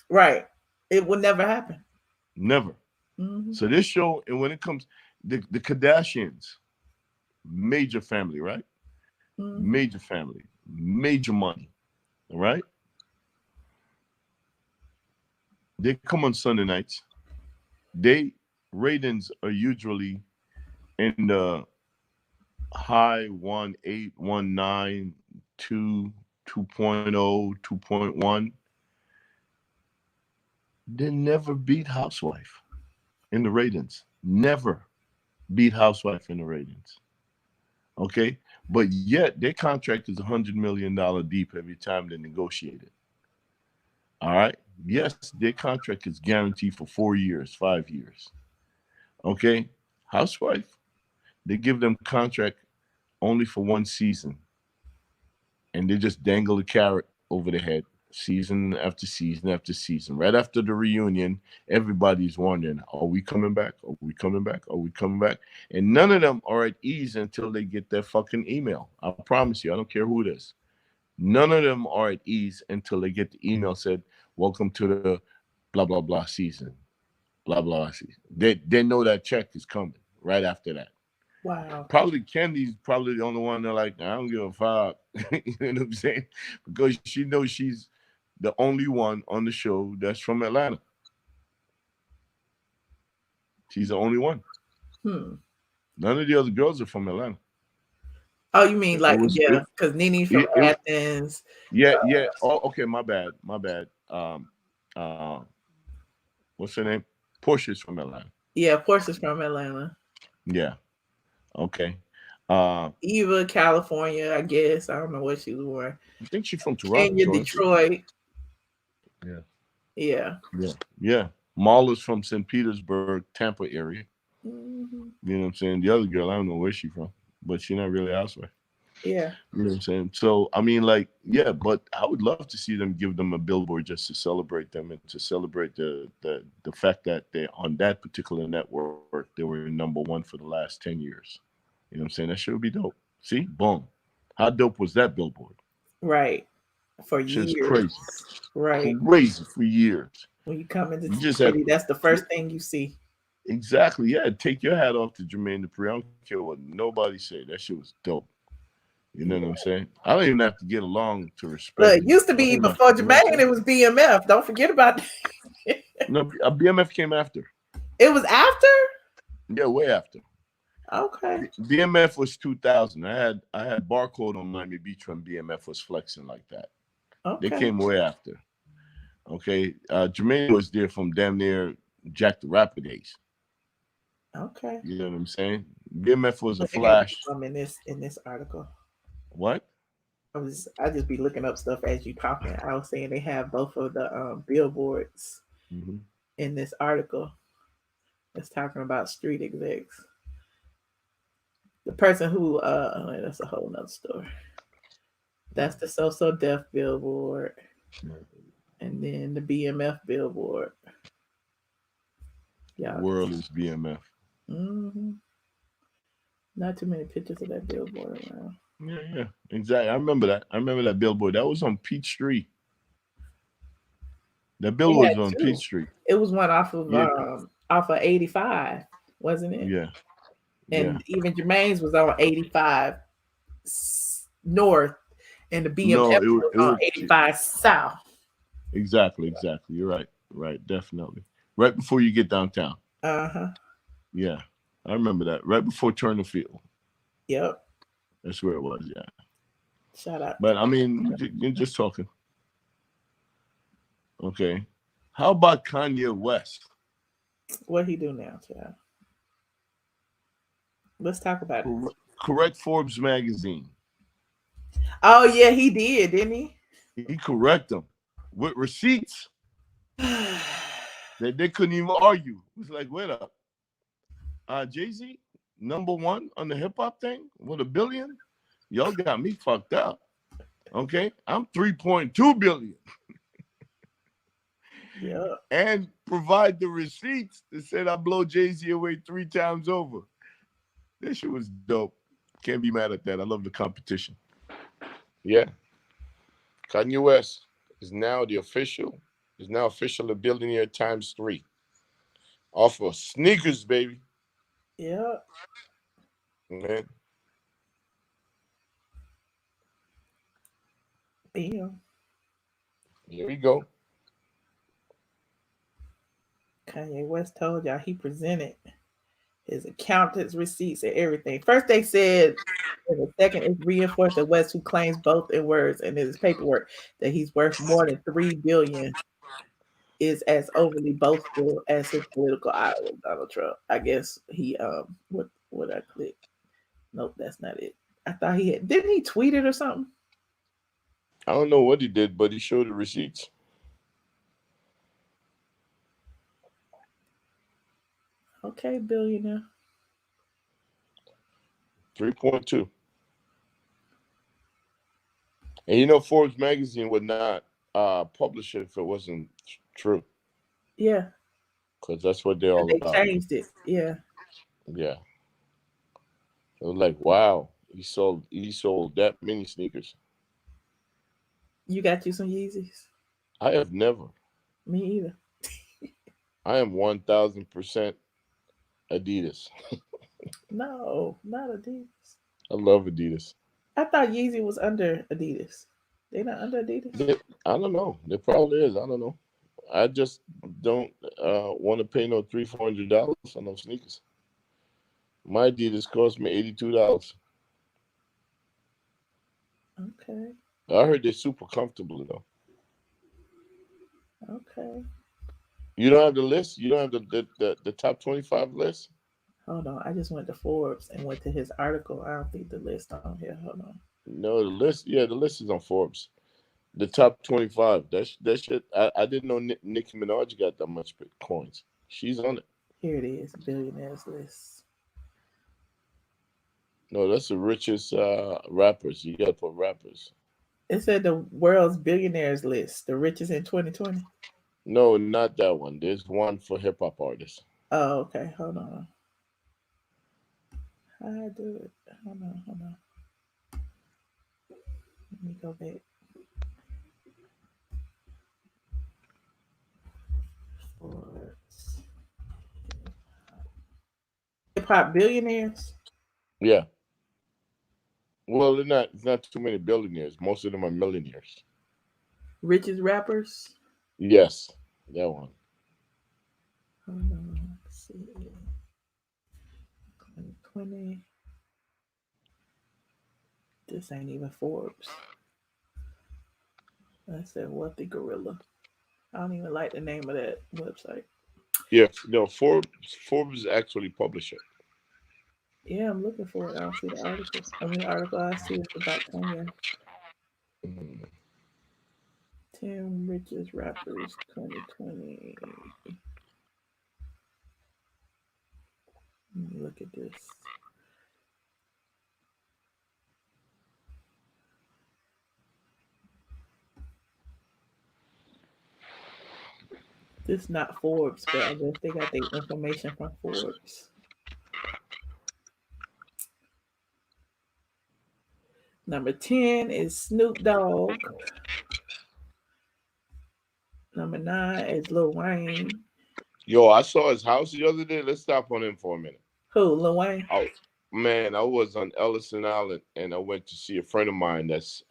Right. It would never happen. Never. Mm-hmm. So this show, and when it comes, the Kardashians, major family, right? Mm-hmm. Major family, major money, all right? They come on Sunday nights. Ratings are usually in the high 1.8, 1.9, 2, 2.0, 2.1. They never beat Housewife in the ratings. Never beat Housewife in the ratings. Okay? But yet their contract is $100 million deep every time they negotiate it. All right? Yes, their contract is guaranteed for 4 years, 5 years. Okay? Housewife, they give them contract only for 1 season. And they just dangle a carrot over their head season after season after season. Right after the reunion, everybody's wondering, are we coming back? Are we coming back? Are we coming back? And none of them are at ease until they get their fucking email. I promise you, I don't care who it is. None of them are at ease until they get the email said, welcome to the blah, blah, blah season. Blah, blah, blah season. They know that check is coming right after that. Wow. Probably Candy's probably the only one they're like, I don't give a fuck. You know what I'm saying? Because she knows she's the only one on the show that's from Atlanta. She's the only one. None of the other girls are from Atlanta. Oh, you mean like, yeah, because Nene from Athens. Yeah. Oh, okay, my bad. What's her name? Portia's from Atlanta. Yeah, Portia's from Atlanta. Yeah. Okay. Eva, California, I guess. I don't know what she was born. I think she's from Toronto. Kenya, Detroit. Yeah. Marla's from St. Petersburg, Tampa area. Mm-hmm. You know what I'm saying? The other girl, I don't know where she's from, but she's not really a housewife. Yeah. You know what I'm saying? So, I mean, like, yeah, but I would love to see them give them a billboard just to celebrate them and to celebrate the fact that they on that particular network, they were #1 for the last 10 years. You know what I'm saying? That shit would be dope. See? Boom. How dope was that billboard? Right. For years. Crazy. Right. Crazy for years. When you come into the city, that's the first thing you see. Exactly. Yeah. Take your hat off to Jermaine Dupri. I don't care what nobody say. That shit was dope. You know what I'm saying? I don't even have to get along to respect. Look, it used to be before Jermaine, it was BMF. Don't forget about that. No, BMF came after. It was after? Yeah, way after. Okay. BMF was 2000. I had Barcode on Miami Beach when BMF was flexing like that. Okay. They came way after. Okay. Jermaine was there from damn near Jack the Rapper days. Okay. You know what I'm saying? BMF was a flash. In this article. What? I just be looking up stuff as you talking. I was saying they have both of the billboards in this article. It's talking about street execs. The person who that's a whole nother story. That's the So Deaf billboard. And then the BMF billboard. Yeah. World is BMF. Mm-hmm. Not too many pictures of that billboard around. Yeah, exactly. I remember that billboard. That was on Peachtree. That billboard was on Peachtree. It was one off of 85, wasn't it? Yeah. And even Jermaine's was on 85 North, and the BMF was on 85 South. Exactly. You're right. Right, definitely. Right before you get downtown. Yeah, I remember that. Right before Turner Field. Yep. That's where it was. Yeah. Shout out. But I mean, you're just talking. Okay. How about Kanye West? What he do now, child? Let's talk about it. Correct Forbes magazine. Oh yeah, he did, didn't he? He correct them with receipts. They couldn't even argue. It was like, wait up. Jay-Z, #1 on the hip hop thing with $1 billion. Y'all got me fucked up. Okay, I'm 3.2 billion. Yeah. And provide the receipts that said I blow Jay-Z away 3 times over. That shit was dope. Can't be mad at that. I love the competition. Yeah. Kanye West is now official a billionaire times 3. Off of sneakers, baby. Yeah. Man. Damn. Here we go. Kanye West told y'all he presented his accountant's receipts and everything. First they said, and the second is reinforced that West, who claims both in words and in his paperwork that he's worth more than $3 billion, is as overly boastful as his political idol, Donald Trump. I guess he what I click. Nope, that's not it. I thought he had. Didn't he tweet it or something? I don't know what he did, but he showed the receipts. Okay, billionaire. 3.2. And you know, Forbes magazine would not publish it if it wasn't true. Yeah. Because that's what they're all They about. changed it. Yeah. Yeah. It was like, wow, he sold that many sneakers. You got you some Yeezys? I have never. Me either. I am 1,000% Adidas. No, not Adidas. I love Adidas. I thought Yeezy was under Adidas. They not under Adidas? I don't know. They probably is. I don't know. I just don't want to pay no $300-400 on those sneakers. My Adidas cost me $82. Okay. I heard they're super comfortable though. Okay. You don't have the list? You don't have the top 25 list? Hold on. I just went to Forbes and went to his article. I don't think the list on here. Hold on. No, the list. Yeah, the list is on Forbes. The top 25. That shit. I didn't know Nicki Minaj got that much coins. She's on it. Here it is. Billionaires list. No, that's the richest rappers. You got to put rappers. It said the world's billionaires list, the richest in 2020. No, not that one. There's one for hip hop artists. Oh, okay. Hold on. How do I do it? Hold on. Let me go back. Forbes. Hip hop billionaires? Yeah. Well, it's not too many billionaires. Most of them are millionaires. Richest rappers? Yes, that one. Hold on. Let's see. 2020. This ain't even Forbes. I said, what the gorilla? I don't even like the name of that website. Yeah, no, Forbes actually publish it. Yeah, I'm looking for it. I don't see the article. The article I see is about Kanye. 10 richest rappers 2020. Let me look at this. This is not Forbes, but I guess they got their information from Forbes. Number 10 is Snoop Dogg. Number 9 is Lil Wayne. Yo, I saw his house the other day. Let's stop on him for a minute. Who, Lil Wayne? Oh, man, I was on Ellison Island, and I went to see a friend of mine that's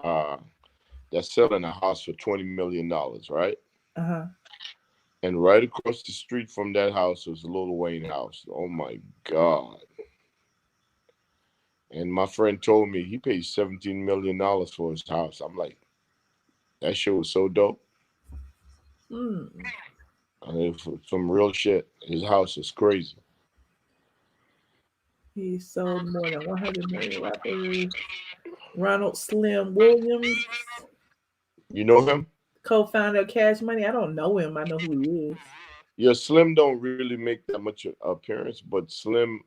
selling a house for $20 million, right? And right across the street from that house was Lil Wayne house. Oh my God. And my friend told me he paid $17 million for his house. I'm like, that shit was so dope. Some real shit. His house is crazy. He sold more than 100 million rappers. Ronald Slim Williams. You know him? Co-founder of Cash Money. I don't know him. I know who he is. Yeah, Slim don't really make that much appearance, but Slim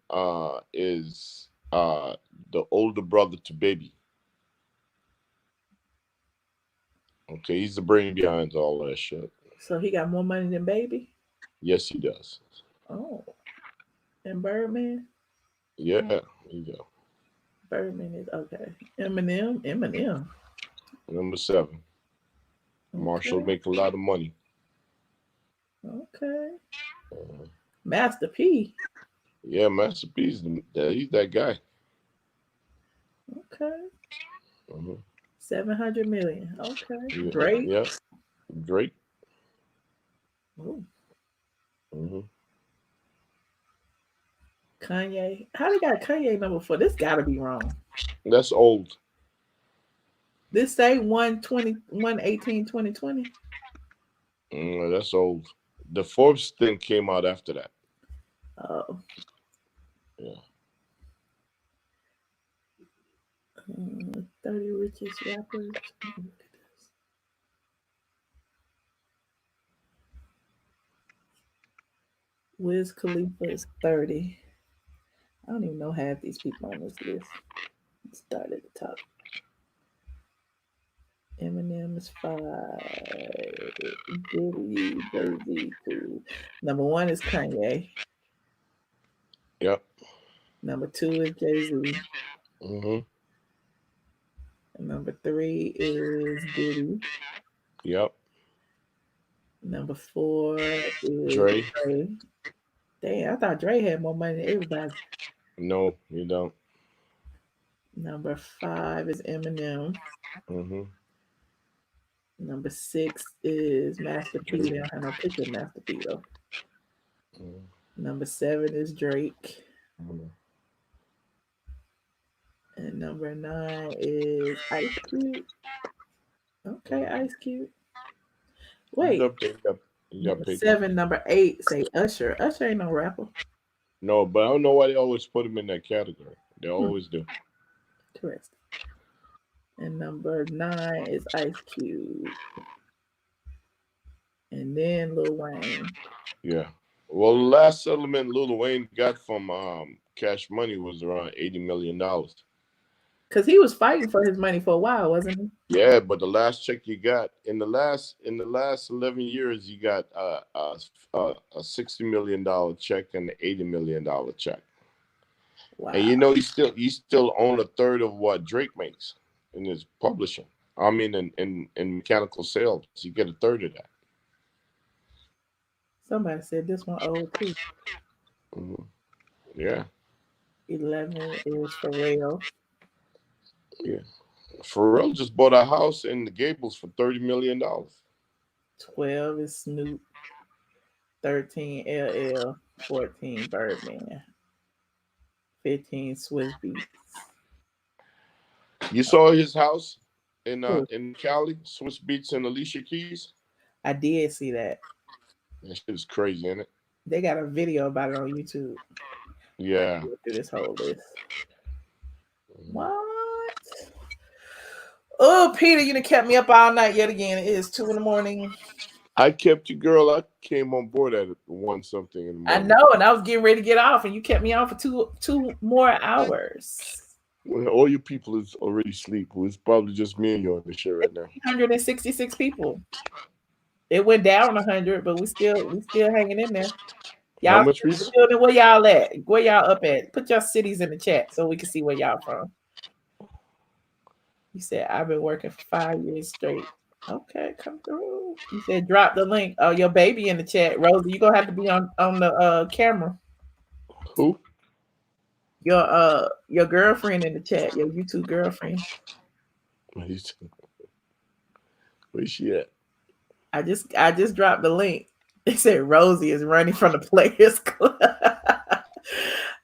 is the older brother to Baby. Okay, he's the brain behind all that shit. So he got more money than Baby? Yes, he does. Oh. And Birdman? Yeah, he does. Birdman is okay. Eminem. Number 7. Okay. Marshall make a lot of money. Okay. Master P. Yeah, Master P. He's that guy. Okay. 700 million. Okay. Yeah. Drake. Yeah. Drake. Kanye. How they got Kanye number 4? This gotta be wrong. That's old. This say 118 2020. That's old. The Forbes thing came out after that. Oh. Yeah. 30 richest rappers. Wiz Khalifa is 30. I don't even know half these people on this list. Let's start at the top. Eminem is 5. Diddy, Jay-Z, 2. Number 1 is Kanye. Yep. Number 2 is Jay-Z. And number 3 is Diddy. Yep. Number 4 is Dre. Damn, I thought Dre had more money than everybody. No, you don't. Number 5 is Eminem. Number 6 is Master P. They don't have no picture of Master P though. Number 7 is Drake. And number 9 is Ice Cube. Okay, Ice Cube. Wait. Number 7, number 8 say Usher. Usher ain't no rapper. No, but I don't know why they always put him in that category. They always do. Correct. And number 9 is Ice Cube. And then Lil Wayne. Yeah. Well, the last settlement Lil Wayne got from Cash Money was around $80 million. Because he was fighting for his money for a while, wasn't he? Yeah, but the last check you got in the last 11 years, you got a $60 million check and an $80 million check. Wow. And you know he still own a third of what Drake makes in his publishing. I mean, in mechanical sales, you get a third of that. Somebody said this one old too. Yeah. 11 is Pharrell. Yeah. Pharrell just bought a house in the Gables for $30 million. 12 is Snoop. 13 LL. 14 Birdman. 15 Swiss Beats. You saw his house in Cali, Swiss Beats and Alicia Keys? I did see that. That shit is crazy, isn't it? They got a video about it on YouTube. Yeah. Through this whole list. What? Oh, Peter, you done kept me up all night yet again. It is 2 a.m. I kept you, girl. I came on board at 1-something in the morning. I know, and I was getting ready to get off, and you kept me on for two more hours. Well, all your people is already asleep. It's probably just me and you on the show right now. 166 people. It went down 100, but we still hanging in there. Y'all, how much where y'all at? Where y'all up at? Put your cities in the chat so we can see where y'all from. You said I've been working for 5 years straight. Okay, come through. You said drop the link. Oh, your baby in the chat, Rosie. You gonna have to be on the camera. Who? Your girlfriend in the chat. Your YouTube girlfriend. Where's she at? I just dropped the link. They said Rosie is running from the Players Club.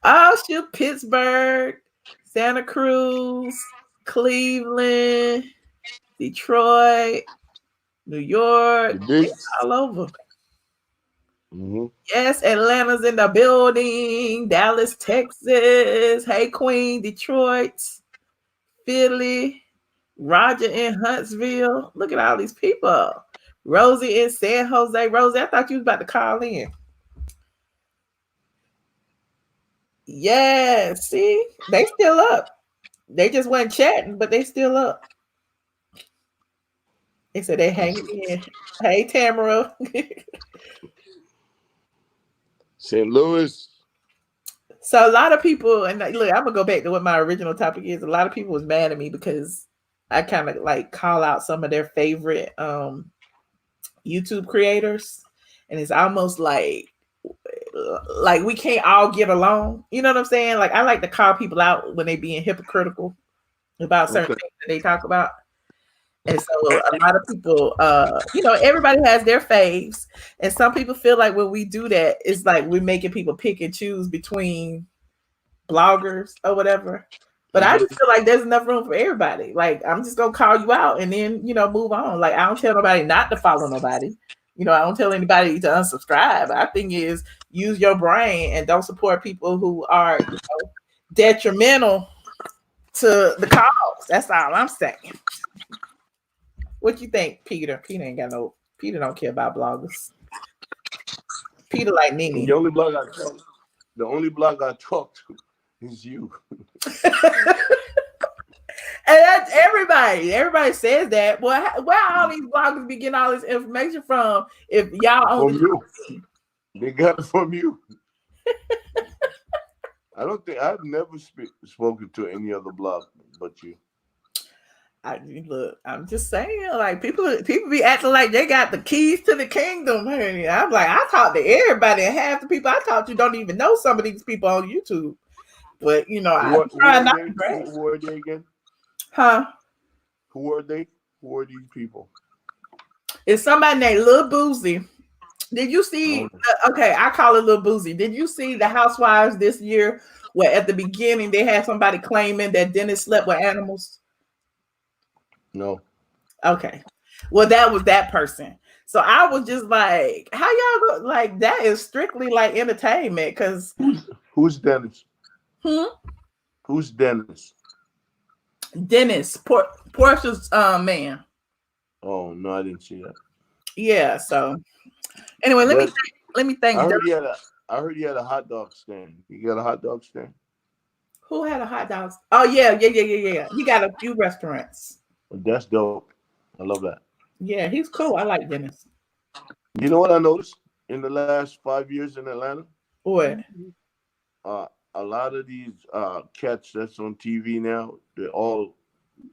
Oh, shoot, Pittsburgh, Santa Cruz, Cleveland, Detroit, New York, all over. Mm-hmm. Yes, Atlanta's in the building. Dallas, Texas. Hey, Queen, Detroit, Philly, Roger in Huntsville. Look at all these people. Rosie in San Jose. Rosie, I thought you was about to call in. Yeah, see, they still up. They just went chatting, but they still up. They said they hanging in. Hey, Tamara. St. Louis. So a lot of people, and look, I'm gonna go back to what my original topic is. A lot of people was mad at me because I kind of like call out some of their favorite YouTube creators, and it's almost like we can't all get along. You know what I'm saying? Like I like to call people out when they being hypocritical about certain things that they talk about. And so a lot of people, everybody has their faves. And some people feel like when we do that, it's like we're making people pick and choose between bloggers or whatever. But I just feel like there's enough room for everybody. Like, I'm just going to call you out and then, move on. Like, I don't tell nobody not to follow nobody. I don't tell anybody to unsubscribe. I think is use your brain and don't support people who are detrimental to the cause. That's all I'm saying. What you think, Peter? Peter don't care about bloggers. Peter like Nene. The only blog I talk to is you. And that's everybody. Everybody says that. Well, where all these bloggers be getting all this information from? If y'all only from you, they got it from you. I've never spoken to any other blog but you. I'm just saying, like people be acting like they got the keys to the kingdom. Honey. I'm like, I talk to everybody, and half the people I talk to don't even know some of these people on YouTube. But I'm trying not to brag. Who are they again? Huh? Who are they? Who are these people? It's somebody named Lil Boozy. Did you see? Okay, I call it Lil Boozy. Did you see the Housewives this year? Where at the beginning they had somebody claiming that Dennis slept with animals. No. Okay. Well, that was that person. So I was just like, how y'all go? Like, that is strictly like entertainment. Because who's Dennis? Who's Dennis? Dennis, Portia's man. Oh no, I didn't see that. Yeah. So anyway, let me thank. I heard he had a hot dog stand. You got a hot dog stand? Who had a hot dog? Oh yeah. He got a few restaurants. That's dope. I love that. Yeah, he's cool. I like Dennis. You know what I noticed in the last 5 years in Atlanta? What? A lot of these cats that's on TV now, they all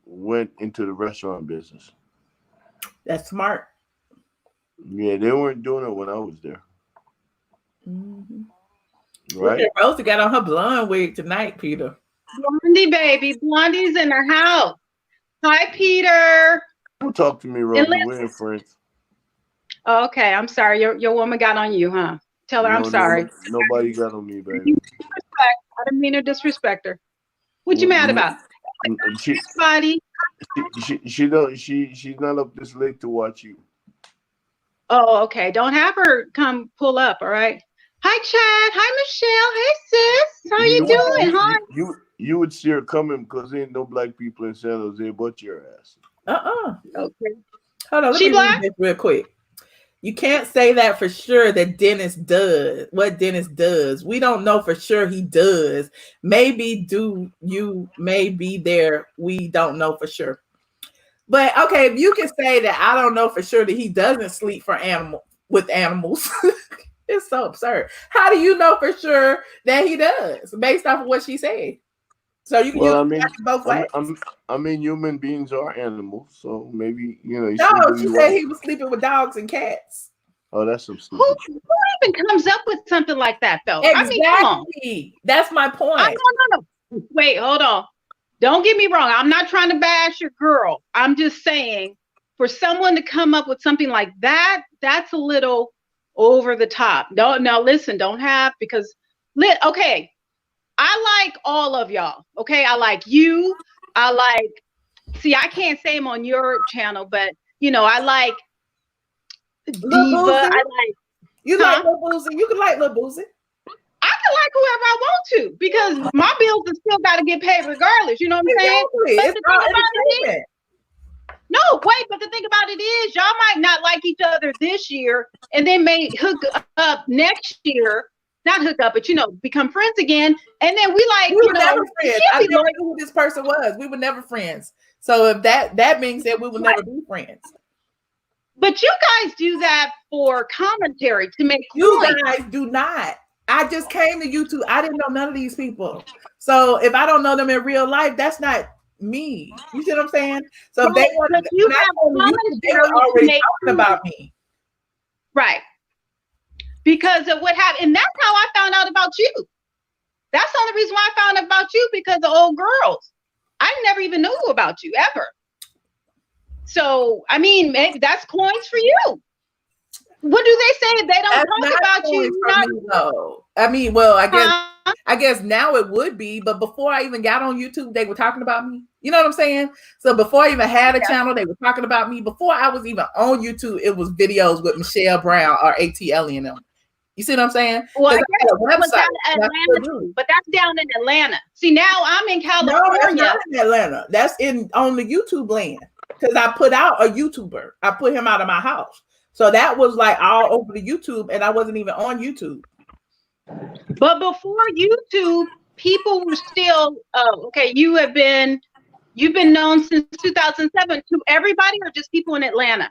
went into the restaurant business. That's smart. Yeah, they weren't doing it when I was there. Mm-hmm. Right? Rosie got on her blonde wig tonight, Peter. Blondie, baby. Blondie's in her house. Hi, Peter. Don't talk to me, Rosie. We're in friends. Oh, okay, I'm sorry. Your woman got on you, huh? Tell her I'm sorry. Nobody got on me, baby. I didn't mean to disrespect her. What you mad about? She's not up this late to watch you. Oh, okay. Don't have her come pull up, all right? Hi, Chad. Hi, Michelle. Hey, sis. How you doing? Hi. You would see her coming because there ain't no black people in San Jose but your ass. Okay. Hold on. Let me read this real quick. You can't say that for sure that Dennis does what Dennis does. We don't know for sure he does. Maybe you may be there. We don't know for sure. But okay, if you can say that I don't know for sure that he doesn't sleep with animals. It's so absurd. How do you know for sure that he does based off of what she said? So you can use both ways. I mean, human beings are animals, so maybe No, she said he was sleeping with dogs and cats. Oh, that's some stupid. Who even comes up with something like that, though? Exactly. I mean, come on. That's my point. No. Wait, hold on. Don't get me wrong. I'm not trying to bash your girl. I'm just saying for someone to come up with something like that, that's a little over the top. No, listen, don't have, because okay, I like all of y'all. Okay, I like you. I like, see, I can't say them on your channel, but you know, I like Diva. I like, you like Lil Boosie. You can like Lil Boosie. I can like whoever I want to, because my bills have still got to get paid regardless. You know what I'm saying? Exactly. But It's the thing all about it entertainment. no, wait, but the thing about it is, y'all might not like each other this year, and then may hook up next year. Not hook up, but you know, become friends again. And then we like, We you were know, never friends. I never knew who this person was. We were never friends. So if that being said, we will never be friends. But you guys do that for commentary to make You points. guys do not. I just came to YouTube. I didn't know none of these people. So if I don't know them in real life, that's not me. You see what I'm saying? So if they want to, you when I have came to YouTube, they were commentary to already make talking about me. Right. Because of what happened. And that's how I found out about you. That's the only reason why I found out about you, because of old girls. I never even knew about you ever. So, I mean, maybe that's coins for you. What do they say? They don't talk about you. No. I mean, well, I guess now it would be, but before I even got on YouTube, they were talking about me. You know what I'm saying? So before I even had a channel, they were talking about me. Before I was even on YouTube, it was videos with Michelle Brown or ATLien them. You see what I'm saying? Well, I guess a website, Atlanta, but that's down in Atlanta. See, now I'm in California. No, that's not in Atlanta. That's on the YouTube land. Because I put out a YouTuber. I put him out of my house. So that was like all over the YouTube, and I wasn't even on YouTube. But before YouTube, people were still okay. You've been known since 2007 to everybody, or just people in Atlanta?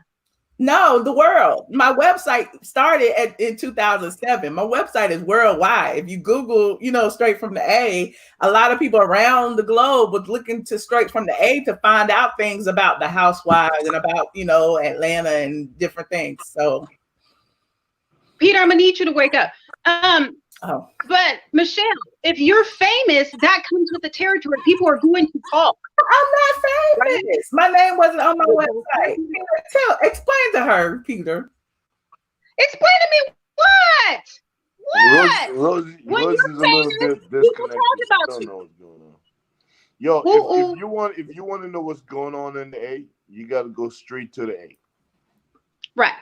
No, the world. My website started in 2007. My website is worldwide. If you Google, you know, straight from the A, a lot of people around the globe was looking to straight from the A to find out things about the housewives and about, you know, Atlanta and different things. So, Peter, I'm gonna need you to wake up. But Michelle, if you're famous, that comes with the territory. People are going to talk. I'm not famous. Right? My name wasn't on my website. Peter, explain to her, Peter. Explain to me what? What? Rosie's a little bit disconnected. Don't know what's going on. Yo, if you want to know what's going on in the A, you got to go straight to the A. Right.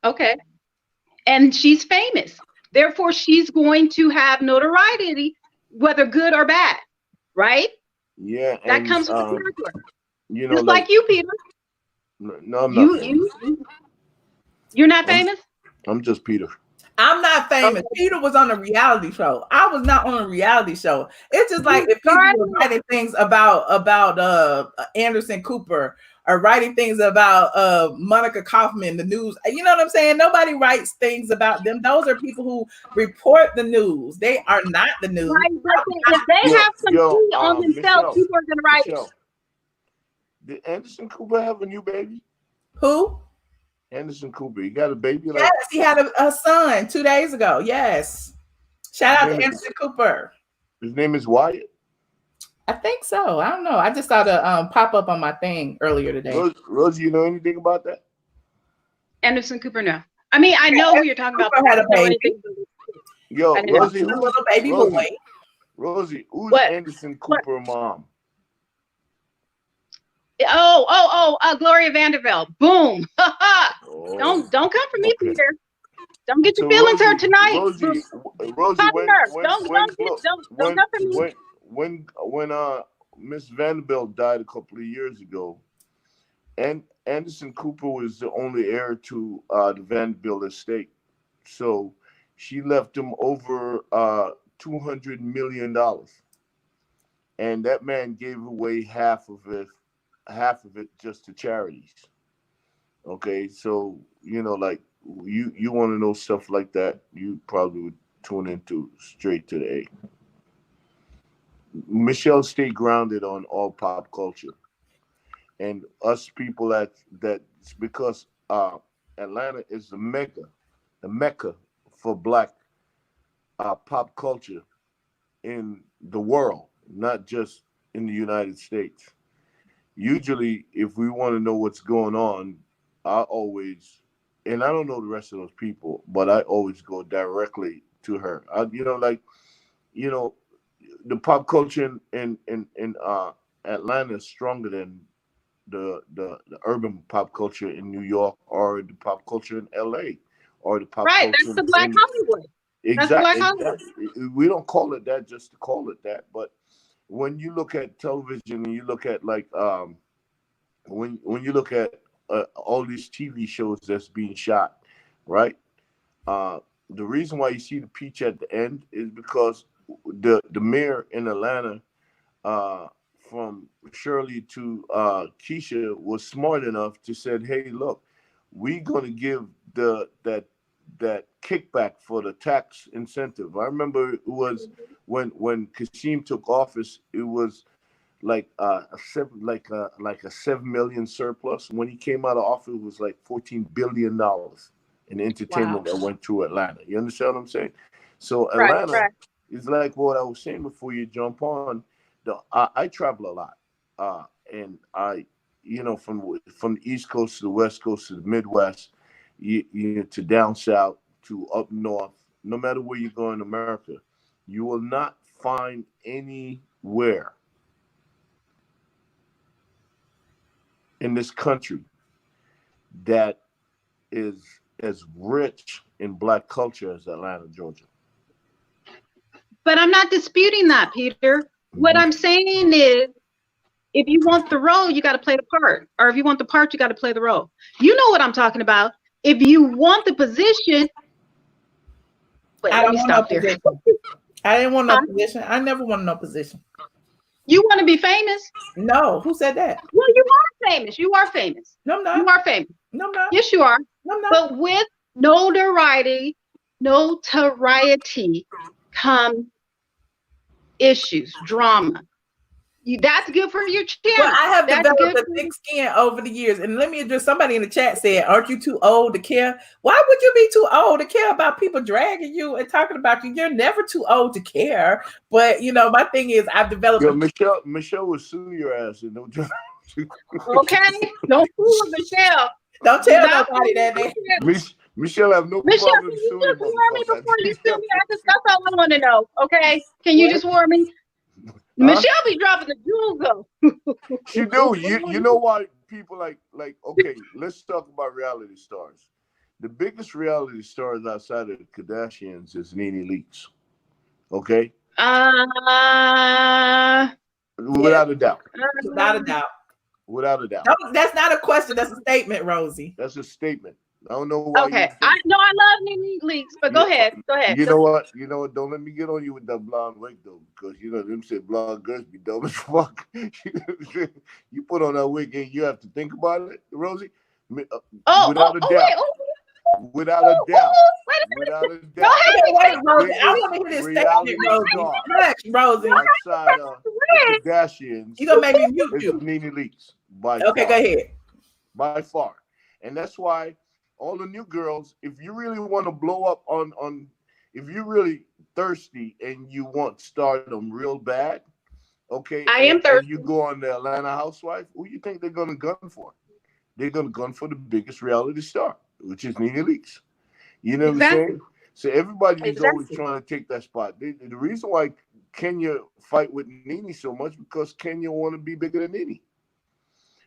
Okay. And she's famous. Therefore, she's going to have notoriety, whether good or bad. Right? Yeah. That comes with the territory. You know, just like you, Peter. No, I'm not famous. You're not famous? I'm just Peter. I'm not famous. Okay. Peter was on a reality show. I was not on a reality show. It's just like if people were writing things about Anderson Cooper or writing things about Monica Kaufman, the news. You know what I'm saying? Nobody writes things about them. Those are people who report the news. They are not the news. Right, but if they have some tea on themselves, people are going to write. Michelle, did Anderson Cooper have a new baby? Who? Anderson Cooper. He got a baby? Yes, he had a son 2 days ago. Yes. Shout out to Anderson Cooper. His name is Wyatt? I think so. I don't know. I just saw the pop up on my thing earlier today. Rosie, you know anything about that? Anderson Cooper, no. I mean, I know who you're talking about. Had a baby. Yo, Rosie, a little baby boy. Rosie, who's Anderson Cooper mom? Gloria Vanderbilt. Boom. Don't come for me, Peter. Don't get your feelings hurt tonight. Rosie, don't come for me. When Miss Vanderbilt died a couple of years ago, and Anderson Cooper was the only heir to the Vanderbilt estate. So she left him over $200 million. And that man gave away half of it just to charities. Okay, so you know, like you want to know stuff like that, you probably would tune into straight to the A. Michelle stayed grounded on all pop culture, and us people that's because Atlanta is the mecca for Black pop culture in the world, not just in the United States. usually if we want to know what's going on, I always, and I don't know the rest of those people, but I always go directly to her. You know, the pop culture in Atlanta is stronger than the urban pop culture in New York or the pop culture in LA or the pop Right, culture that's the Black in Hollywood. That's Black Hollywood. we don't call it that just to call it that, but when you look at television and you look at when you look at all these TV shows that's being shot, right? The reason why you see the peach at the end is because the mayor in Atlanta, uh, from Shirley to Keisha, was smart enough to said, "Hey, look, we're gonna give that kickback for the tax incentive." I remember it was when Kashim took office, it was like a 7 million surplus. When he came out of office, it was like $14 billion in entertainment that went to Atlanta. You understand what I'm saying? So Atlanta is like what I was saying before you jump on. I travel a lot, and from the East Coast to the West Coast to the Midwest, to down south to up north. No matter where you go in America, you will not find anywhere in this country that is as rich in Black culture as Atlanta, Georgia. But I'm not disputing that, Peter. What I'm saying is, if you want the role, you got to play the part. Or if you want the part, you got to play the role. You know what I'm talking about. If you want the position, wait, let me stop there. I didn't want no position. I never wanted no position. You want to be famous? No. Who said that? Well, you are famous. You are famous. No, I'm not. You are famous. No, I'm not. Yes, you are. No, I'm not. But with notoriety come issues, drama. That's good for your channel. Well, I have developed a thick skin over the years. And let me address, somebody in the chat said, aren't you too old to care? Why would you be too old to care about people dragging you and talking about you? You're never too old to care. But, my thing is, I've developed... Michelle will sue your ass. And don't okay? Don't fool Michelle. Don't tell nobody that. Michelle have no Michelle, problem can you suing just warn me before you sue me? That's all I want to know, okay? Can you just warn me? Michelle be dropping the jewels though. She do. You know why people like okay, let's talk about reality stars. The biggest reality stars outside of the Kardashians is NeNe Leakes. Okay? Without a doubt. Without a doubt. Without a doubt. No, that's not a question, that's a statement, Rosie. That's a statement. I don't know why. Okay, I love NeNe Leakes, but go ahead. You know what? Don't let me get on you with that blonde wig though, because them say blonde girls be dumb as fuck. You put on that wig and you have to think about it, Rosie. Without a doubt. Without a doubt. Without a doubt. Wait, Rosie. I want to hear this statement, Rosie. Rosie. Outside of the Kardashians, you gonna make me mute you? NeNe Leakes. By okay, far. Go ahead. By far, and that's why. All the new girls, if you really want to blow up if you're really thirsty and you want stardom real bad, okay, I am thirsty. And you go on the Atlanta Housewife, who you think they're gonna gun for? They're gonna gun for the biggest reality star, which is NeNe Leakes. You know what I'm saying? So everybody is always trying to take that spot. The reason why Kenya fight with NeNe so much because Kenya want to be bigger than NeNe.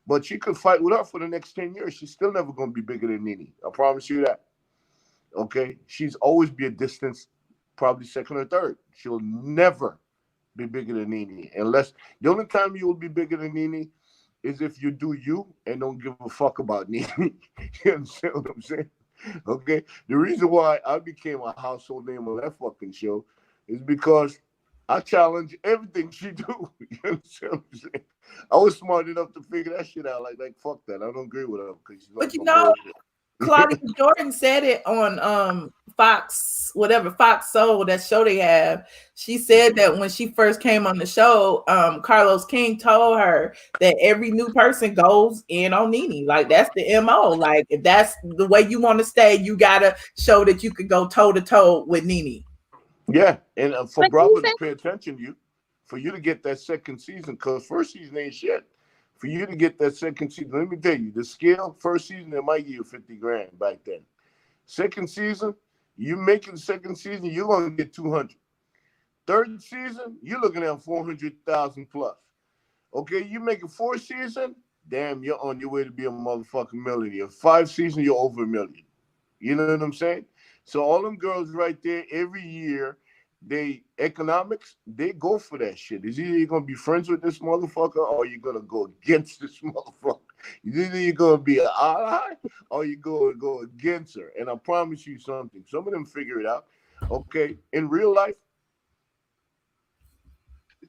But she could fight with her for the next 10 years. She's still never going to be bigger than NeNe. I promise you that. Okay? She's always be a distance, probably second or third. She'll never be bigger than NeNe. Unless the only time you will be bigger than NeNe is if you do you and don't give a fuck about NeNe. You understand what I'm saying? Okay? The reason why I became a household name on that fucking show is because I challenge everything she do. You understand what I'm saying? I was smart enough to figure that shit out. Like fuck that. I don't agree with her because she's like. But Claudia Jordan said it on Fox Soul, that show they have. She said that when she first came on the show, Carlos King told her that every new person goes in on NeNe. Like that's the MO. Like if that's the way you want to stay, you gotta show that you could go toe to toe with NeNe. Yeah, and for Bravo to pay attention to you, for you to get that second season, because first season ain't shit. For you to get that second season, let me tell you, the scale, first season, they might give you 50 grand back then. Second season, you make it the second season, you're going to get 200. Third season, you're looking at 400,000 plus. Okay, you make it fourth season, damn, you're on your way to be a motherfucking millionaire. 5 seasons, you're over $1 million. You know what I'm saying? So all them girls right there, every year, they economics, they go for that shit. Is either you're gonna be friends with this motherfucker or you're gonna go against this motherfucker. Either you're gonna be an ally or you're gonna go against her. And I promise you something. Some of them figure it out. Okay, in real life,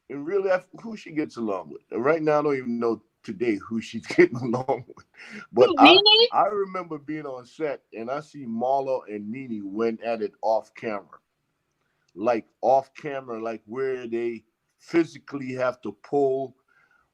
who she gets along with. And right now, I don't even know today who she's getting along with. But I remember being on set and I see Marlo and Nene went at it off camera. Like off camera, like where they physically have to pull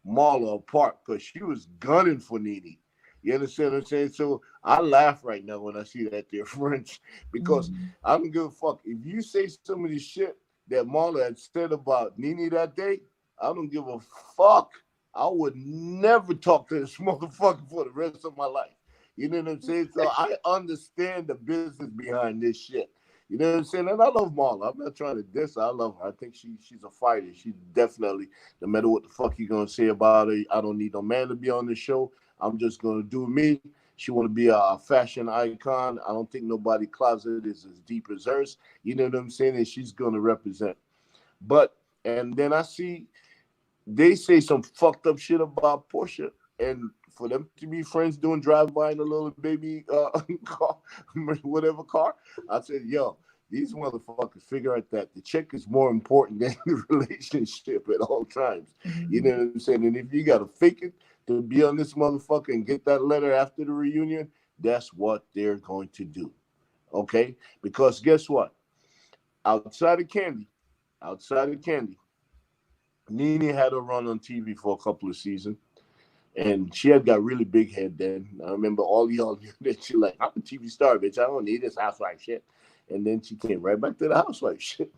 Marla apart because she was gunning for Nene. You understand what I'm saying? So I laugh right now when I see that they're friends because I don't give a fuck. If you say some of the shit that Marla had said about Nene that day, I don't give a fuck. I would never talk to this motherfucker for the rest of my life. You know what I'm saying? So I understand the business behind this shit. You know what I'm saying? And I love Marla. I'm not trying to diss her. I love her. I think she's a fighter. She definitely, no matter what the fuck you're going to say about her, I don't need no man to be on the show. I'm just going to do me. She want to be a fashion icon. I don't think nobody closet is as deep as hers. You know what I'm saying? And she's going to represent. But, and then I see they say some fucked up shit about Portia. And for them to be friends doing drive-by in a little baby car, whatever car, I said, yo, these motherfuckers figure out that the chick is more important than the relationship at all times. You know what I'm saying? And if you got to fake it to be on this motherfucker and get that letter after the reunion, that's what they're going to do. Okay? Because guess what? Outside of Candy, Nene had a run on TV for a couple of seasons. And she had got really big head then. I remember all y'all knew that she like, I'm a TV star, bitch. I don't need this housewife shit. And then she came right back to the housewife shit.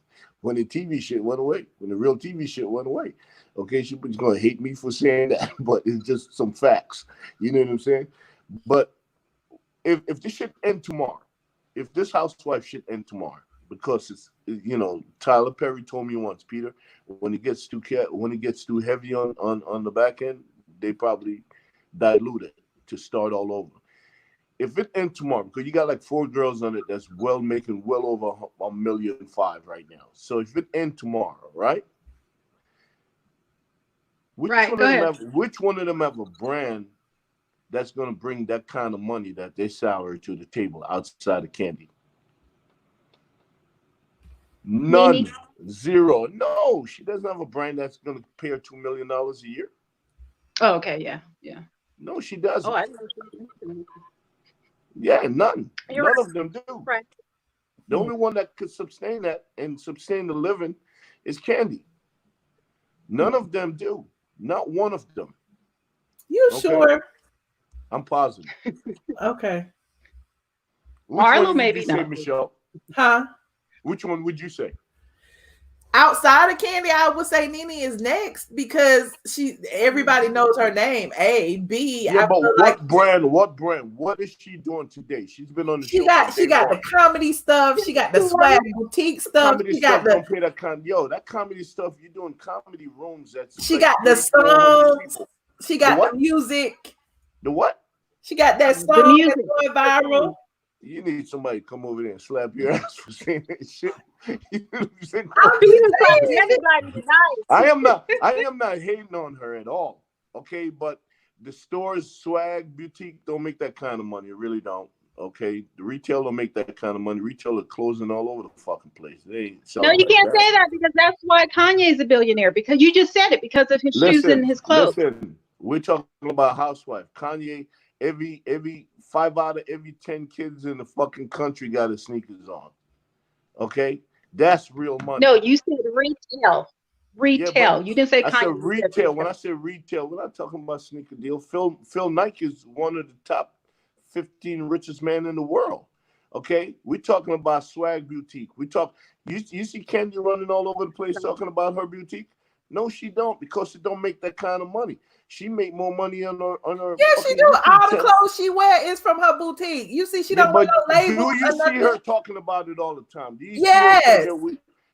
When the TV shit went away. When the real TV shit went away. Okay, she was going to hate me for saying that, but it's just some facts. You know what I'm saying? But if this shit end tomorrow, if this housewife shit end tomorrow, because it's, you know, Tyler Perry told me once, Peter, when it gets too heavy on the back end, they probably dilute it to start all over. If it ends tomorrow, because you got like 4 girls on it that's making well over $1.5 million right now. So if it ends tomorrow, right? Which one of them have a brand that's going to bring that kind of money that they salary to the table outside of Candy? None. Nene? Zero. No, she doesn't have a brand that's going to pay her $2 million a year. Oh, okay, yeah. No, she doesn't. Oh, I know. Yeah, none. You're None right. of them do. Right. The only one that could sustain that and sustain the living is Candy. None of them do. Not one of them. You sure? I'm positive. Okay. Marlo maybe you say, not. Michelle? Huh? Which one would you say? Outside of Candy, I would say Nene is next because everybody knows her name. A, B. Yeah, but what brand? What is she doing today? She's been on the show. She got the comedy stuff. She got the swag boutique stuff. Comedy stuff don't pay that kind. Yo, that comedy stuff. You're doing comedy rooms. She got the songs. She got the music. The what? She got that song that's going viral. You need somebody to come over there and slap your ass for saying that shit. You know what I'm saying? I am not hating on her at all. Okay, but the stores, swag, boutique don't make that kind of money. It really don't. Okay, the retail don't make that kind of money. Retail are closing all over the fucking place. No, you can't say that because that's why Kanye is a billionaire. Because you just said it because of his shoes and his clothes. Listen, we're talking about housewife. Kanye, every 5 out of every 10 kids in the fucking country got his sneakers on. Okay, that's real money. No, you said retail. Retail. You didn't say Kanye. I said retail. When I say retail, we're not talking about sneaker deal. Phil Nike is one of the top 15 richest men in the world. Okay, we're talking about swag boutique. You see Candy running all over the place talking about her boutique. No, she don't, because she don't make that kind of money. She make more money on her. Yeah, she do. All the clothes she wear is from her boutique. You see, she don't wear no labels. Do you see her talking about it all the time? Do you yes.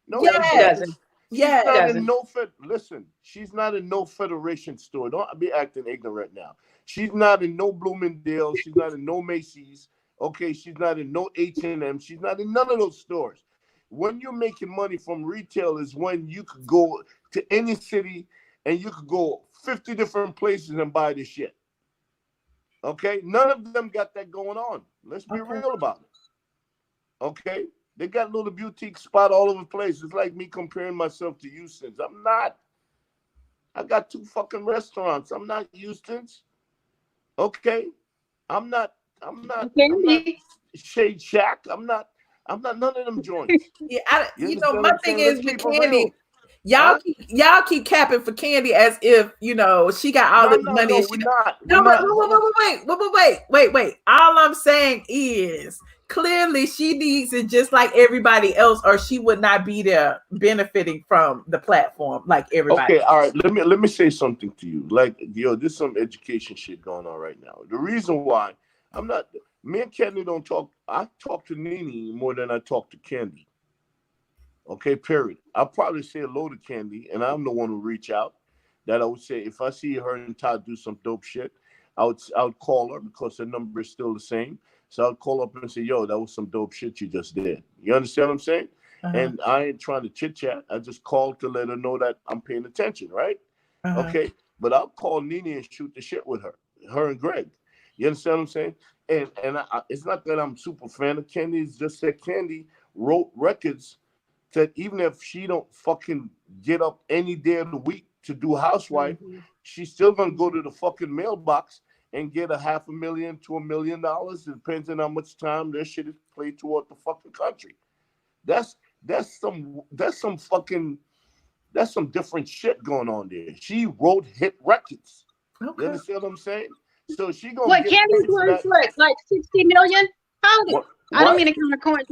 No, yes. she doesn't. Yes. She's not in no listen, she's not in no Federation store. Don't be acting ignorant now. She's not in no Bloomingdale. She's not in no Macy's. Okay, she's not in no H&M. She's not in none of those stores. When you're making money from retail is when you could go to any city and you could go 50 different places and buy this shit. Okay? None of them got that going on. Let's be real about it. Okay? They got a little boutique spot all over the place. It's like me comparing myself to Houston's. I'm not. I got 2 fucking restaurants. I'm not Houston's. Okay? I'm not Shade Shack. I'm not none of them joints. Yeah, my thing is with Candy, y'all keep capping for Candy as if she got all the money. No, wait. All I'm saying is clearly she needs it just like everybody else, or she would not be there benefiting from the platform like everybody. Okay, all right. Let me say something to you. Like, there's some education shit going on right now. The reason why me and Candy don't talk. I talk to Nene more than I talk to Candy. Okay, period. I'll probably say hello to Candy, and I'm the one who reach out. That I would say if I see her and Todd do some dope shit, I would call her because her number is still the same. So I'd call up and say, yo, that was some dope shit you just did. You understand what I'm saying? And I ain't trying to chit chat. I just called to let her know that I'm paying attention, right? Okay, but I'll call Nene and shoot the shit with her and Greg. You understand what I'm saying? And it's not that I'm super fan of Candy. It's just that Candy wrote records that even if she don't fucking get up any day of the week to do Housewife, she's still gonna go to the fucking mailbox and get $500,000 to $1 million. It depends on how much time their shit is played toward the fucking country. That's some different shit going on there. She wrote hit records. You understand what I'm saying? So she gonna what Candy's worth like 60 million? How did I don't mean to count a coin.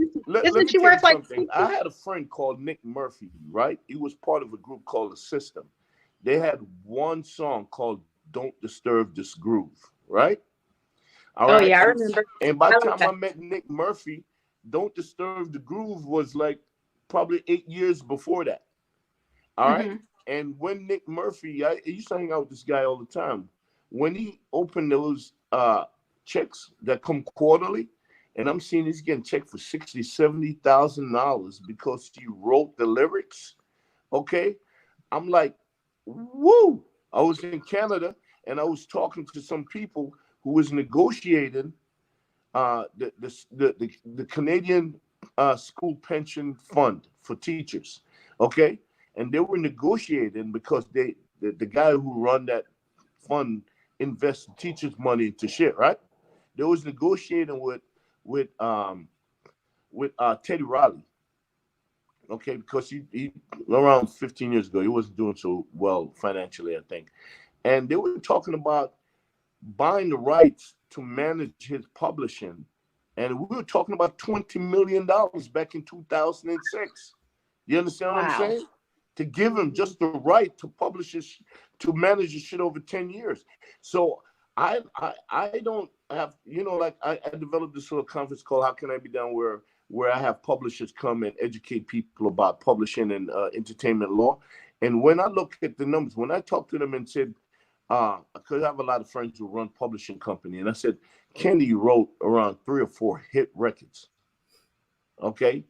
Isn't she worth like 60? I had a friend called Nick Murphy, right? He was part of a group called The System. They had one song called Don't Disturb This Groove, right? All right. Yeah, I remember. And by the time I met Nick Murphy, Don't Disturb the Groove was like probably 8 years before that. All right. And when Nick Murphy, I used to hang out with this guy all the time. When he opened those checks that come quarterly, and I'm seeing he's getting checked for $60,000, $70,000 because he wrote the lyrics. Okay. I'm like, woo. I was in Canada and I was talking to some people who was negotiating the Canadian school pension fund for teachers. Okay. And they were negotiating because the guy who run that fund invests teachers' money into shit, right? They was negotiating with Teddy Riley. Okay, because he around 15 years ago, he wasn't doing so well financially, I think. And they were talking about buying the rights to manage his publishing. And we were talking about $20 million back in 2006. You understand what I'm saying? To give him just the right to publish his, to manage his shit over 10 years. So I don't have, I developed this little conference called How Can I Be Down where I have publishers come and educate people about publishing and entertainment law. And when I look at the numbers, when I talked to them and said, because I have a lot of friends who run publishing company, and I said, Candy wrote around 3 or 4 hit records. Okay?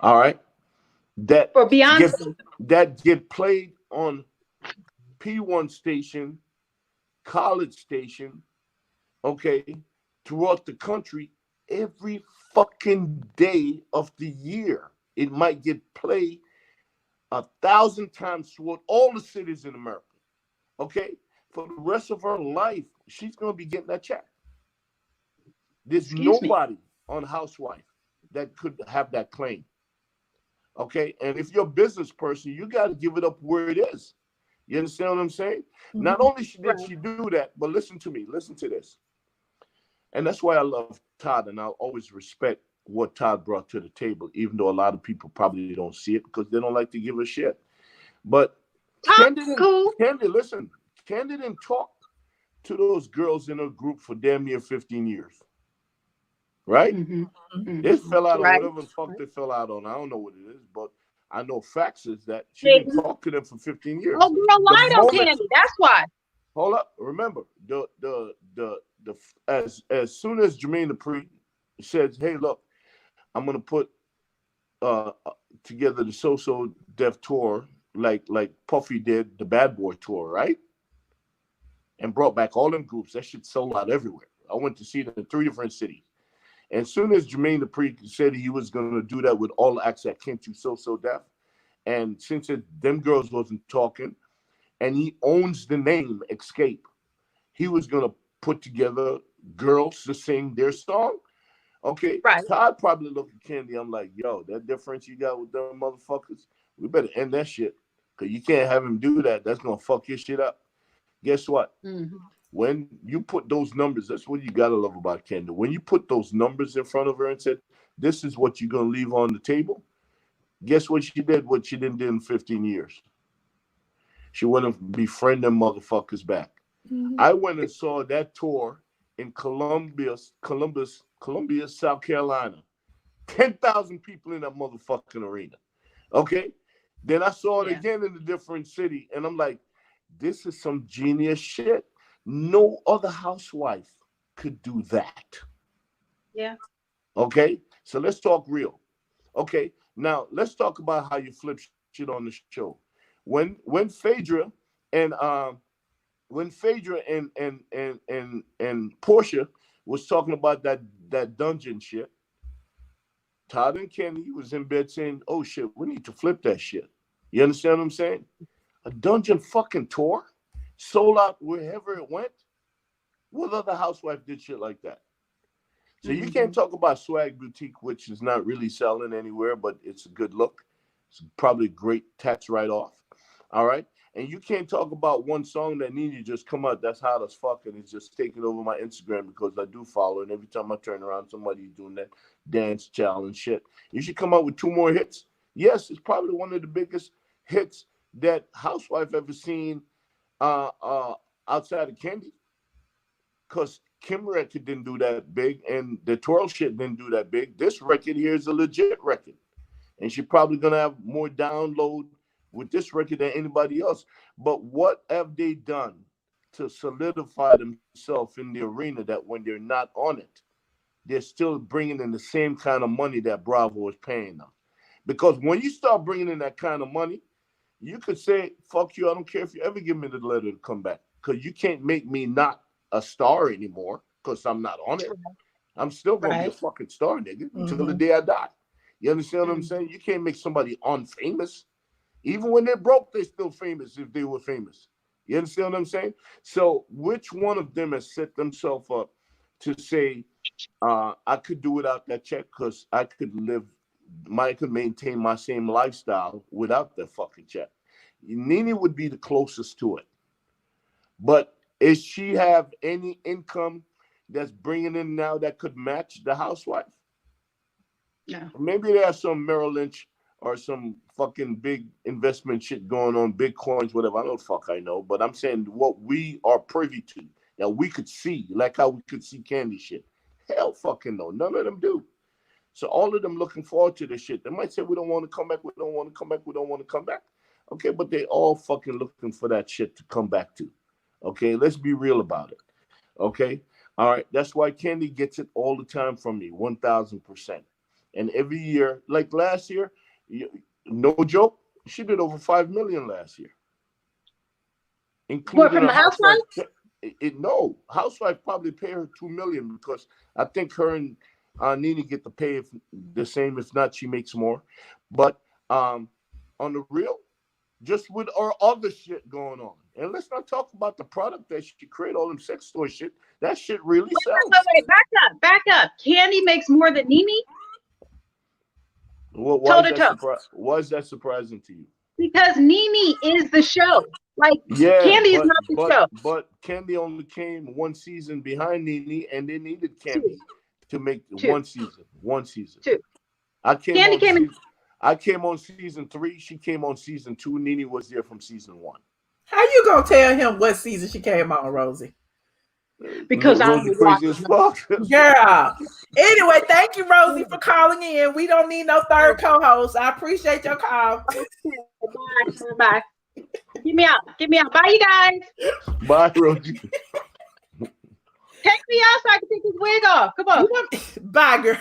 All right? That for Beyonce. That get played on P1 station, college station, okay, throughout the country every fucking day of the year. It might get played 1,000 times throughout all the cities in America. Okay? For the rest of her life, she's going to be getting that check. There's nobody on Housewife that could have that claim. Okay? And if you're a business person, you got to give it up where it is. You understand what I'm saying? Not only did she do that, but listen to me. Listen to this. And that's why I love Todd, and I'll always respect what Todd brought to the table, even though a lot of people probably don't see it because they don't like to give a shit. But Candy, listen, Candy didn't talk to those girls in her group for damn near 15 years. Right? This fell out on whatever the fuck they fell out on. I don't know what it is, but I know facts is that she didn't talk to them for 15 years. Oh, girl lied on Candy. That's why. Hold up. Remember, as soon as Jermaine Dupri says, "Hey, look, I'm gonna put together the So Def tour like Puffy did the Bad Boy tour, right? And brought back all them groups. That shit sold out everywhere. I went to see it in 3 different cities. And as soon as Jermaine Dupri said he was going to do that with all the acts that came to So Def, and since them girls wasn't talking, and he owns the name Escape, he was going to put together girls to sing their song. Okay, right. Todd probably looked at Candy. I'm like, yo, that difference you got with them motherfuckers, we better end that shit. Because you can't have him do that. That's going to fuck your shit up. Guess what? When you put those numbers, that's what you got to love about Candy. When you put those numbers in front of her and said, this is what you're going to leave on the table, guess what she did? What she didn't do in 15 years. She went and befriend them motherfuckers back. I went and saw that tour in Columbus, South Carolina. 10,000 people in that motherfucking arena. Okay? Then I saw it again in a different city, and I'm like, this is some genius shit. No other housewife could do that. Yeah. Okay? So let's talk real. Okay? Now, let's talk about how you flip shit on the show. When Phaedra and Portia was talking about that dungeon shit, Todd and Kenny was in bed saying, oh shit, we need to flip that shit. You understand what I'm saying? A dungeon fucking tour, sold out wherever it went. What other housewife did shit like that? So you can't talk about Swag Boutique, which is not really selling anywhere, but it's a good look. It's probably a great tax write-off. All right? And you can't talk about one song that Nene just come out that's hot as fuck and it's just taking over my Instagram because I do follow, and every time I turn around, somebody's doing that dance challenge shit. You should come out with 2 more hits. Yes, it's probably one of the biggest hits that housewife ever seen outside of Candy. Because Kim record didn't do that big, and the twirl shit didn't do that big. This record here is a legit record. And she's probably going to have more download with this record than anybody else. But what have they done to solidify themselves in the arena that when they're not on it, they're still bringing in the same kind of money that Bravo is paying them? Because when you start bringing in that kind of money, you could say, fuck you, I don't care if you ever give me the letter to come back. Because you can't make me not a star anymore because I'm not on it. I'm still going to be a fucking star, nigga, until the day I die. You understand what I'm saying? You can't make somebody unfamous. Even when they're broke, they're still famous if they were famous. You understand what I'm saying? So which one of them has set themselves up to say, I could do without that check because I could maintain my same lifestyle without that fucking check? Nene would be the closest to it. But does she have any income that's bringing in now that could match the housewife? No. Maybe there's some Merrill Lynch or some fucking big investment shit going on, Bitcoins, whatever. I don't fuck I know. But I'm saying what we are privy to, that we could see, like how we could see Candy shit. Hell fucking no. None of them do. So all of them looking forward to this shit. They might say, we don't want to come back, we don't want to come back, we don't want to come back. Okay, but they all fucking looking for that shit to come back to. Okay, let's be real about it. Okay, all right. That's why Candy gets it all the time from me, 1,000%. And every year, like last year, no joke, she did over 5 million last year. What, from the housewife? No, housewife probably pay her 2 million because I think her and Nene get to pay the same. If not, she makes more. But on the real, just with our other shit going on. And let's not talk about the product that she created, all them sex store shit. That shit really sells. Wait, back up. Candy makes more than Nene? Well, why is that surprising to you? Because Nene is the show. Like, Candy is not the show. But Candy only came 1 season behind Nene, and they needed Candy to make 1 season. 1 season. 2. I came on season 3. She came on season 2. Nene was there from season 1. How you gonna tell him what season she came on, Rosie? Because Rosie crazy as fuck. Girl. Anyway, thank you, Rosie, for calling in. We don't need no third co-host. I appreciate your call. Bye. Get me out. Bye, you guys. Bye, Rosie. Take me out so I can take this wig off. Come on. Bye, girl.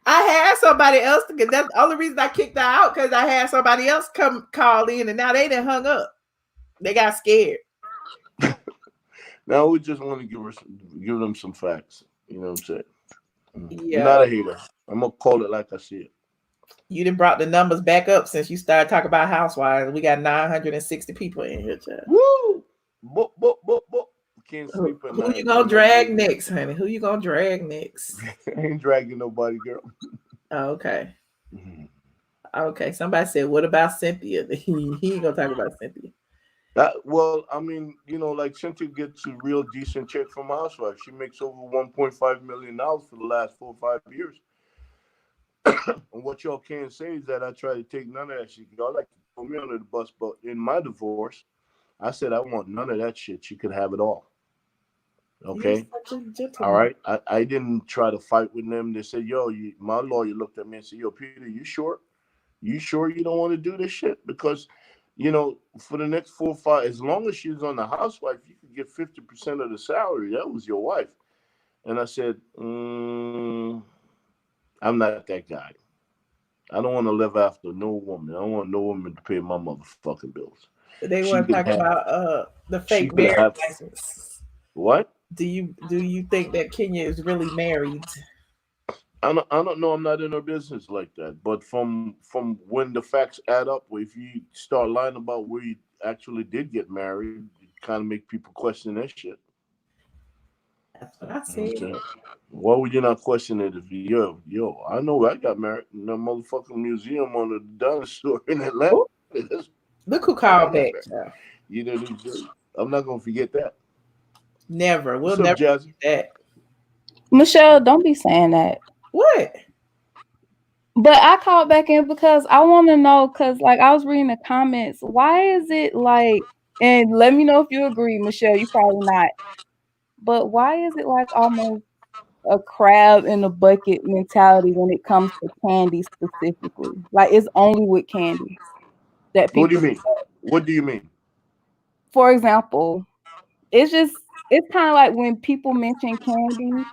I had somebody else to get. That's the only reason I kicked her out, because I had somebody else come call in, and now they done hung up. They got scared. Now we just want to give them some facts. You know what I'm saying? Yeah. Not a hater. I'm gonna call it like I see it. You done brought the numbers back up since you started talking about housewives. We got 960 people in here, child. Woo! Can't sleep at Who night. you gonna drag next, honey? Who you gonna drag next? I ain't dragging nobody, girl. Okay. Okay. Somebody said, "What about Cynthia?" He ain't gonna talk about Cynthia. Well, I mean, like Cynthia gets a real decent check from Housewife. She makes over $1.5 million for the last 4 or 5 years. And what y'all can't say is that I try to take none of that shit. Y'all like to throw me under the bus, but in my divorce, I said I want none of that shit. She could have it all. Okay. All right. I didn't try to fight with them. They said, yo, my lawyer looked at me and said, yo, Peter, you sure? You sure you don't want to do this shit? Because, for the next 4 or 5, as long as she's on the housewife, you could get 50% of the salary. That was your wife. And I said, I'm not that guy. I don't want to live after no woman. I don't want no woman to pay my motherfucking bills. They want to talk about the fake marriage license. What? Do you think that Kenya is really married? I don't know. I'm not in her business like that. But from when the facts add up, if you start lying about where you actually did get married, it kind of make people question that shit. That's what I said. Why would you not question it if yo, I know I got married in the motherfucking museum on the dinosaur in Atlanta. Look who called back. You know, I'm not gonna forget that. Never. We'll What's up, never Jazzy? forget that. Michelle, don't be saying that. What? But I called back in because I want to know, because like I was reading the comments, why is it like, and let me know if you agree, Michelle, you probably not, but why is it like almost a crab in a bucket mentality when it comes to candy specifically? Like it's only with candy that people. What do you mean? What do you mean? For example, it's kind of like when people mention candy,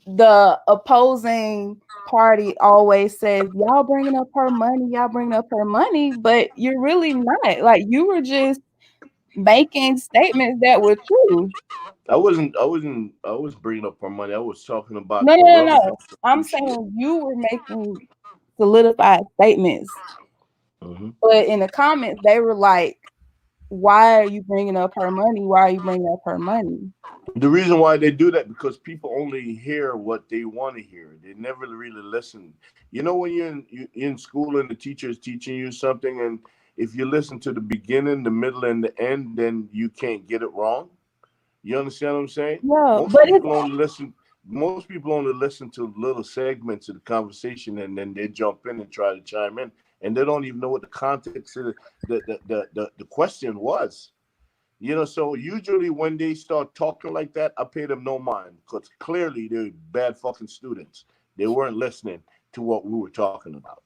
the opposing party always says, y'all bringing up her money, but you're really not. Like you were just making statements that were true. I wasn't bringing up her money. I was talking about No. I'm saying you were making solidified statements. Mm-hmm. But in the comments, they were like, why are you bringing up her money? Why are you bringing up her money? The reason why they do that, because people only hear what they want to hear. They never really listen. You know, when you're in school and the teacher is teaching you something, and if you listen to the beginning, the middle, and the end, then you can't get it wrong. You understand what I'm saying? Yeah, Most people only listen to little segments of the conversation, and then they jump in and try to chime in, and they don't even know what the context of the question was. So usually when they start talking like that, I pay them no mind, because clearly they're bad fucking students. They weren't listening to what we were talking about.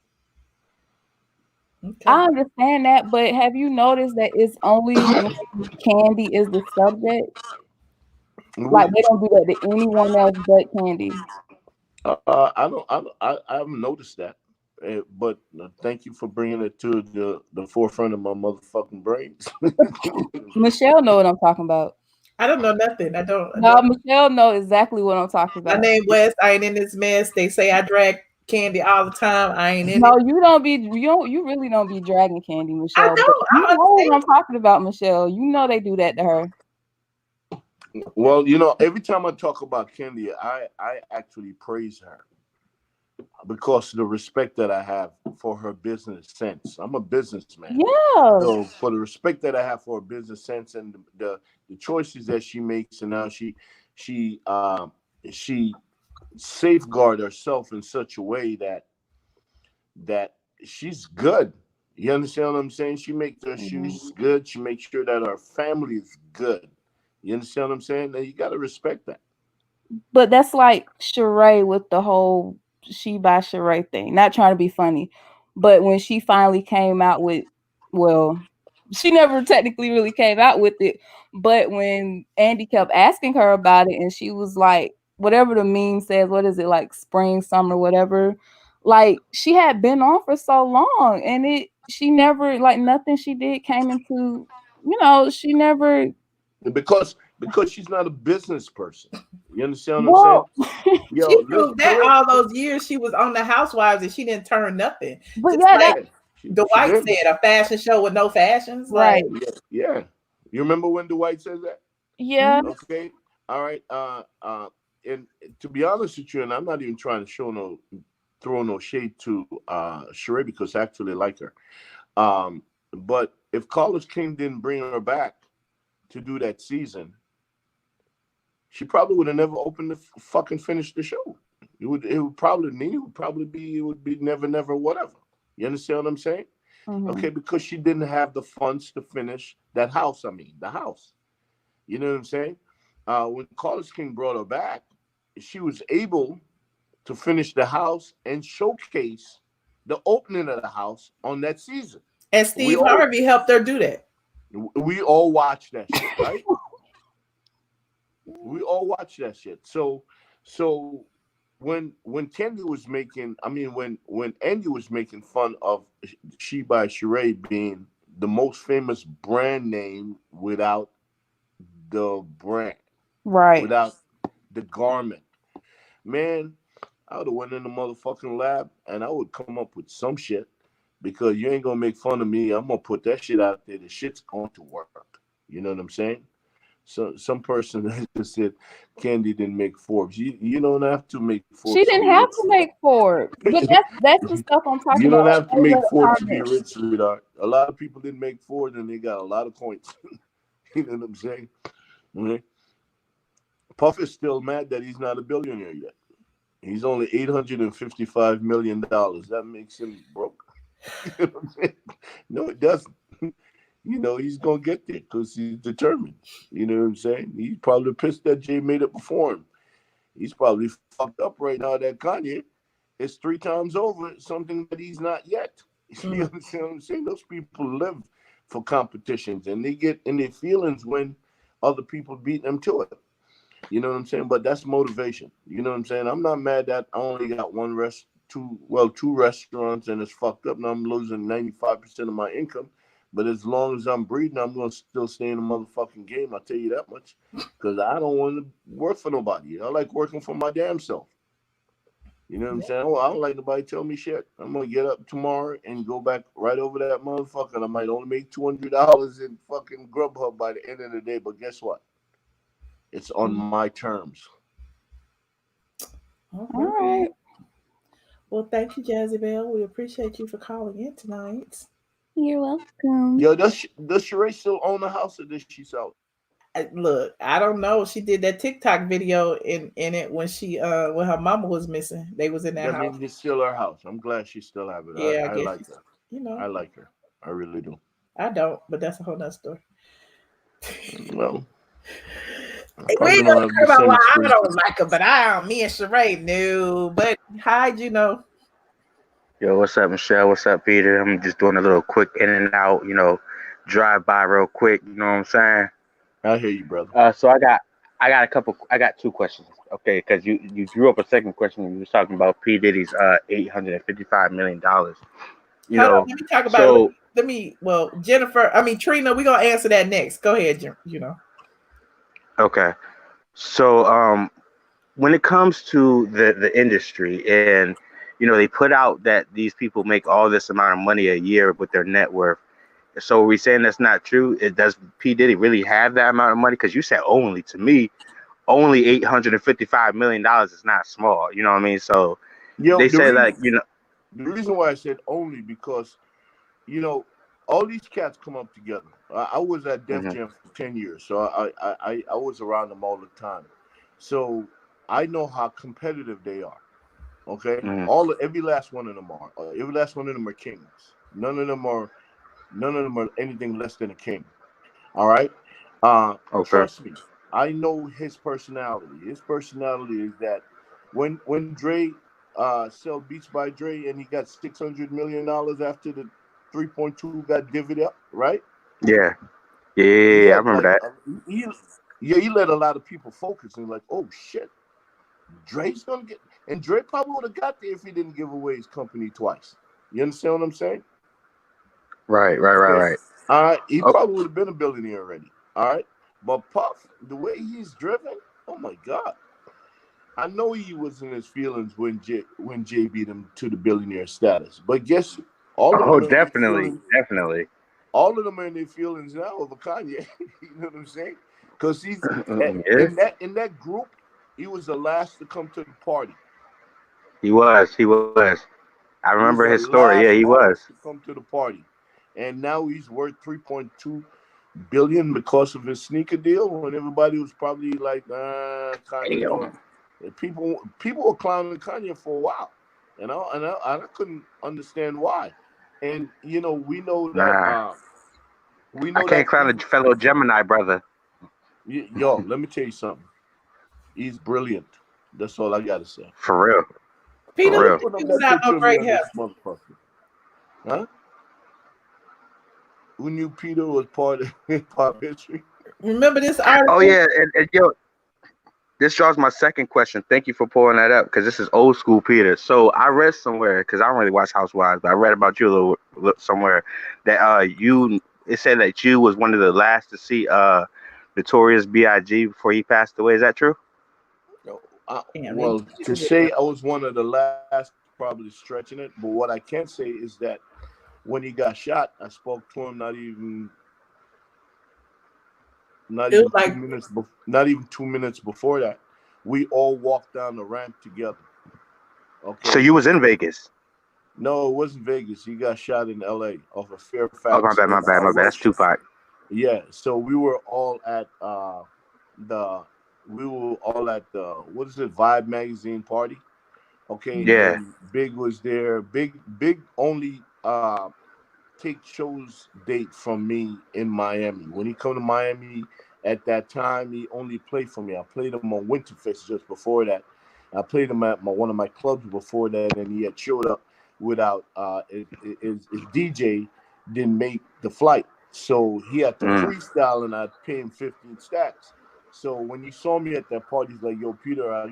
Okay. I understand that, but have you noticed that it's only when candy is the subject? Like they don't do that to anyone else but candy. I haven't noticed that, but thank you for bringing it to the forefront of my motherfucking brains. Michelle know what I'm talking about. I don't know nothing. Michelle know exactly what I'm talking about. My name Wes. I ain't in this mess. They say I drag candy all the time. I ain't in it. No, you really don't be dragging candy, Michelle. I don't. You know what I'm talking about, Michelle. You know they do that to her. Well, every time I talk about Candy, I actually praise her because of the respect that I have for her business sense. I'm a businessman. Yeah. So for the respect that I have for her business sense and the choices that she makes, and now she safeguard herself in such a way that she's good. You understand what I'm saying? She makes her shoes good. She makes sure that her family is good. You understand what I'm saying? Now you gotta respect that. But that's like Sheree with the whole She by Sheree thing. Not trying to be funny, but when she finally came out with, well, she never technically really came out with it, but when Andy kept asking her about it, and she was like, whatever the meme says, what is it, like spring, summer, whatever. Like she had been on for so long, and she never, like, nothing she did came into, she never. Because she's not a business person. You understand what I'm saying? Well, Yo, she listen, proved that all those years she was on the Housewives and she didn't turn nothing. But Just yeah, like she Dwight did. said, a fashion show with no fashions. Right. Like, Yeah. You remember when Dwight says that? Yeah. Okay. All right. And to be honest with you, and I'm not even trying to throw no shade to Sheree, because I actually like her. But if Carlos King didn't bring her back to do that season, she probably would have never opened the fucking finished the show. It would probably be never, never, whatever. You understand what I'm saying? Okay, because she didn't have the funds to finish that house. I mean, the house. You know what I'm saying? When Carlos King brought her back, she was able to finish the house and showcase the opening of the house on that season. And Steve Harvey helped her do that. We all watched that shit, right? We all watched that shit. So when Andy was making fun of She by Sheree being the most famous brand name without the brand, right, without the garment, man, I would have went in the motherfucking lab and I would come up with some shit, because you ain't gonna make fun of me. I'm gonna put that shit out there. The shit's going to work. You know what I'm saying? So some person just said Candy didn't make Forbes. You don't have to make Forbes. She didn't have to make Forbes. But that's the stuff I'm talking You about. don't have to make Forbes to be rich, sweetheart. A lot of people didn't make Forbes and they got a lot of points. You know what I'm saying? Okay. Puff is still mad that he's not a billionaire yet. He's only $855 million. That makes him broke. You know what I'm saying? No, it doesn't. He's gonna get there because he's determined. You know what I'm saying? He's probably pissed that Jay made it before him. He's probably fucked up right now that Kanye is 3 times over something that he's not yet. You understand what I'm saying? Those people live for competitions and they get in their feelings when other people beat them to it. You know what I'm saying? But that's motivation. You know what I'm saying? I'm not mad that I only got two restaurants and it's fucked up and I'm losing 95% of my income. But as long as I'm breathing, I'm going to still stay in the motherfucking game. I'll tell you that much. Because I don't want to work for nobody. I like working for my damn self. You know what I'm saying? Well, I don't like nobody tell me shit. I'm going to get up tomorrow and go back right over that motherfucker. And I might only make $200 in fucking Grubhub by the end of the day. But guess what? It's on my terms. All right. Well, thank you, Jazzy Bell. We appreciate you for calling in tonight. You're welcome. Yo, does Sheree still own the house or does she sell it? Look, I don't know. She did that TikTok video in it when when her mama was missing. They was in that house. That means it's still her house. I'm glad she still have it. Yeah, I like her. I like her. I really do. I don't, but that's a whole nother story. Well, we ain't gonna talk about why I don't like her, but me and Sheree knew. But hi, Yo, what's up, Michelle? What's up, Peter? I'm just doing a little quick in and out, drive by real quick. You know what I'm saying? I hear you, brother. So I got 2 questions. Okay, because you drew up a second question when you was talking about P Diddy's $855 million. Hold on, let me talk about it. Jennifer, Trina, we're gonna answer that next. Go ahead, Okay. So when it comes to the industry, and they put out that these people make all this amount of money a year with their net worth. So are we saying that's not true? Does P Diddy really have that amount of money? Because you said only. To me, only $855 million is not small. You know what I mean? So they say the reason why I said only because all these cats come up together. I was at Def Jam for 10 years, so I was around them all the time. So I know how competitive they are. Okay, every last one of them are. Every last one of them are kings. None of them are anything less than a king. All right. Trust me, I know his personality. His personality is that when Dre sell Beats by Dre and he got $600 million after the 3.2 got divvied up, right? Yeah, I remember like, that. He let a lot of people focus and like, oh shit, Dre's gonna get, and Dre probably would have got there if he didn't give away his company twice. You understand what I'm saying? Right. All right, he probably would have been a billionaire already. All right, but Puff, the way he's driven, oh my God, I know he was in his feelings when Jay beat him to the billionaire status. But guess all of them are in their feelings. Definitely. All of them are in their feelings now over Kanye. You know what I'm saying? Because he's in that group. He was the last to come to the party. He was. I remember his story. Yeah, he was. To come to the party, and now he's worth $3.2 billion because of his sneaker deal. When everybody was probably like, Kanye. People were clowning Kanye for a while, and I couldn't understand why. And we know that I can't clown a fellow Gemini brother. Yo, let me tell you something. He's brilliant. That's all I gotta say. For real. Peter was not no great help. Motherfucker. Huh? Who knew Peter was part of hip hop history? Remember this article? Oh yeah, and yo, this draws my second question. Thank you for pulling that up because this is old school Peter. So I read somewhere, because I don't really watch Housewives, but I read about you a little somewhere that it said that you was one of the last to see Notorious B.I.G. before he passed away. Is that true? Well, to say I was one of the last, probably stretching it. But what I can say is that when he got shot, I spoke to him not even 2 minutes before that. We all walked down the ramp together. Okay. So you was in Vegas? No, it wasn't Vegas. He got shot in L.A. off of Fairfax. Oh, my bad. That's Tupac. Yeah. So we were all at what is it, Vibe magazine party. Okay. Yeah. And Big was there. Big only take shows date from me in Miami. When he come to Miami at that time, he only played for me. I played him on Winterfest just before that. I played him at one of my clubs before that, and he had showed up without his DJ didn't make the flight. So he had to freestyle, and I'd pay him 15 stacks. So when he saw me at that party, he's like, yo, Peter, I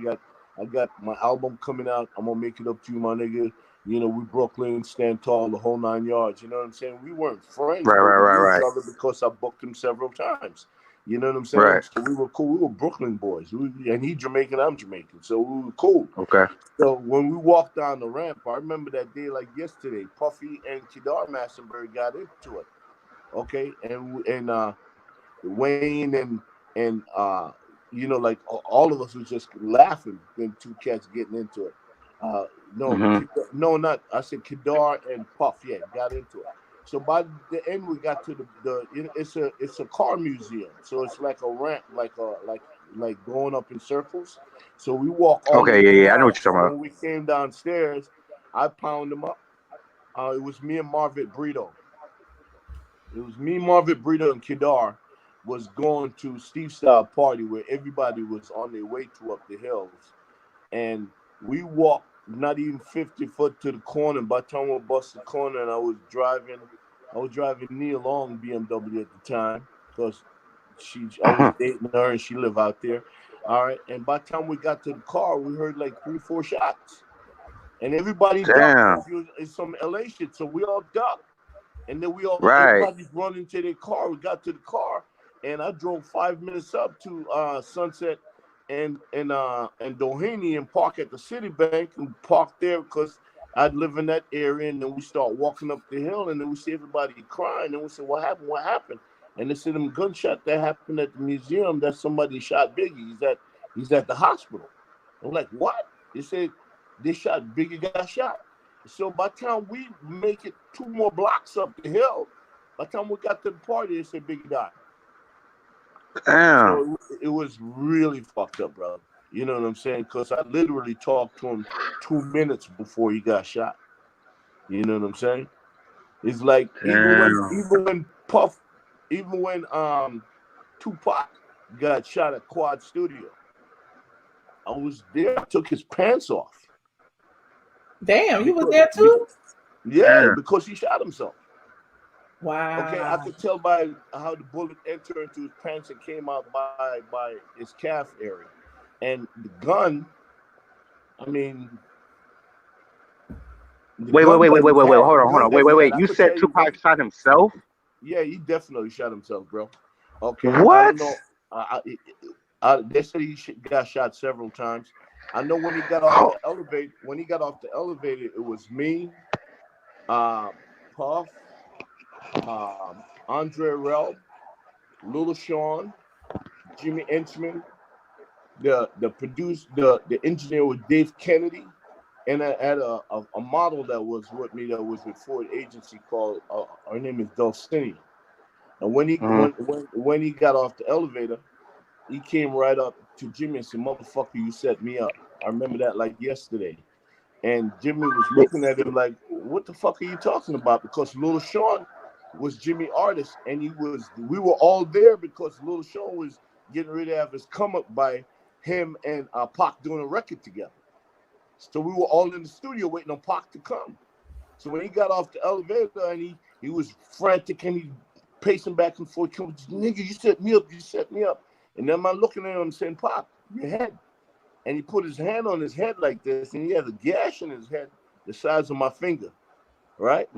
got my album coming out. I'm gonna make it up to you, my nigga. We Brooklyn, stand tall, the whole 9 yards. You know what I'm saying? We weren't friends, but we knew each other because I booked him several times. You know what I'm saying? Right. So we were cool. We were Brooklyn boys. And he Jamaican, I'm Jamaican. So we were cool. Okay. So when we walked down the ramp, I remember that day like yesterday. Puffy and Kedar Massenberg got into it. Okay. And Wayne and like all of us was just laughing. Them two cats getting into it. I said Kedar and Puff. Yeah, got into it. So by the end, we got to it's a car museum. So it's like a ramp, like going up in circles. So we walk all the way down. I know what you're talking about. When we came downstairs, I pounded him up. It was me and Marvin Brito. And Kedar was going to Steve Style party where everybody was on their way to up the hills. And we walked not even 50 foot to the corner. By the time we bust the corner, and I was driving Nia Long BMW at the time because I was dating her and she lived out there. All right. And by the time we got to the car, we heard like 3-4 shots. And everybody ducked. It's some LA shit. So we all ducked. And then everybody's running to their car. We got to the car, and I drove 5 minutes up to Sunset and Doheny and park at the Citibank and park there because I'd live in that area. And then we start walking up the hill, and then we see everybody crying. And we said, "What happened? What happened?" And they said, "Them gunshot that happened at the museum. That somebody shot Biggie. He's at the hospital." I'm like, "What?" They said they shot Biggie. Got shot. So by the time we make it 2 more blocks up the hill, by the time we got to the party, they said Biggie died. Damn. So it was really fucked up, bro. You know what I'm saying? Because I literally talked to him 2 minutes before he got shot. You know what I'm saying? It's like even when Tupac got shot at Quad Studio, I was there. I took his pants off. Damn, you was there too? Yeah, because he shot himself. Wow. Okay, I could tell by how the bullet entered into his pants and came out by his calf area. And the gun, I mean... Wait, hold on. Wait. You said Tupac shot himself? Yeah, he definitely shot himself, bro. Okay. What? I don't know. They said he got shot several times. I know when he got off the elevator. When he got off the elevator, it was me, Puff, Andre Rel, Little Sean, Jimmy Inchman, the engineer was Dave Kennedy, and I had a model that was with me that was with Ford agency called her name is Dulcinea. And when he got off the elevator, he came right up to Jimmy and said, "Motherfucker, you set me up." I remember that like yesterday. And Jimmy was looking at him like, "What the fuck are you talking about?" Because Little Sean was Jimmy artist, and we were all there because Little Sean was getting ready to have his come up by him and Pac doing a record together. So we were all in the studio waiting on Pac to come. So when he got off the elevator and he was frantic and he pacing back and forth, "Nigga, you set me up. And then I'm looking at him saying, "Pac, your head." And he put his hand on his head like this, and he had a gash in his head the size of my finger, right?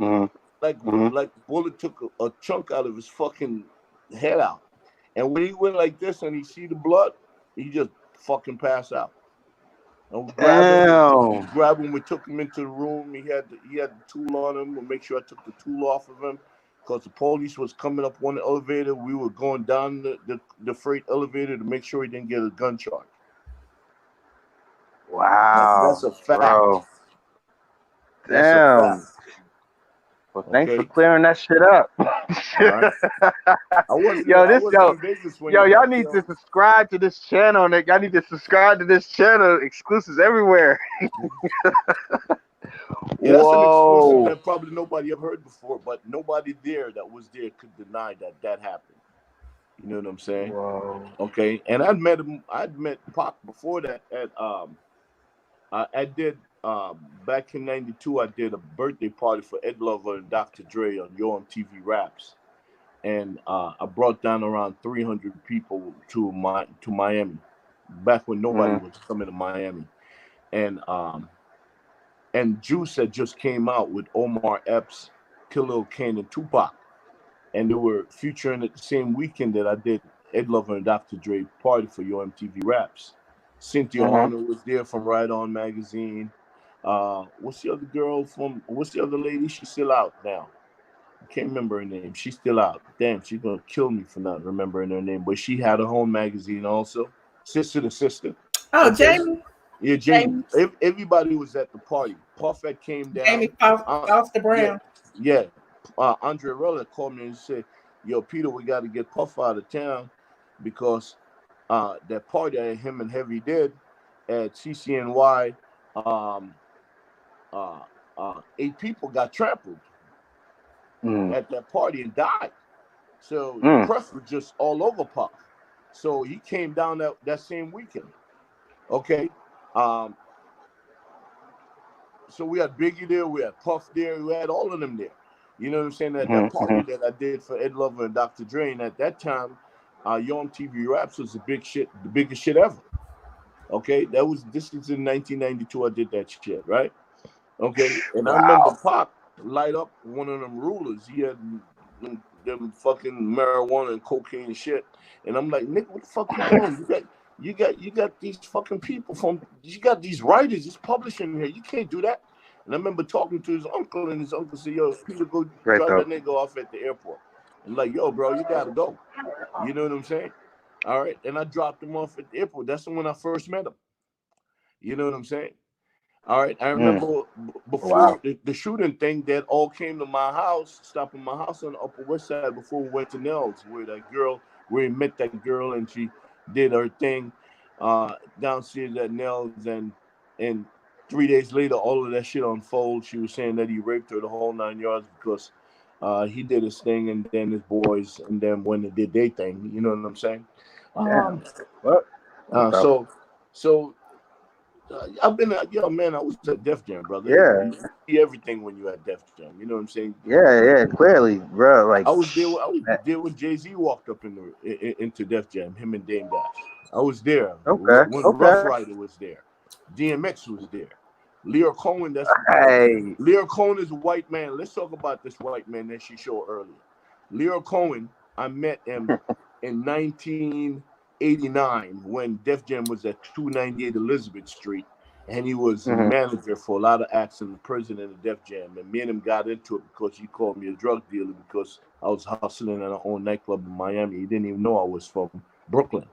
Like bullet took a chunk out of his fucking head out. And when he went like this and he see the blood, he just fucking passed out. And we grabbed him. We took him into the room. He had the tool on him. We'll make sure I took the tool off of him because the police was coming up on the elevator. We were going down the freight elevator to make sure he didn't get a gun charge. Wow. That's a fact. Bro. That's a fact. Well, thanks for clearing that shit up. Right. Y'all need to subscribe to this channel, Nick. Y'all need to subscribe to this channel. Exclusives everywhere. Yeah, that's an exclusive that probably nobody ever heard before, but nobody that was there could deny that happened. You know what I'm saying? Whoa. Okay. And I'd met Pac before that at I did back in '92. I did a birthday party for Ed Lover and Dr. Dre on YoMTV Raps, and I brought down around 300 people to Miami, back when nobody was coming to Miami, and Juice had just came out with Omar Epps, Khalil Kane, and Tupac, and they were featuring at the same weekend that I did Ed Lover and Dr. Dre party for YoMTV Raps. Cynthia Horner was there from Right On Magazine. What's the other lady? She's still out now. I can't remember her name. She's still out. Damn, she's gonna kill me for not remembering her name. But she had her own magazine also. Sister to Sister. Oh, okay. Jamie. Yeah, Jamie. Everybody was at the party. Puff had came down. Jamie Foster Brown. Yeah. Andre Rella called me and said, "Yo, Peter, we got to get Puff out of town because that party that him and Heavy did at CCNY, 8 people got trampled at that party and died. So the press was just all over Puff. So he came down that same weekend. Okay. So we had Biggie there, we had Puff there, we had all of them there. You know what I'm saying? That party that I did for Ed Lover and Dr. Dre, and at that time, YoMTV Raps was the biggest shit ever. Okay, this was in 1992. I did that shit, right? Okay, and I remember Pac light up one of them rulers. He had them fucking marijuana and cocaine and shit, and I'm like, "Nick, what the fuck you doing? You got these fucking people you got these writers, this publishing here. You can't do that." And I remember talking to his uncle, and his uncle said, "Yo, Peter, go drop that nigga off at the airport." I'm like, "Yo, bro, you gotta go." You know what I'm saying? All right. And I dropped him off at the airport. That's when I first met him. You know what I'm saying? All right. I remember before the shooting thing, that all came to my house, stopping my house on the Upper West Side before we went to Nels, where we met that girl and she did her thing. downstairs at Nell's, and 3 days later, all of that shit unfolds. She was saying that he raped her the whole 9 yards because he did his thing, and then his boys, and then when they did their thing, you know what I'm saying? Damn. What? So I've been yo man, I was at Def Jam, brother. Yeah. You see everything when you at Def Jam. You know what I'm saying? Yeah, clearly, bro. Like I was there when Jay-Z walked up into Def Jam, him and Dame Dash. I was there when Rough Rider was there. DMX was there. Leo Cohen, Leo Cohen is a white man. Let's talk about this white man that she showed earlier. Leo Cohen, I met him in 1989 when Def Jam was at 298 Elizabeth Street, and he was manager for a lot of acts and the president of Def Jam. And me and him got into it because he called me a drug dealer because I was hustling at our own nightclub in Miami. He didn't even know I was from Brooklyn.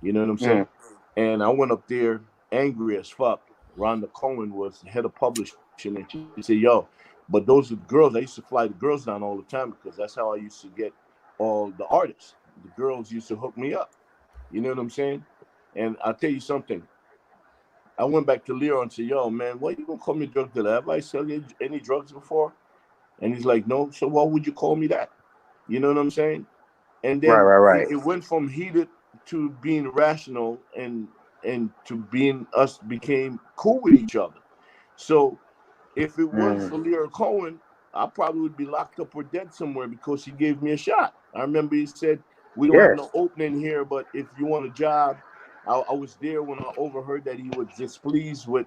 You know what I'm saying? And I went up there angry as fuck. Rhonda Cohen was the head of publishing, and she said, yo, but those are the girls. I used to fly the girls down all the time because that's how I used to get all the artists. The girls used to hook me up. You know what I'm saying? And I'll tell you something. I went back to Leo and said, yo, man, why you going to call me a drug dealer? Have I sold you any drugs before? And he's like, no. So why would you call me that? You know what I'm saying? And then it went from heated to being rational, and to being us became cool with each other. So if it was for Leo Cohen, I probably would be locked up or dead somewhere because he gave me a shot. I remember he said, we don't have no opening here, but if you want a job, I was there when I overheard that he was displeased with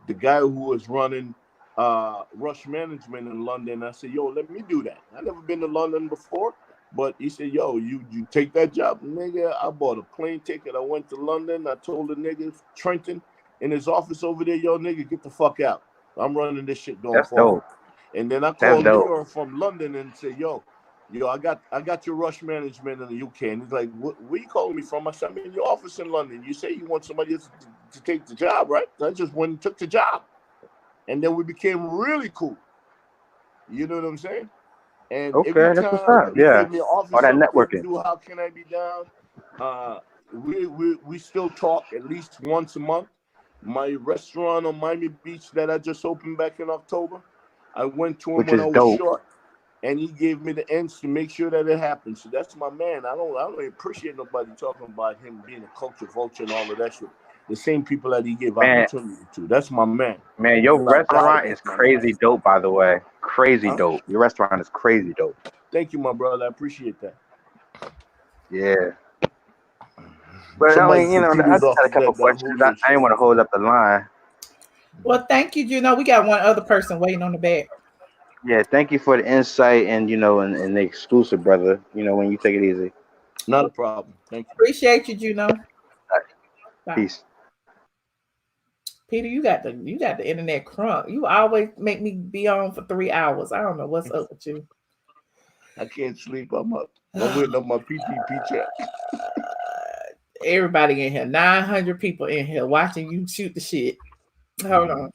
the guy who was running Rush Management in London. I said, yo, let me do that. I never been to London before. But he said, yo, you take that job, nigga. I bought a plane ticket. I went to London. I told the nigga, Trenton, in his office over there, yo, nigga, get the fuck out. I'm running this shit going forward. And then I called Leo from London and said, yo, I got your Rush Management in the UK. And he's like, where you calling me from? I said, I'm in your office in London. You say you want somebody else to take the job, right? So I just went and took the job. And then we became really cool. You know what I'm saying? And every time he gave me an office something to do, how can I be down? We still talk at least once a month. My restaurant on Miami Beach that I just opened back in October, I went to him when I was short, and he gave me the ends to make sure that it happened. So that's my man. I don't appreciate nobody talking about him being a culture vulture and all of that shit. The same people that he gave opportunity to. That's my man. Man, your restaurant is crazy dope, by the way. Crazy dope. Your restaurant is crazy dope. Thank you, my brother. I appreciate that. Yeah. But I mean, you know, I just had a couple questions. I didn't want to hold up the line. Well, thank you, Juno. We got one other person waiting on the back. Yeah, thank you for the insight and, you know, and the exclusive, brother. You know, when you take it easy. Not a problem. Thank you. Appreciate you, Juno. Right. Peace. Peter, you got the internet crunk. You always make me be on for 3 hours. I don't know what's up with you. I can't sleep. I'm up. I'm waiting on my PPP check. Everybody in here, 900 people in here watching you shoot the shit. Hold on.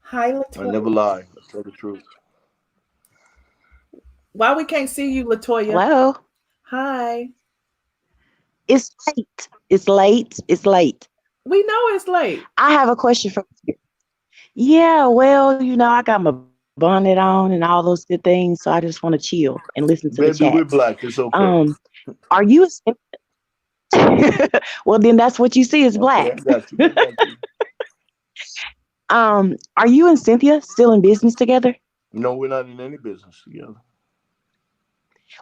Hi, Latoya. I never lie. I tell the truth. Why we can't see you, Latoya? Hello. Hi. It's late. It's late. It's late. We know it's late. I have a question for you. Yeah, well, you know, I got my bonnet on and all those good things, so I just want to chill and listen to the chat. We're black. It's okay. Are you well, then that's what you see is black. I got you. Are you and Cynthia still in business together? No, we're not in any business together.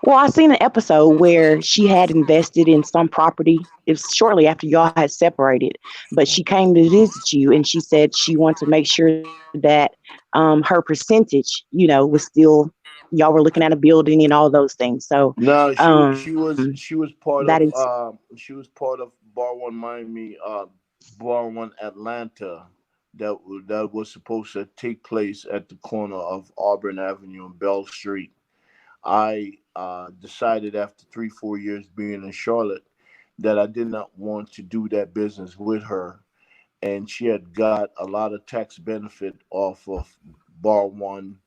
Well, I seen an episode where she had invested in some property. It was shortly after y'all had separated, but she came to visit you and she said she wanted to make sure that her percentage, you know, was still, y'all were looking at a building and all those things. So no, she was part of Bar One Miami, Bar One Atlanta, that was supposed to take place at the corner of Auburn Avenue and Bell Street. I decided after 3-4 years being in Charlotte that I did not want to do that business with her, and she had got a lot of tax benefit off of Bar One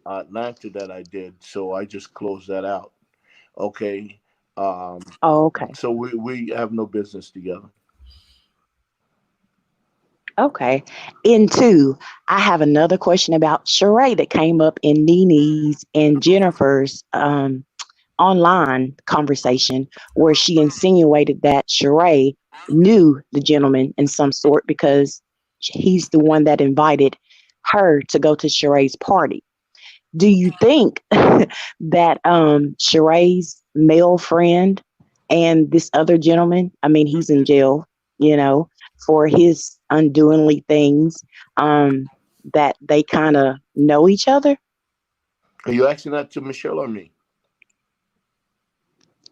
Atlanta that I did, so I just closed that out. Okay, Oh, okay. So we have no business together. Okay. And two, I have another question about Sheree that came up in Nini's and Jennifer's online conversation where she insinuated that Sheree knew the gentleman in some sort because he's the one that invited her to go to Sheree's party. Do you think that Sheree's male friend and this other gentleman, I mean, he's in jail, you know, for his undoingly things, that they kind of know each other? Are you asking that to Michelle or me?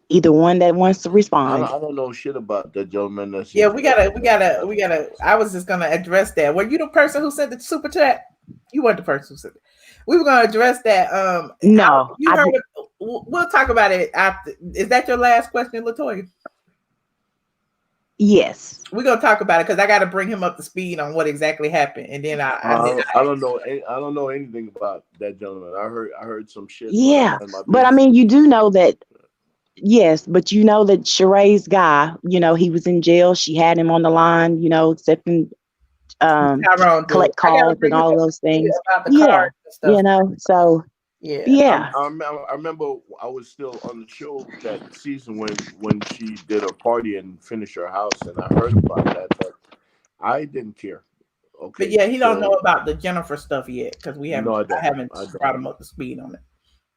Either one that wants to I respond. don't know shit about that gentleman. That's Yeah, we gotta. I was just gonna address that. Were you the person who sent the super chat? You weren't the person who sent it. We were gonna address that. No, you heard it. We'll talk about it after. Is that your last question, Latoya? Yes. We're gonna talk about it because I got to bring him up to speed on what exactly happened, and then I don't know. I don't know anything about that gentleman. I heard some shit. Yeah, but I mean, you do know that. Yes, but you know that Sheree's guy, you know, he was in jail. She had him on the line, you know, accepting collect calls and all of those things. Yeah, you know, so yeah. I remember I was still on the show that season when she did her party and finished her house, and I heard about that, but I didn't care. Okay, but yeah, he don't know about the Jennifer stuff yet because we haven't. No, I haven't brought him up to speed on it.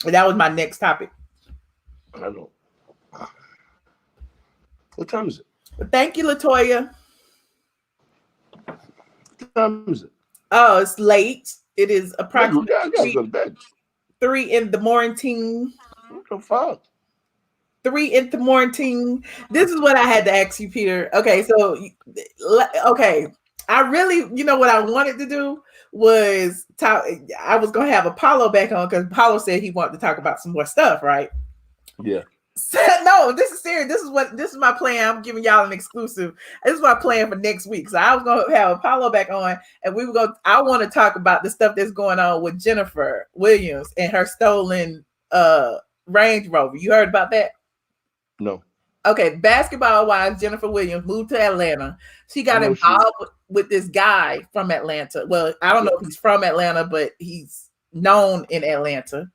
And that was my next topic. I know. What time is it? But thank you, Latoya. What time is it? Oh, it's late. It is approximately I gotta go to bed. 3 in the morning. What the fuck? 3 in the morning. This is what I had to ask you, Peter. Okay, so okay. I really, you know what I wanted to do was talk. I was gonna have Apollo back on because Apollo said he wanted to talk about some more stuff, right? Yeah. No, this is serious. This is my plan. I'm giving y'all an exclusive. This is my plan for next week. So I was gonna have Apollo back on, and I want to talk about the stuff that's going on with Jennifer Williams and her stolen Range Rover. You heard about that? No. Okay, basketball wise, Jennifer Williams moved to Atlanta. She got involved with this guy from Atlanta. Well, I don't know if he's from Atlanta, but he's known in Atlanta.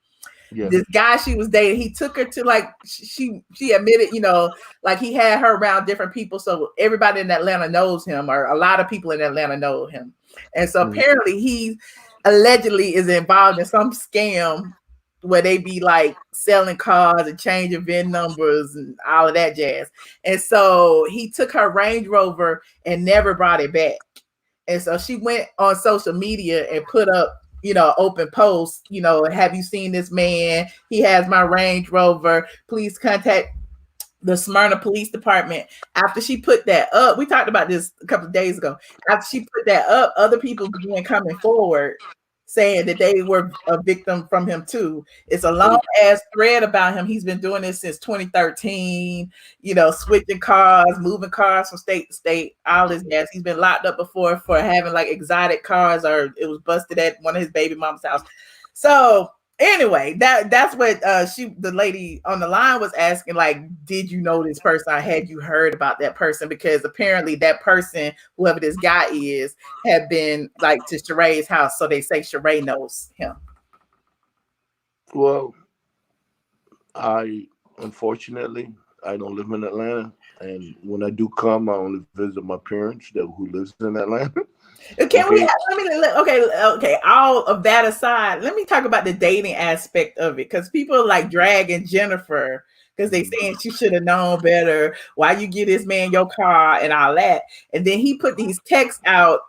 Yeah. This guy she was dating, he took her to like she admitted, you know, like he had her around different people, so everybody in Atlanta knows him, or a lot of people in Atlanta know him. And so apparently he allegedly is involved in some scam where they be like selling cars and changing VIN numbers and all of that jazz. And so he took her Range Rover and never brought it back. And so she went on social media and put up, you know, open post, you know, have you seen this man? He has my Range Rover. Please contact the Smyrna Police Department. After she put that up, we talked about this a couple of days ago. After she put that up, other people began coming forward saying that they were a victim from him too. It's a long ass thread about him. He's been doing this since 2013, you know, switching cars, moving cars from state to state, all this gas. He's been locked up before for having like exotic cars, or it was busted at one of his baby mom's house. So anyway, that's what the lady on the line was asking, like, did you know this person? Had you heard about that person? Because apparently that person, whoever this guy is, had been like to Sheree's house. So they say Sheree knows him. Well, unfortunately, I don't live in Atlanta. And when I do come, I only visit my parents who lives in Atlanta. Okay. All of that aside, let me talk about the dating aspect of it, because people are like dragging Jennifer because they saying she should have known better. Why you give this man your car and all that? And then he put these texts out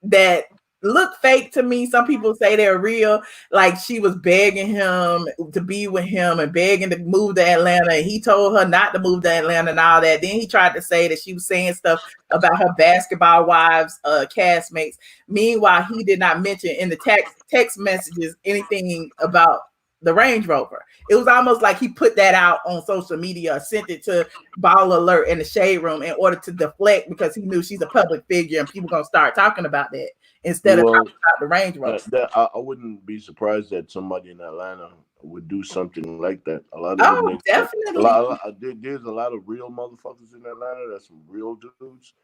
that look fake to me. Some people say they're real, like she was begging him to be with him and begging to move to Atlanta, and he told her not to move to Atlanta and all that. Then he tried to say that she was saying stuff about her basketball wives, castmates. Meanwhile, he did not mention in the text messages anything about the Range Rover. It was almost like he put that out on social media, sent it to Ball Alert in the Shade Room in order to deflect, because he knew she's a public figure and people gonna start talking about that. instead of talking about the Range Rover. I wouldn't be surprised that somebody in Atlanta would do something like that. A lot of them Oh, definitely. there's a lot of real motherfuckers in Atlanta. There's some real dudes,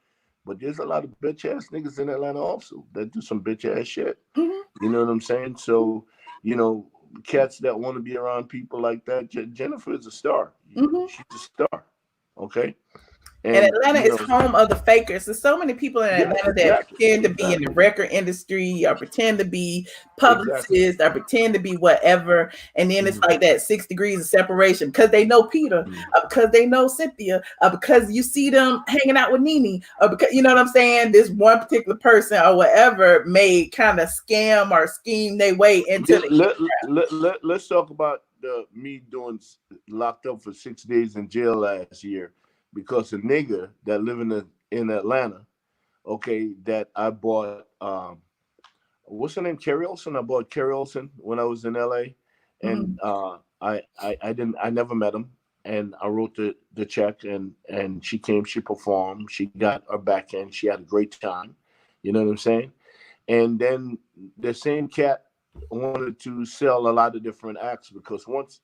but there's a lot of bitch ass niggas in Atlanta also that do some bitch ass shit. You know what I'm saying? So, cats that want to be around people like that. Jennifer is a star. She's a star. Okay. And Atlanta is home of the fakers. There's so many people in Atlanta that pretend to be in the record industry or pretend to be publicists or pretend to be whatever. And then it's like that 6 degrees of separation because they know Peter, because they know Cynthia, because you see them hanging out with Nene, or because, you know what I'm saying? This one particular person or whatever may kind of scam or scheme their way into the Let's talk about me doing locked up for 6 days in jail last year. Because a nigga that living in Atlanta, okay, that I bought, what's her name? Carrie Olsen. I bought Carrie Olsen when I was in LA, and I never met him, and I wrote the check, and she came, she performed, she got her back end, she had a great time, you know what I'm saying? And then the same cat wanted to sell a lot of different acts because once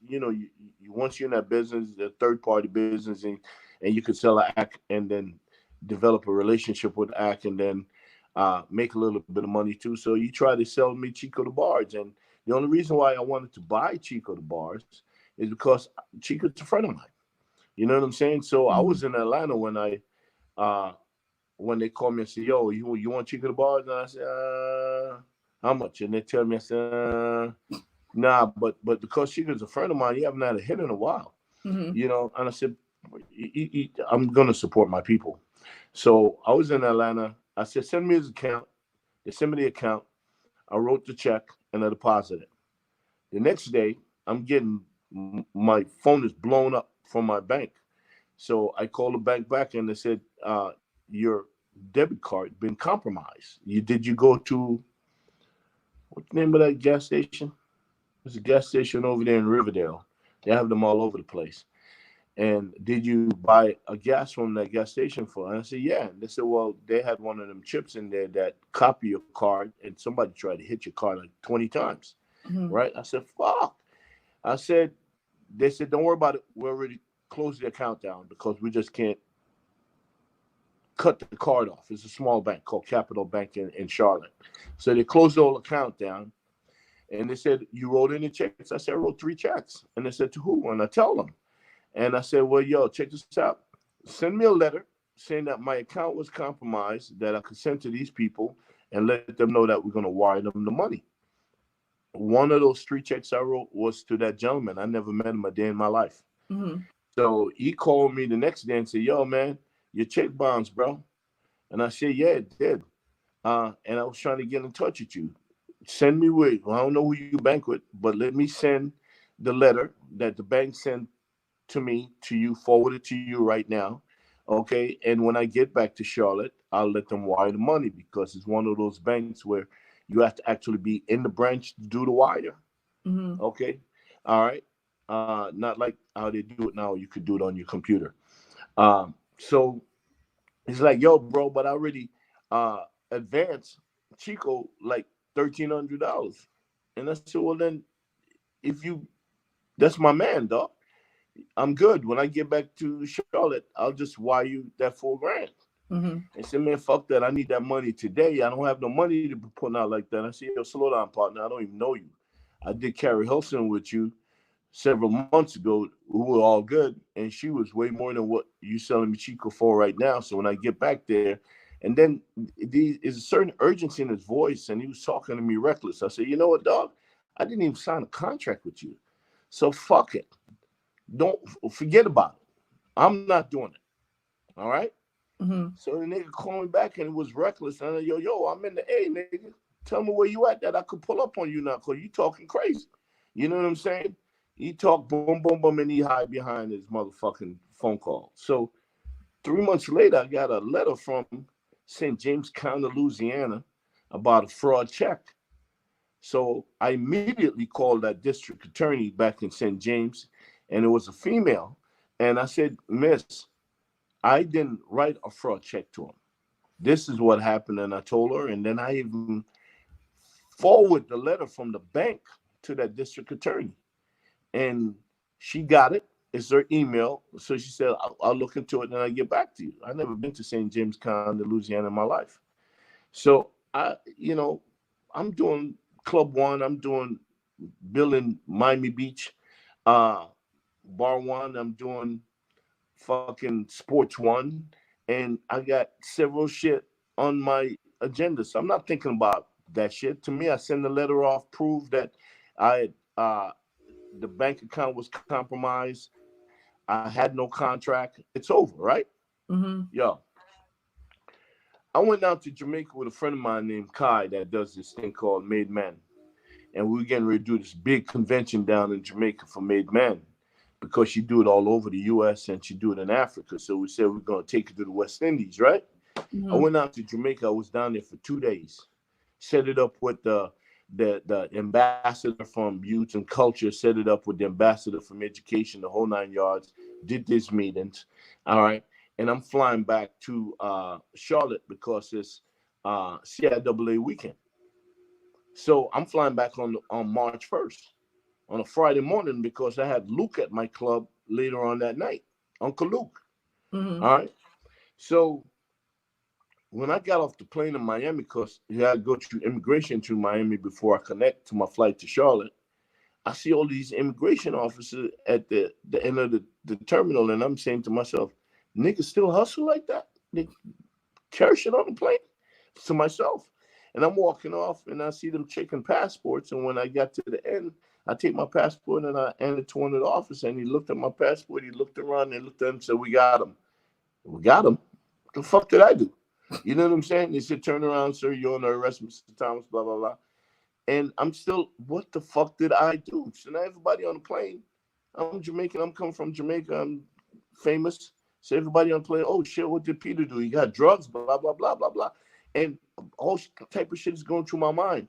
once you're in that business, the third party business, and you could sell an act and then develop a relationship with the act and then make a little bit of money too. So you try to sell me Chico the Barge, and the only reason why I wanted to buy Chico the Barge is because Chico's a friend of mine. You know what I'm saying? So I was in Atlanta when they called me and said, "Yo, you want Chico the Barge?" And I said, "How much?" And they tell me, I said, "Nah, but because Chico's a friend of mine, you haven't had a hit in a while." You know, and I said, I'm going to support my people. So I was in Atlanta. I said, send me his account. They sent me the account. I wrote the check and I deposited it. The next day, I'm getting, my phone is blown up from my bank. So I called the bank back and they said, your debit card been compromised. Did you go to, what's the name of that gas station? There's a gas station over there in Riverdale. They have them all over the place. And did you buy a gas from that gas station for? And I said, yeah. And they said, well, they had one of them chips in there that copy your card, and somebody tried to hit your card like 20 times, right? I said, fuck. They said, don't worry about it. We already closed the account down because we just can't cut the card off. It's a small bank called Capital Bank in Charlotte. So they closed the whole account down. And they said, you wrote any checks? I said, I wrote 3 checks. And they said, to who? And I tell them. And I said, well, yo, check this out. Send me a letter saying that my account was compromised, that I could send to these people and let them know that we're going to wire them the money. One of those 3 checks I wrote was to that gentleman. I never met him a day in my life. So he called me the next day and said, yo, man, your check bounced, bro. And I said, yeah, it did. And I was trying to get in touch with you. Send me with, I don't know who you bank with, but let me send the letter that the bank sent to me, to you, forward it to you right now. Okay. And when I get back to Charlotte, I'll let them wire the money because it's one of those banks where you have to actually be in the branch to do the wire. Okay. All right. Not like how they do it now. You could do it on your computer. So he's like, yo, bro, but I already advanced Chico like $1,300. And I said, well, then that's my man, dog. I'm good. When I get back to Charlotte, I'll just wire you that $4,000. I said, man, fuck that. I need that money today. I don't have no money to be putting out like that. I said, yo, slow down, partner. I don't even know you. I did Carrie Hilson with you several months ago. We were all good. And she was way more than what you selling me Chico for right now. So when I get back there, and then there's a certain urgency in his voice, and he was talking to me reckless. I said, you know what, dog? I didn't even sign a contract with you. So fuck it. Don't forget about it. I'm not doing it. All right. So the nigga called me back and it was reckless. And I said, yo, I'm in the A, nigga. Tell me where you at that I could pull up on you now, because you talking crazy. You know what I'm saying? He talk boom, boom, boom, and he hide behind his motherfucking phone call. So 3 months later, I got a letter from St. James County, Louisiana, about a fraud check. So I immediately called that district attorney back in St. James, and it was a female. And I said, miss, I didn't write a fraud check to him. this is what happened. And I told her, and then I even forward the letter from the bank to that district attorney. And she got it. It's her email. So she said, I'll look into it and I'll get back to you. I've never been to St. James County, Louisiana in my life. So I'm doing Club One. I'm doing building Miami Beach, Bar One. I'm doing fucking Sports One. And I got several shit on my agenda. So I'm not thinking about that shit. To me, I send the letter off, prove that I the bank account was compromised. I had no contract. It's over, right? Mm-hmm. Yo, I went down to Jamaica with a friend of mine named Kai that does this thing called Made Man. And we were getting ready to do this big convention down in Jamaica for Made Man because she do it all over the U.S. and she do it in Africa. So we said we're going to take it to the West Indies, right? Mm-hmm. I went out to Jamaica. I was down there for 2 days. Set it up with the ambassador from youth and culture, set it up with the ambassador from education, the whole 9 yards, did these meetings. All right. And I'm flying back to Charlotte because it's CIAA weekend. So I'm flying back on March 1st on a Friday morning because I had Luke at my club later on that night, Uncle Luke. Mm-hmm. All right. So when I got off the plane in Miami, because you had to go through immigration to Miami before I connect to my flight to Charlotte, I see all these immigration officers at the end of the terminal, and I'm saying to myself, niggas still hustle like that? They carry shit on the plane? To myself. And I'm walking off, and I see them checking passports, and when I got to the end, I take my passport, and I hand it to one of the officers, and he looked at my passport, he looked around, and looked at him and said, we got him. We got him? What the fuck did I do? You know what I'm saying? They said, turn around, sir, you're under arrest, Mr. Thomas, blah, blah, blah. And I'm still, what the fuck did I do? So now everybody on the plane, I'm Jamaican, I'm coming from Jamaica, I'm famous. So everybody on the plane, oh shit, what did Peter do? He got drugs, blah, blah, blah, blah, blah. And all type of shit is going through my mind.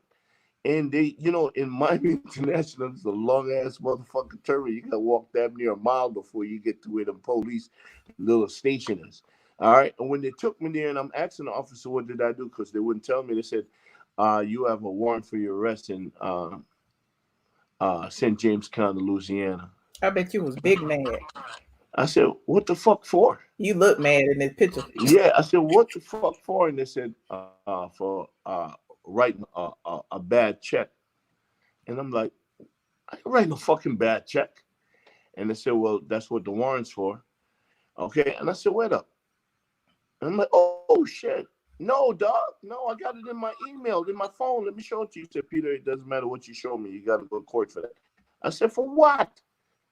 And they, in Miami International, it's a long ass motherfucking terminal. You gotta walk damn near a mile before you get to where the police little station is. All right. And when they took me there and I'm asking the officer, what did I do? Because they wouldn't tell me. They said, you have a warrant for your arrest in St. James County, Louisiana. I bet you was big mad. I said, what the fuck for? You look mad in this picture. Yeah. I said, what the fuck for? And they said, for writing a bad check. And I'm like, I ain't writing a fucking bad check. And they said, well, that's what the warrant's for. Okay. And I said, wait up. And I'm like, oh shit. No, dog. No, I got it in my email, in my phone. Let me show it to you. He said, Peter, it doesn't matter what you show me. You got to go to court for that. I said, for what?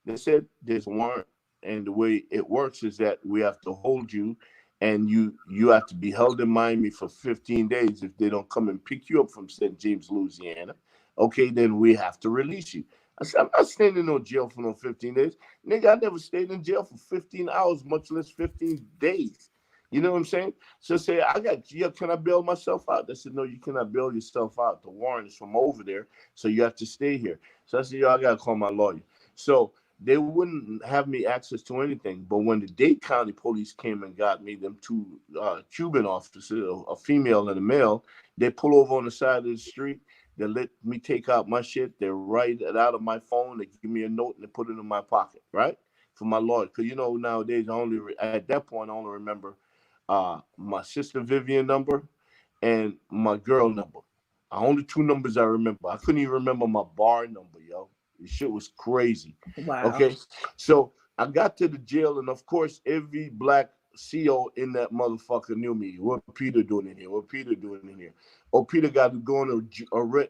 They said, there's a warrant. And the way it works is that we have to hold you, and you have to be held in Miami for 15 days. If they don't come and pick you up from St. James, Louisiana, okay, then we have to release you. I said, I'm not staying in no jail for no 15 days. Nigga, I never stayed in jail for 15 hours, much less 15 days. You know what I'm saying? So say, can I bail myself out? They said, no, you cannot bail yourself out. The warrant is from over there, so you have to stay here. So I said, I got to call my lawyer. So they wouldn't have me access to anything. But when the Dade County police came and got me, them two Cuban officers, a female and a male, they pull over on the side of the street. They let me take out my shit. They write it out of my phone. They give me a note and they put it in my pocket, right? For my lawyer. Because, nowadays, at that point, I only remember my sister Vivian number and my girl number. Only two numbers I remember. I couldn't even remember my bar number, yo. This shit was crazy. Wow. Okay. So I got to the jail, and of course, every black CO in that motherfucker knew me. What Peter doing in here? What Peter doing in here? Oh, Peter got to go on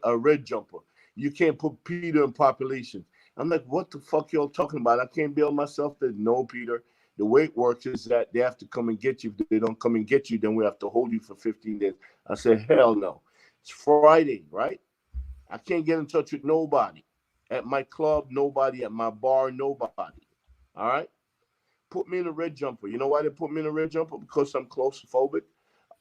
a red jumper. You can't put Peter in population. I'm like, what the fuck y'all talking about? I can't bail myself. That no, Peter. The way it works is that they have to come and get you. If they don't come and get you, then we have to hold you for 15 days. I said, hell no. It's Friday, right? I can't get in touch with nobody. At my club, nobody. At my bar, nobody. All right? Put me in a red jumper. You know why they put me in a red jumper? Because I'm claustrophobic.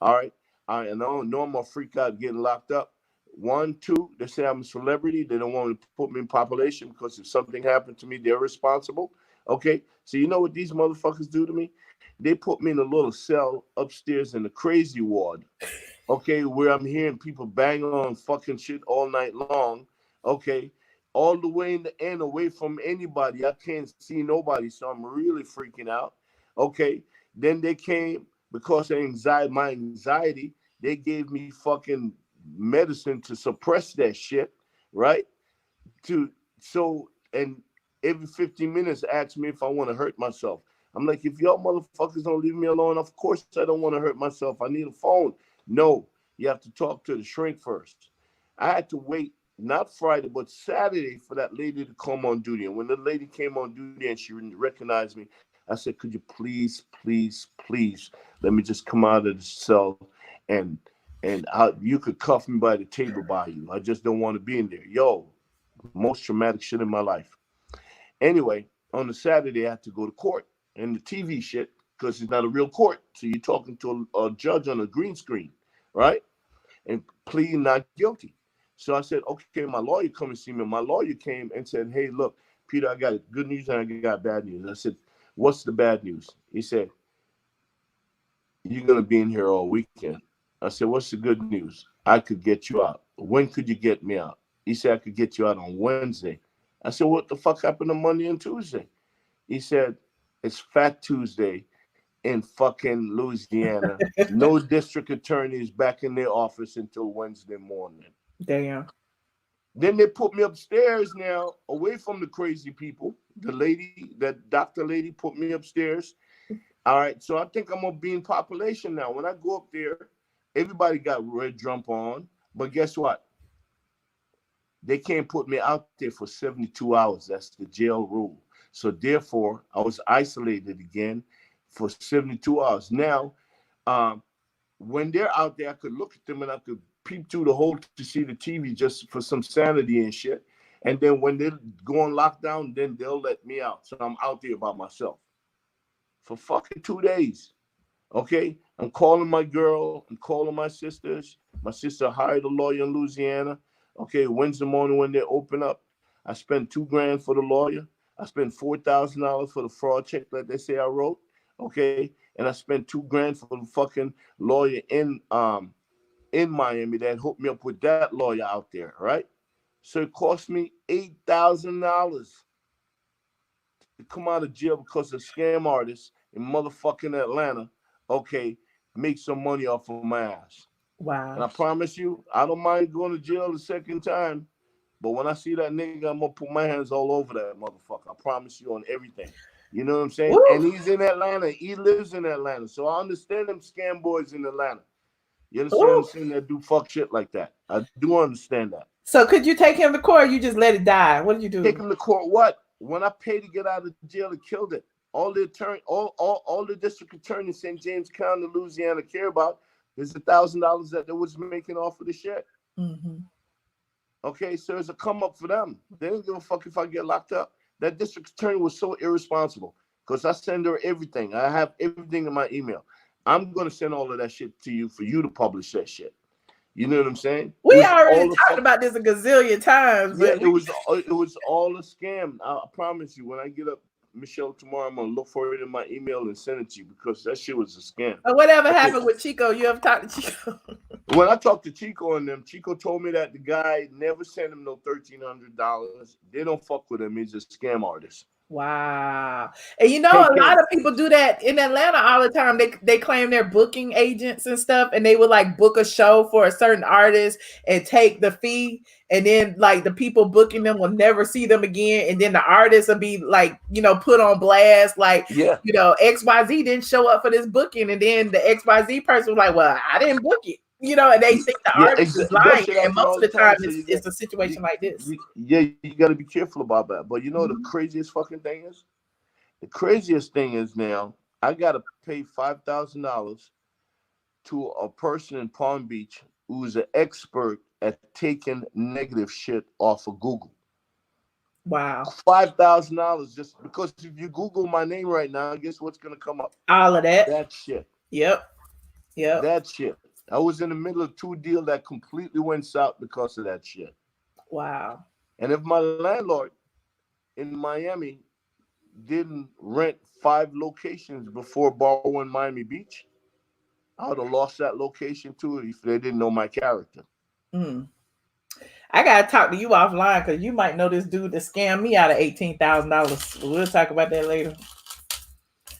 All right? I don't know I'm a freak out getting locked up. 1, 2, they say I'm a celebrity. They don't want to put me in population because if something happened to me, they're responsible. Okay? So you know what these motherfuckers do to me? They put me in a little cell upstairs in the crazy ward, okay, where I'm hearing people bang on fucking shit all night long, okay, all the way in the end, away from anybody. I can't see nobody, so I'm really freaking out, okay. Then they came because of my anxiety. They gave me fucking medicine to suppress that shit, right? And every 15 minutes ask me if I want to hurt myself. I'm like, if y'all motherfuckers don't leave me alone, of course I don't want to hurt myself. I need a phone. No, you have to talk to the shrink first. I had to wait, not Friday, but Saturday for that lady to come on duty. And when the lady came on duty and she recognized me, I said, could you please, please, please let me just come out of the cell and you could cuff me by the table by you. I just don't want to be in there. Yo, most traumatic shit in my life. Anyway, on the Saturday, I had to go to court and the TV shit because it's not a real court. So you're talking to a judge on a green screen, right? And pleading not guilty. So I said, okay, my lawyer come and see me. My lawyer came and said, hey, look, Peter, I got good news and I got bad news. I said, what's the bad news? He said, you're going to be in here all weekend. I said, what's the good news? I could get you out. When could you get me out? He said, I could get you out on Wednesday. I said, what the fuck happened on Monday and Tuesday? He said, it's Fat Tuesday in fucking Louisiana. No district attorneys back in their office until Wednesday morning. Damn. Then they put me upstairs now, away from the crazy people. The lady, that doctor lady put me upstairs. All right, so I think I'm gonna be in population now. When I go up there, everybody got red jump on, but guess what? They can't put me out there for 72 hours. That's the jail rule. So therefore, I was isolated again for 72 hours. Now, when they're out there, I could look at them and I could peep through the hole to see the TV just for some sanity and shit. And then when they go on lockdown, then they'll let me out. So I'm out there by myself for fucking 2 days. Okay? I'm calling my girl. I'm calling my sisters. My sister hired a lawyer in Louisiana. Okay, Wednesday morning when they open up, I spent $2,000 for the lawyer. I spent $4,000 for the fraud check that they say I wrote. Okay, and I spent $2,000 for the fucking lawyer in Miami that hooked me up with that lawyer out there, right? So it cost me $8,000 to come out of jail because of scam artists in motherfucking Atlanta. Okay, make some money off of my ass. Wow. And I promise you, I don't mind going to jail the second time. But when I see that nigga, I'm going to put my hands all over that motherfucker. I promise you on everything. You know what I'm saying? Woo! And he's in Atlanta. He lives in Atlanta. So I understand them scam boys in Atlanta. You understand what I'm saying? That do fuck shit like that. I do understand that. So could you take him to court or you just let it die? What did you do? Take him to court what? When I paid to get out of jail, it killed it. All the district attorney in St. James County, Louisiana care about is $1,000 that they was making off of the shit. Mm-hmm. Okay, so it's a come up for them. They don't give a fuck if I get locked up. That district attorney was so irresponsible because I send her everything. I have everything in my email. I'm going to send all of that shit to you for you to publish that shit. You know what I'm saying? We already talked about this a gazillion times. Yeah, it was all a scam. I promise you, when I get up, Michelle, tomorrow, I'm going to look for it in my email and send it to you because that shit was a scam. Whatever happened with Chico? You ever talked to Chico? When I talked to Chico and them, Chico told me that the guy never sent him no $1,300. They don't fuck with him. He's a scam artist. Wow. And you know, a lot of people do that in Atlanta all the time. They claim they're booking agents and stuff, and they would like book a show for a certain artist and take the fee, and then like the people booking them will never see them again, and then the artist will be like, you know, put on blast, like, you know, XYZ didn't show up for this booking, and then the XYZ person was like, well, I didn't book it. You know, and they think the artist is lying, and most of the time it's a situation like this. You got to be careful about that. But you know the craziest fucking thing is? The craziest thing is now I got to pay $5,000 to a person in Palm Beach who's an expert at taking negative shit off of Google. Wow. $5,000 just because if you Google my name right now, guess what's going to come up? All of that. That shit. Yep. That shit. I was in the middle of 2 deals that completely went south because of that shit. Wow. And if my landlord in Miami didn't rent 5 locations before Bar One Miami Beach, I would have lost that location too if they didn't know my character. I gotta talk to you offline because you might know this dude that scammed me out of $18,000. We'll talk about that later.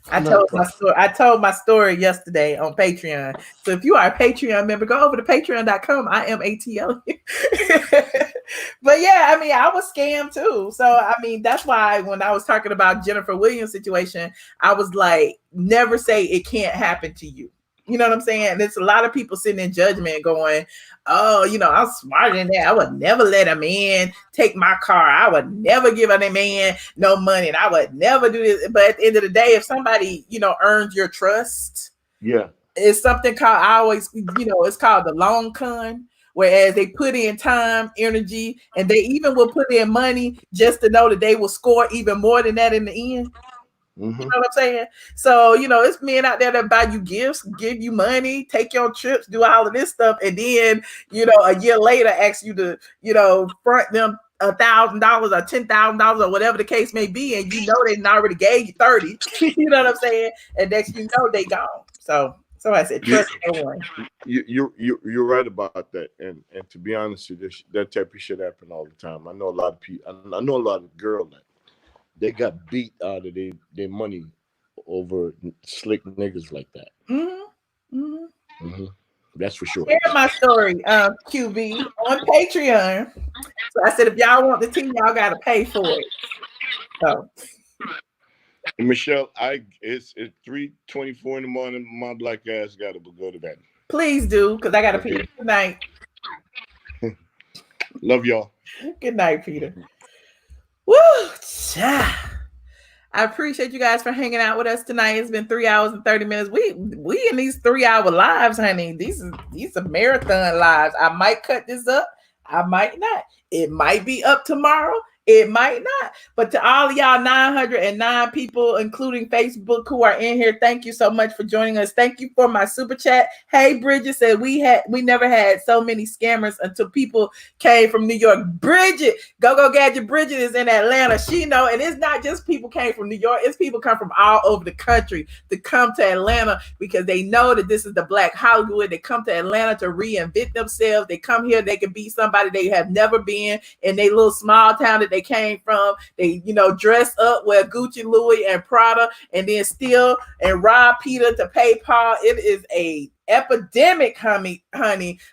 I told my story yesterday on Patreon. So if you are a Patreon member, go over to patreon.com. I am ATLien. But yeah, I mean, I was scammed too. So I mean, that's why when I was talking about Jennifer Williams' situation, I was like, never say it can't happen to you. You know what I'm saying? And there's a lot of people sitting in judgment going, oh, you know, I'm smarter than that. I would never let a man take my car. I would never give a man no money. And I would never do this. But at the end of the day, if somebody, you know, earns your trust, it's something called, I always, you know, it's called the long con. Whereas they put in time, energy, and they even will put in money just to know that they will score even more than that in the end. You know what I'm saying? So, you know, it's men out there that buy you gifts, give you money, take your trips, do all of this stuff. And then, you know, a year later, ask you to, you know, front them $1,000 or $10,000 or whatever the case may be. And you know, they already gave you 30, you know what I'm saying? And next, you know, they gone. So I said, trust no one. You're right about that. And to be honest with you, that type of shit happen all the time. I know a lot of people, I know a lot of girls that they got beat out of their money over slick niggas like that. That's for sure. Share my story, QB, on Patreon. So I said, if y'all want the tea, y'all got to pay for it. So, Michelle, it's 3:24 in the morning. My black ass got to go to bed. Please do, because I got to pee. Good night. Love y'all. Good night, Peter. Woo! I appreciate you guys for hanging out with us tonight. It's been 3 hours and 30 minutes. We in these 3-hour lives, honey. These are marathon lives. I might cut this up. I might not. It might be up tomorrow. It might not. But to all of y'all 909 people, including Facebook, who are in here, thank you so much for joining us. Thank you for my super chat. Hey, Bridget said we never had so many scammers until people came from New York. Bridget, Go Gadget Bridget is in Atlanta. She know, and it's not just people came from New York. It's people come from all over the country to come to Atlanta because they know that this is the Black Hollywood. They come to Atlanta to reinvent themselves. They come here, they can be somebody they have never been in their little small town that they came from. They, you know, dress up, wear Gucci, Louis, and Prada, and then steal and rob Peter to pay Paul. It is a epidemic, honey,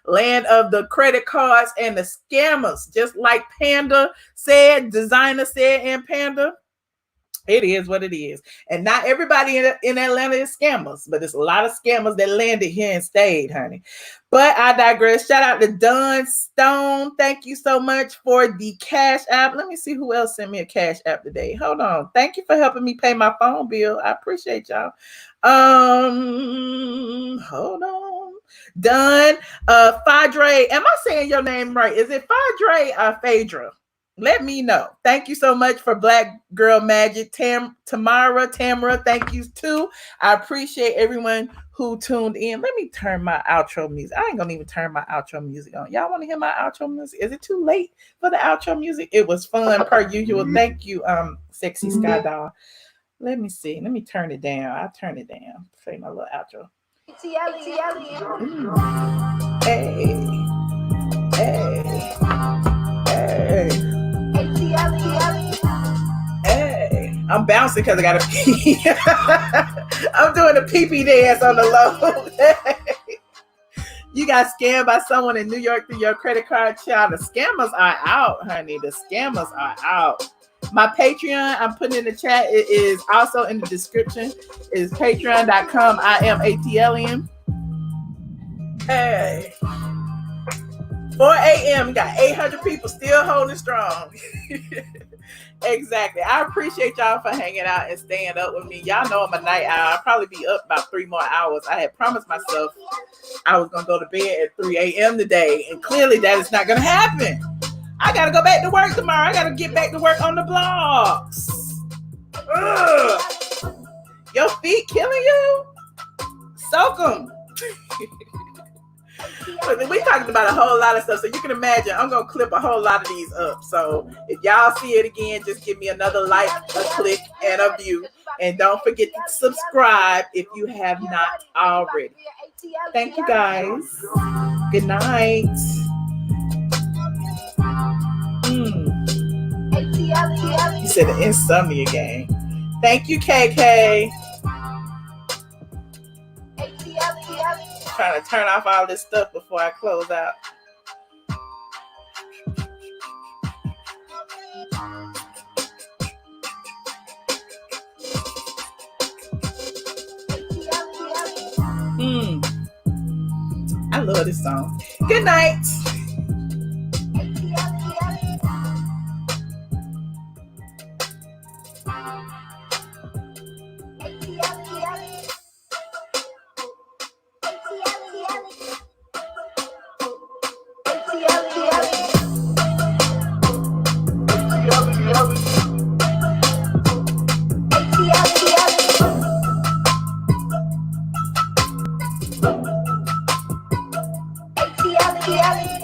land of the credit cards and the scammers. Just like Panda said, designer said, and Panda. It is what it is. And not everybody in Atlanta is scammers, but there's a lot of scammers that landed here and stayed, honey. But I digress. Shout out to Don Stone. Thank you so much for the Cash App. Let me see who else sent me a Cash App today. Hold on. Thank you for helping me pay my phone bill. I appreciate y'all. Hold on. Don Fadre. Am I saying your name right? Is it Fadre or Phaedra? Let me know. Thank you so much for Black Girl Magic. Tamara, thank you too. I appreciate everyone who tuned in. Let me turn my outro music. I ain't gonna even turn my outro music on. Y'all want to hear my outro music? Is it too late for the outro music? It was fun per usual. Thank you, Sexy Sky Doll. Let me see. Let me turn it down. I'll turn it down. Say my little outro. Hey. Hey, I'm bouncing because I got to pee. I'm doing a pee-pee dance on the low. You got scammed by someone in New York through your credit card, child. The scammers are out, honey. The scammers are out. My Patreon, I'm putting in the chat. It is also in the description. It is patreon.com. iamATLien. Hey. 4 a.m. Got 800 people still holding strong. Exactly. I appreciate y'all for hanging out and staying up with me. Y'all know I'm a night owl. I'll probably be up about 3 more hours. I had promised myself I was going to go to bed at 3 a.m. today, and clearly that is not going to happen. I got to go back to work tomorrow. I got to get back to work on the blogs. Ugh. Your feet killing you? Soak them. We talked about a whole lot of stuff, so you can imagine I'm gonna clip a whole lot of these up. So if y'all see it again, just give me another like, a click, and a view. And don't forget to subscribe if you have not already. Thank you guys. Good night. You said the insomnia game. Thank you, KK. Trying to turn off all this stuff before I close out. I love this song. Good night. ATLien.